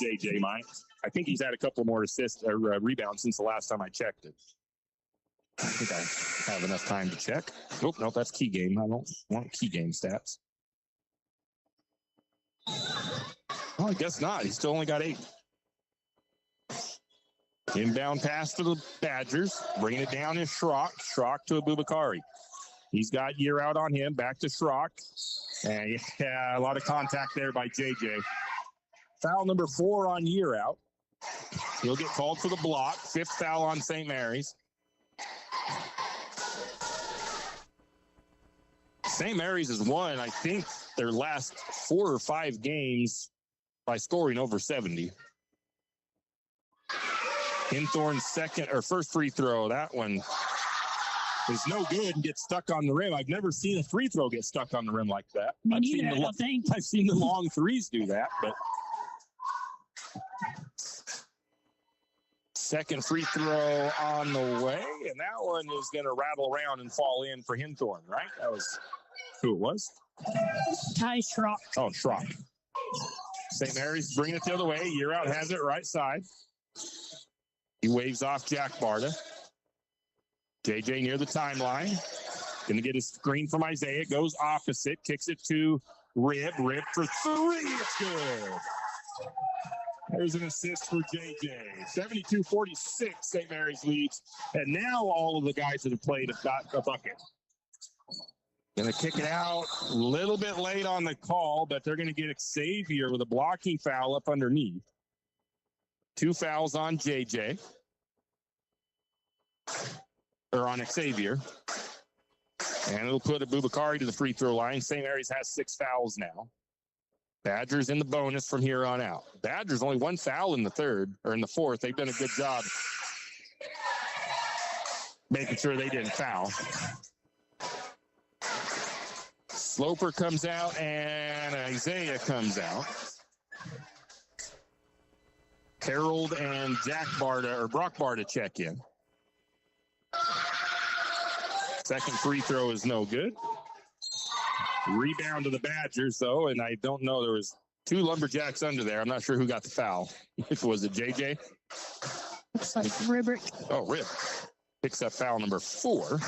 JJ might. I think he's had a couple more assists or rebounds since the last time I checked it. I think I have enough time to check. Nope, that's key game. I don't want key game stats. Well, I guess not. He's still only got 8. Inbound pass to the Badgers. Bringing it down is Schrock. Schrock to Abubakari. He's got Year Out on him. Back to Schrock. And a lot of contact there by JJ. Foul number 4 on Year Out. He'll get called for the block. 5th foul on St. Mary's. St. Mary's has won, I think, their last 4 or 5 games by scoring over 70. Hinthorn's first free throw. That one is no good and gets stuck on the rim. I've never seen a free throw get stuck on the rim like that. I've seen the long threes do that, but second free throw on the way, and that one is going to rattle around and fall in for Hinthorn, right? That was who it was? Ty Schrock. Oh, Schrock. St. Mary's bringing it the other way. Year Out has it right side. He waves off Jack Barta. JJ near the timeline. Going to get a screen from Isaiah. Goes opposite. Kicks it to Rib. Rib for 3. It's good. There's an assist for JJ. 72-46, St. Mary's leads. And now all of the guys that have played have got a bucket. Going to kick it out a little bit late on the call, but they're going to get Xavier with a blocking foul up underneath. 2 fouls on JJ. Or on Xavier. And it'll put Abubakari to the free throw line. St. Mary's has 6 fouls now. Badgers in the bonus from here on out. Badgers only 1 foul in the third, or in the fourth. They've done a good job making sure they didn't foul. Sloper comes out and Isaiah comes out. Harold and Brock Barta check in. Second free throw is no good. Rebound to the Badgers, though, and I don't know. There was 2 Lumberjacks under there. I'm not sure who got the foul. If it was it JJ? Looks like Ribrick. Oh, Rib picks up foul number 4.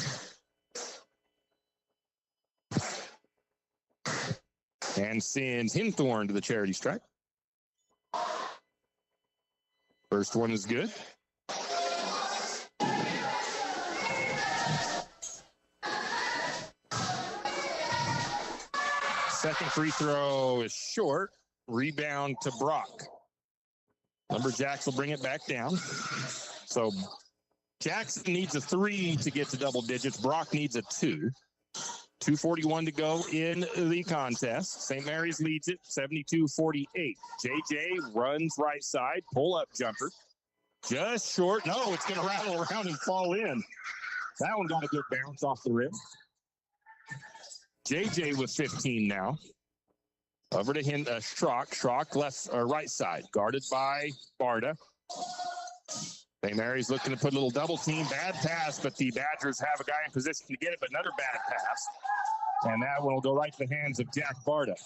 And sends Hinthorn to the charity stripe. First one is good. Second free throw is short. Rebound to Brock. Lumberjacks will bring it back down. So Jackson needs a 3 to get to double digits. Brock needs a 2. 2:41 to go in the contest. St. Mary's leads it 72-48. JJ runs right side, pull-up jumper. Just short. No, it's going to rattle around and fall in. That one got a good bounce off the rim. JJ with 15 now. Over to Schrock. Schrock left or right side, guarded by Barta. St. Mary's looking to put a little double team. Bad pass, but the Badgers have a guy in position to get it, but another bad pass. And that one will go right to the hands of Jack Barta.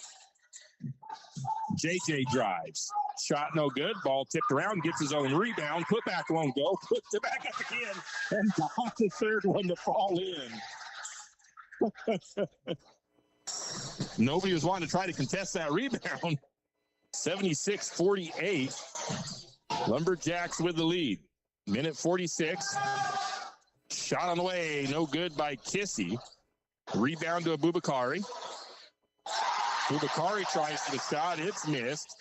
JJ drives. Shot no good. Ball tipped around, gets his own rebound. Put back won't go. Puts it back up again. And got the third one to fall in. Nobody was wanting to try to contest that rebound. 76-48. Lumberjacks with the lead. Minute 46. Shot on the way. No good by Kissy. Rebound to Abubakari. Abubakari tries for the shot. It's missed.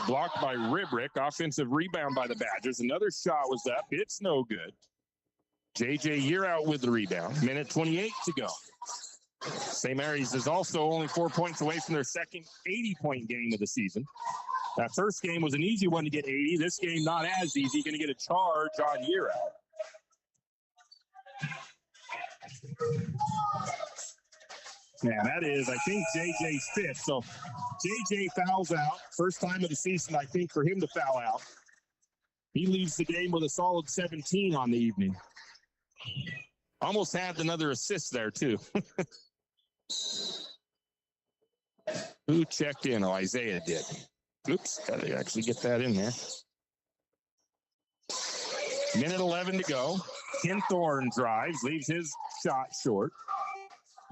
Blocked by Ribrick. Offensive rebound by the Badgers. Another shot was up. It's no good. JJ Year out with the rebound. Minute 28 to go. St. Mary's is also only 4 points away from their second 80-point game of the season. That first game was an easy one to get 80. This game not as easy. Going to get a charge on Year out. Yeah, that is, I think, JJ's 5th. So JJ fouls out. First time of the season, I think, for him to foul out. He leaves the game with a solid 17 on the evening. Almost had another assist there, too. Who checked in? Oh, Isaiah did. Oops, got to actually get that in there. Minute 11 to go. Hinthorn drives, leaves his shot short.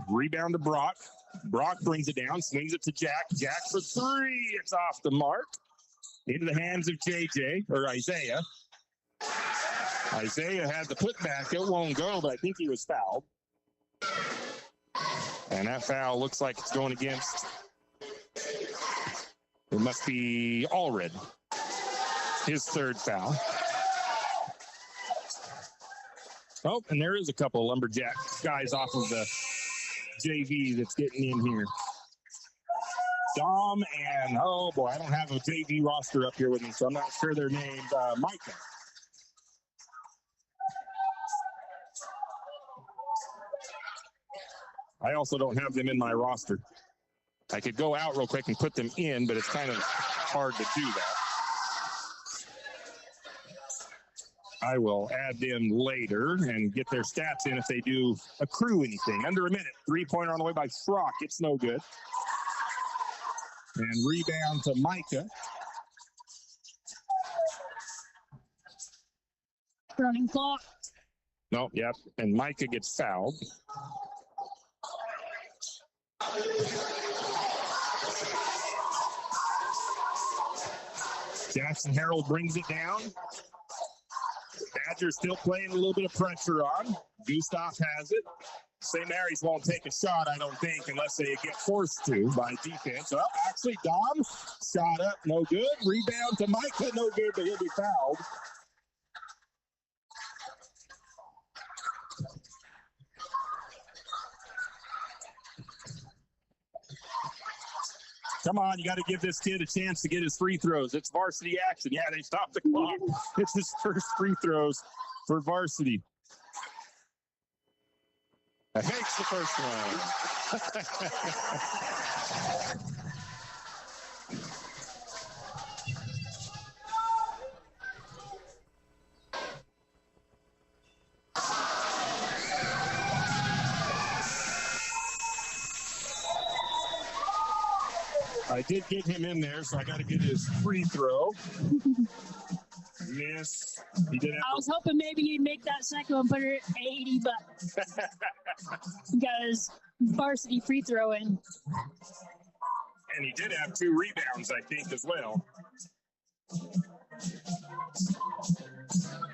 Rebound to Brock. Brock brings it down, swings it to Jack. Jack for 3. It's off the mark. Into the hands of JJ, or Isaiah. Isaiah had the putback. It won't go, but I think he was fouled. And that foul looks like it's going against. It must be Allred. His 3rd foul. Oh, and there is a couple of Lumberjack guys off of the JV that's getting in here. Dom and, oh boy, I don't have a JV roster up here with me, so I'm not sure their names. Micah. I also don't have them in my roster. I could go out real quick and put them in, but it's kind of hard to do that. I will add them later and get their stats in if they do accrue anything. Under a minute. 3-pointer on the way by Schrock. It's no good. And rebound to Micah. Running clock. No, yep. And Micah gets fouled. Jackson Harold brings it down. Badgers still playing a little bit of pressure on. Gustav has it. St. Mary's won't take a shot, I don't think, unless they get forced to by defense. Well, actually, Dom shot up, no good. Rebound to Micah, no good, but he'll be fouled. Come on, you got to give this kid a chance to get his free throws. It's varsity action. Yeah, they stopped the clock. It's his first free throws for varsity. Makes the first one. I did get him in there, so I got to get his free throw. Miss. He did. I was hoping maybe he'd make that second one, put it at 80, but he got his varsity free throw in. And he did have 2 rebounds, I think, as well.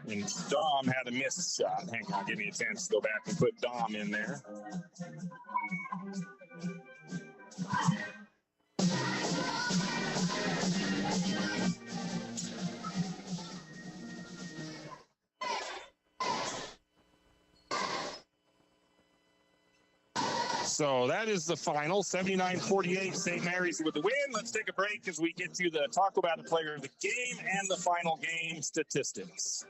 And Dom had a missed shot. Hang on, give me a chance to go back and put Dom in there. So that is the final, 79-48, St. Mary's with the win. Let's take a break as we get to the talk about the player of the game and the final game statistics.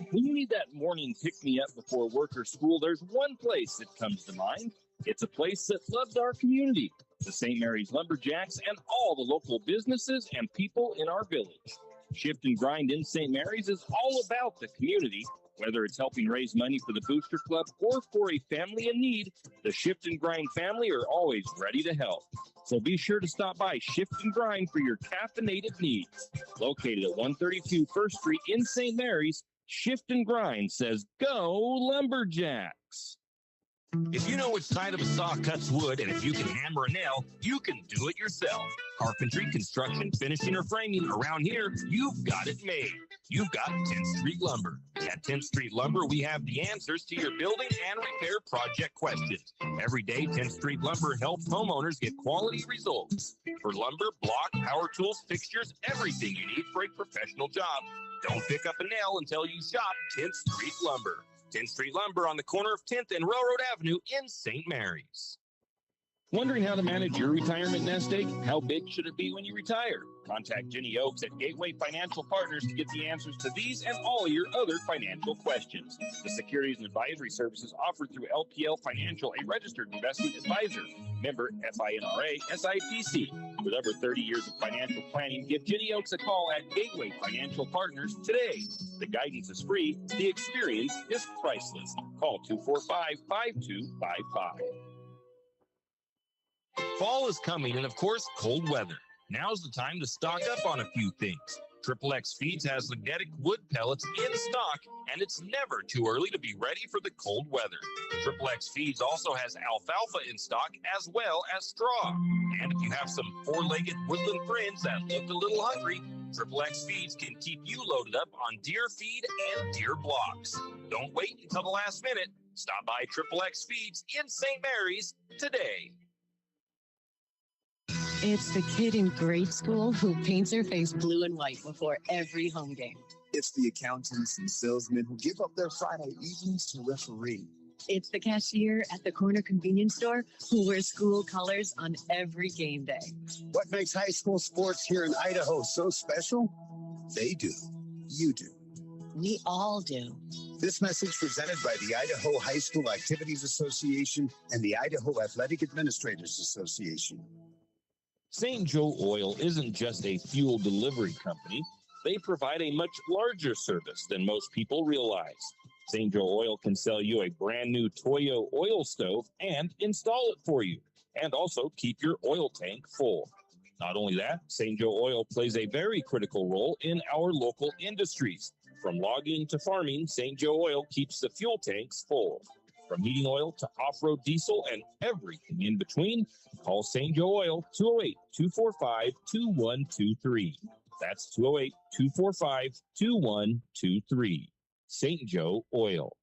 When you need that morning pick-me-up before work or school, there's one place that comes to mind. It's a place that loves our community, the St. Mary's Lumberjacks, and all the local businesses and people in our village. Shift and Grind in St. Mary's is all about the community. Whether it's helping raise money for the Booster Club or for a family in need, the Shift and Grind family are always ready to help. So be sure to stop by Shift and Grind for your caffeinated needs. Located at 132 First Street in St. Mary's, Shift and Grind says, go Lumberjacks. If you know which side of a saw cuts wood, and if you can hammer a nail, you can do it yourself. Carpentry, construction, finishing, or framing, around here, you've got it made. You've got 10th Street Lumber. At 10th Street Lumber, we have the answers to your building and repair project questions. Every day, 10th Street Lumber helps homeowners get quality results. For lumber, block, power tools, fixtures, everything you need for a professional job. Don't pick up a nail until you shop 10th Street Lumber. 10th Street Lumber on the corner of 10th and Railroad Avenue in St. Mary's. Wondering how to manage your retirement nest egg? How big should it be when you retire? Contact Jenny Oaks at Gateway Financial Partners to get the answers to these and all your other financial questions. The securities and advisory services offered through LPL Financial, a registered investment advisor. Member FINRA SIPC. With over 30 years of financial planning, give Jenny Oaks a call at Gateway Financial Partners today. The guidance is free. The experience is priceless. Call 245-5255. Fall is coming, and of course, cold weather. Now's the time to stock up on a few things. XXX Feeds has magnetic wood pellets in stock, and it's never too early to be ready for the cold weather. XXX Feeds also has alfalfa in stock as well as straw. And if you have some four-legged woodland friends that look a little hungry, XXX Feeds can keep you loaded up on deer feed and deer blocks. Don't wait until the last minute. Stop by XXX Feeds in St. Mary's today. It's the kid in grade school who paints her face blue and white before every home game. It's the accountants and salesmen who give up their Friday evenings to referee. It's the cashier at the corner convenience store who wears school colors on every game day. What makes high school sports here in Idaho so special? They do. You do. We all do. This message presented by the Idaho High School Activities Association and the Idaho Athletic Administrators Association. St. Joe Oil isn't just a fuel delivery company. They provide a much larger service than most people realize. St. Joe Oil can sell you a brand new Toyo oil stove and install it for you, and also keep your oil tank full. Not only that, St. Joe Oil plays a very critical role in our local industries. From logging to farming, St. Joe Oil keeps the fuel tanks full. From heating oil to off-road diesel and everything in between, call St. Joe Oil 208-245-2123. That's 208-245-2123. St. Joe Oil.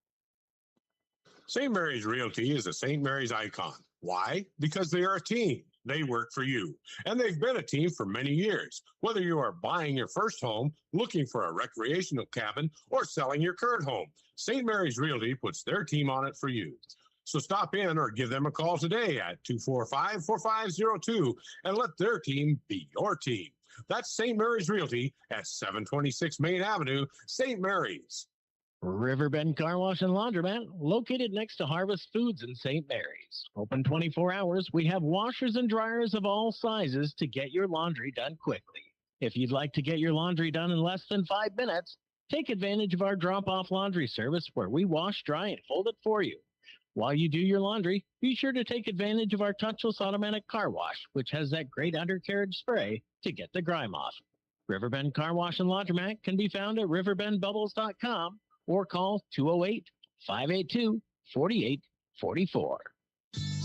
St. Mary's Realty is a St. Mary's icon. Why? Because they are a team. They work for you. And they've been a team for many years. Whether you are buying your first home, looking for a recreational cabin, or selling your current home, St. Mary's Realty puts their team on it for you. So stop in or give them a call today at 245-4502 and let their team be your team. That's St. Mary's Realty at 726 Main Avenue, St. Mary's. Riverbend Car Wash and Laundromat, located next to Harvest Foods in St. Mary's. Open 24 hours, we have washers and dryers of all sizes to get your laundry done quickly. If you'd like to get your laundry done in less than 5 minutes, take advantage of our drop-off laundry service where we wash, dry, and fold it for you. While you do your laundry, be sure to take advantage of our touchless automatic car wash, which has that great undercarriage spray to get the grime off. Riverbend Car Wash and Laundromat can be found at riverbendbubbles.com or call 208-582-4844.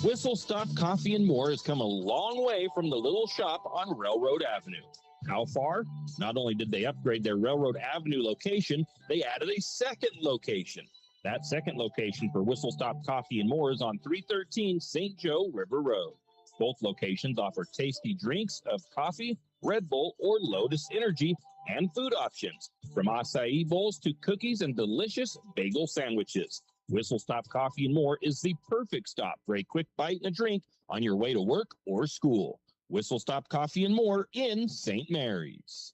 Whistle Stop Coffee and More has come a long way from the little shop on Railroad Avenue. How far? Not only did they upgrade their Railroad Avenue location, they added a second location. That second location for Whistle Stop Coffee and More is on 313 St. Joe River Road. Both locations offer tasty drinks of coffee, Red Bull, or Lotus Energy, and food options, from acai bowls to cookies and delicious bagel sandwiches. Whistle Stop Coffee and More is the perfect stop for a quick bite and a drink on your way to work or school. Whistle Stop Coffee and More in St. Mary's.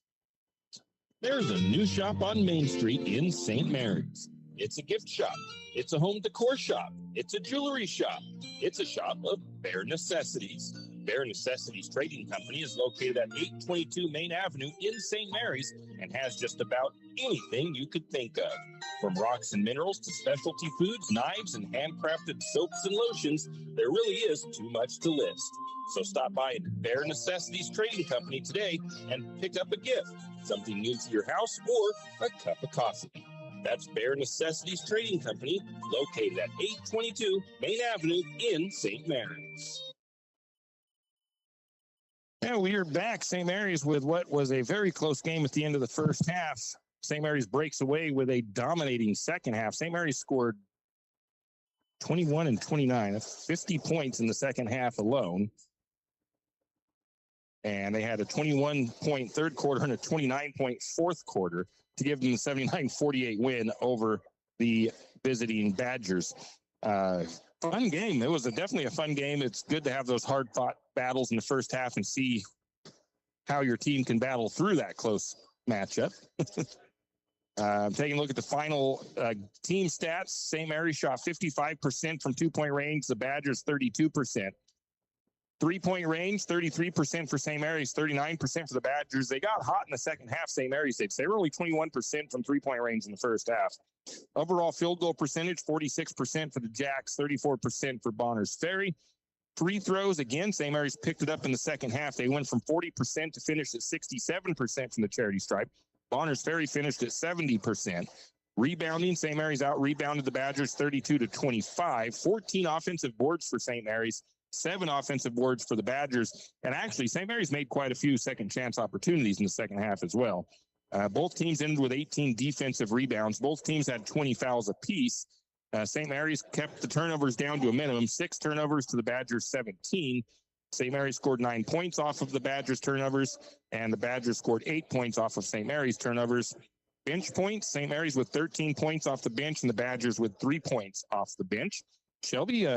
There's a new shop on Main Street in St. Mary's. It's a gift shop. It's a home decor shop. It's a jewelry shop. It's a shop of bare necessities. Bare Necessities Trading Company is located at 822 Main Avenue in St. Mary's and has just about anything you could think of. From rocks and minerals to specialty foods, knives, and handcrafted soaps and lotions, there really is too much to list. So stop by at Bare Necessities Trading Company today and pick up a gift, something new to your house, or a cup of coffee. That's Bare Necessities Trading Company, located at 822 Main Avenue in St. Mary's. Yeah, we are back, St. Mary's, with what was a very close game at the end of the first half. St. Mary's breaks away with a dominating second half. St. Mary's scored 21 and 29. That's 50 points in the second half alone. And they had a 21-point third quarter and a 29-point fourth quarter to give them the 79-48 win over the visiting Badgers. Fun game. It was definitely a fun game. It's good to have those hard-fought battles in the first half and see how your team can battle through that close matchup. Taking a look at the final team stats, St. Mary's shot 55% from two-point range, the Badgers 32%. Three-point range, 33% for St. Mary's, 39% for the Badgers. They got hot in the second half, St. Mary's did. They were only 21% from three-point range in the first half. Overall field goal percentage, 46% for the Jacks, 34% for Bonners Ferry. Free throws, again, St. Mary's picked it up in the second half. They went from 40% to finish at 67% from the charity stripe. Bonners Ferry finished at 70%. Rebounding, St. Mary's out-rebounded the Badgers 32-25. 14 offensive boards for St. Mary's. 7 offensive boards for the Badgers. And actually, St. Mary's made quite a few second chance opportunities in the second half as well. Both teams ended with 18 defensive rebounds. Both teams had 20 fouls apiece. St. Mary's kept the turnovers down to a minimum, 6 turnovers to the Badgers' 17. St. Mary's scored 9 points off of the Badgers' turnovers, and the Badgers scored 8 points off of St. Mary's turnovers. Bench points, St. Mary's with 13 points off the bench, and the Badgers with 3 points off the bench. Shelby,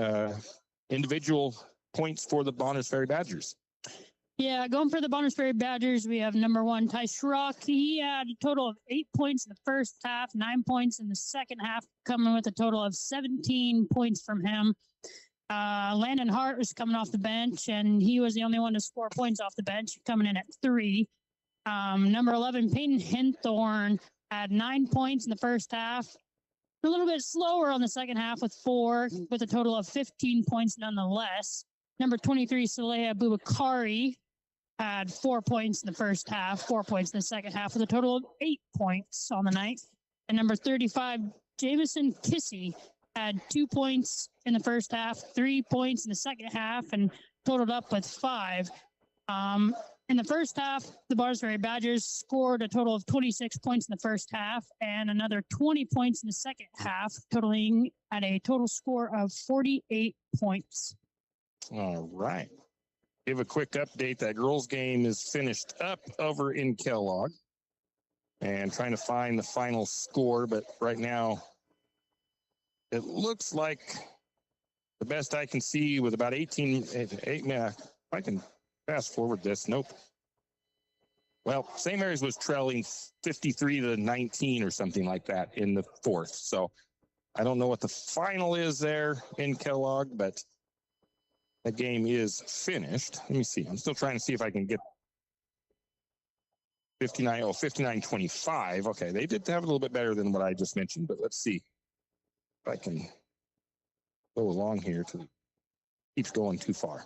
individual points for the Bonners Ferry Badgers. Yeah, going for the Bonners Ferry Badgers, we have number 1, Ty Schrock. He had a total of 8 points in the first half, 9 points in the second half, coming with a total of 17 points from him. Landon Hart was coming off the bench, and he was the only one to score points off the bench, coming in at 3. Number 11, Peyton Hinthorn, had 9 points in the first half. A little bit slower on the second half with 4, with a total of 15 points nonetheless. Number 23, Saleha Bubakari, had 4 points in the first half, 4 points in the second half, with a total of 8 points on the night. And number 35, Jamison Kissy, had 2 points in the first half, 3 points in the second half, and totaled up with 5. In the first half, the Ferry Badgers scored a total of 26 points in the first half and another 20 points in the second half, totaling at a total score of 48 points. All right. Give a quick update. That girls' game is finished up over in Kellogg. And trying to find the final score, but right now it looks like the best I can see with about 18, if I can fast forward this. Nope. Well, St. Mary's was trailing 53-19 or something like that in the fourth. So I don't know what the final is there in Kellogg, but that game is finished. Let me see. I'm still trying to see if I can get 59-25. Okay, they did have a little bit better than what I just mentioned, but let's see if I can go along here to keeps going too far.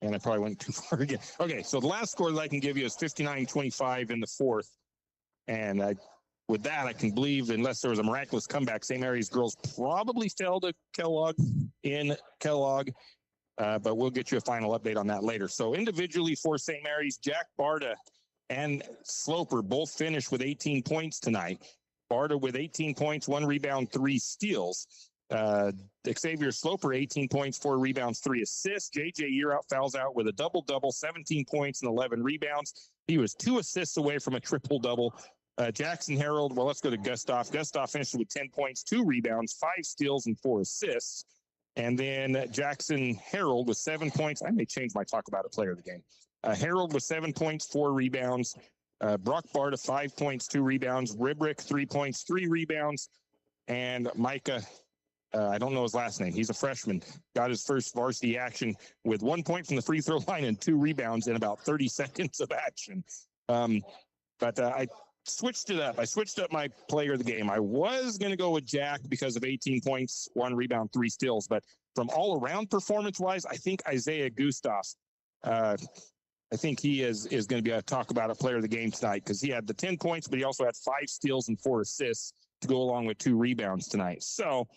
And I probably went too far again. Okay, so the last score that I can give you is 59-25 in the fourth. And with that, I can believe, unless there was a miraculous comeback, St. Mary's girls probably fell to Kellogg in Kellogg. But we'll get you a final update on that later. So individually for St. Mary's, Jack Barta and Sloper both finished with 18 points tonight. Barta with 18 points, 1 rebound, 3 steals. Xavier Sloper, 18 points, 4 rebounds, 3 assists. JJ Yearout fouls out with a double-double, 17 points and 11 rebounds. He was 2 assists away from a triple-double. Jackson Harold, well, let's go to Gustav. Gustav finished with 10 points, 2 rebounds, 5 steals, and 4 assists. And then Jackson Harold with 7 points. I may change my talk about a player of the game. Harold with 7 points, 4 rebounds. Brock Barta, 5 points, 2 rebounds. Ribrick, 3 points, 3 rebounds. And Micah, I don't know his last name. He's a freshman. Got his first varsity action with 1 point from the free throw line and 2 rebounds in about 30 seconds of action. But I switched it up. I switched up my player of the game. I was going to go with Jack because of 18 points, 1 rebound, 3 steals. But from all around performance-wise, I think Isaiah Gustav, I think he is going to be a talk about a player of the game tonight because he had the 10 points, but he also had 5 steals and 4 assists to go along with 2 rebounds tonight. So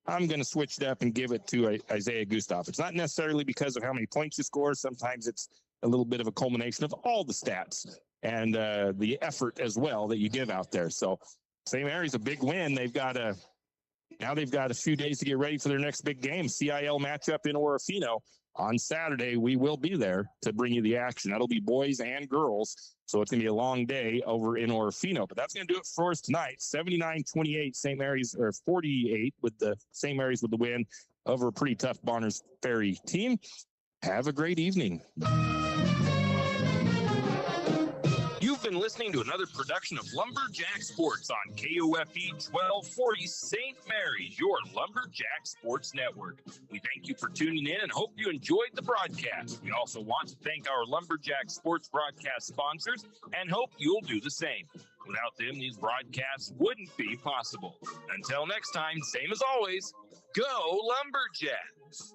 I'm going to switch it up and give it to Isaiah Gustav. It's not necessarily because of how many points you score. Sometimes it's a little bit of a culmination of all the stats and the effort as well that you give out there. So St. Mary's a big win. Now they've got a few days to get ready for their next big game, CIL matchup in Orofino. On Saturday, we will be there to bring you the action. That'll be boys and girls. So it's going to be a long day over in Orofino. But that's going to do it for us tonight. 79-28, St. Mary's, or 48 with the St. Mary's with the win over a pretty tough Bonners Ferry team. Have a great evening. You've been listening to another production of Lumberjack Sports on KOFE 1240 St. Mary's, your Lumberjack Sports Network. We thank you for tuning in and hope you enjoyed the broadcast. We also want to thank our Lumberjack Sports broadcast sponsors and hope you'll do the same. Without them, these broadcasts wouldn't be possible. Until next time, same as always, go Lumberjacks!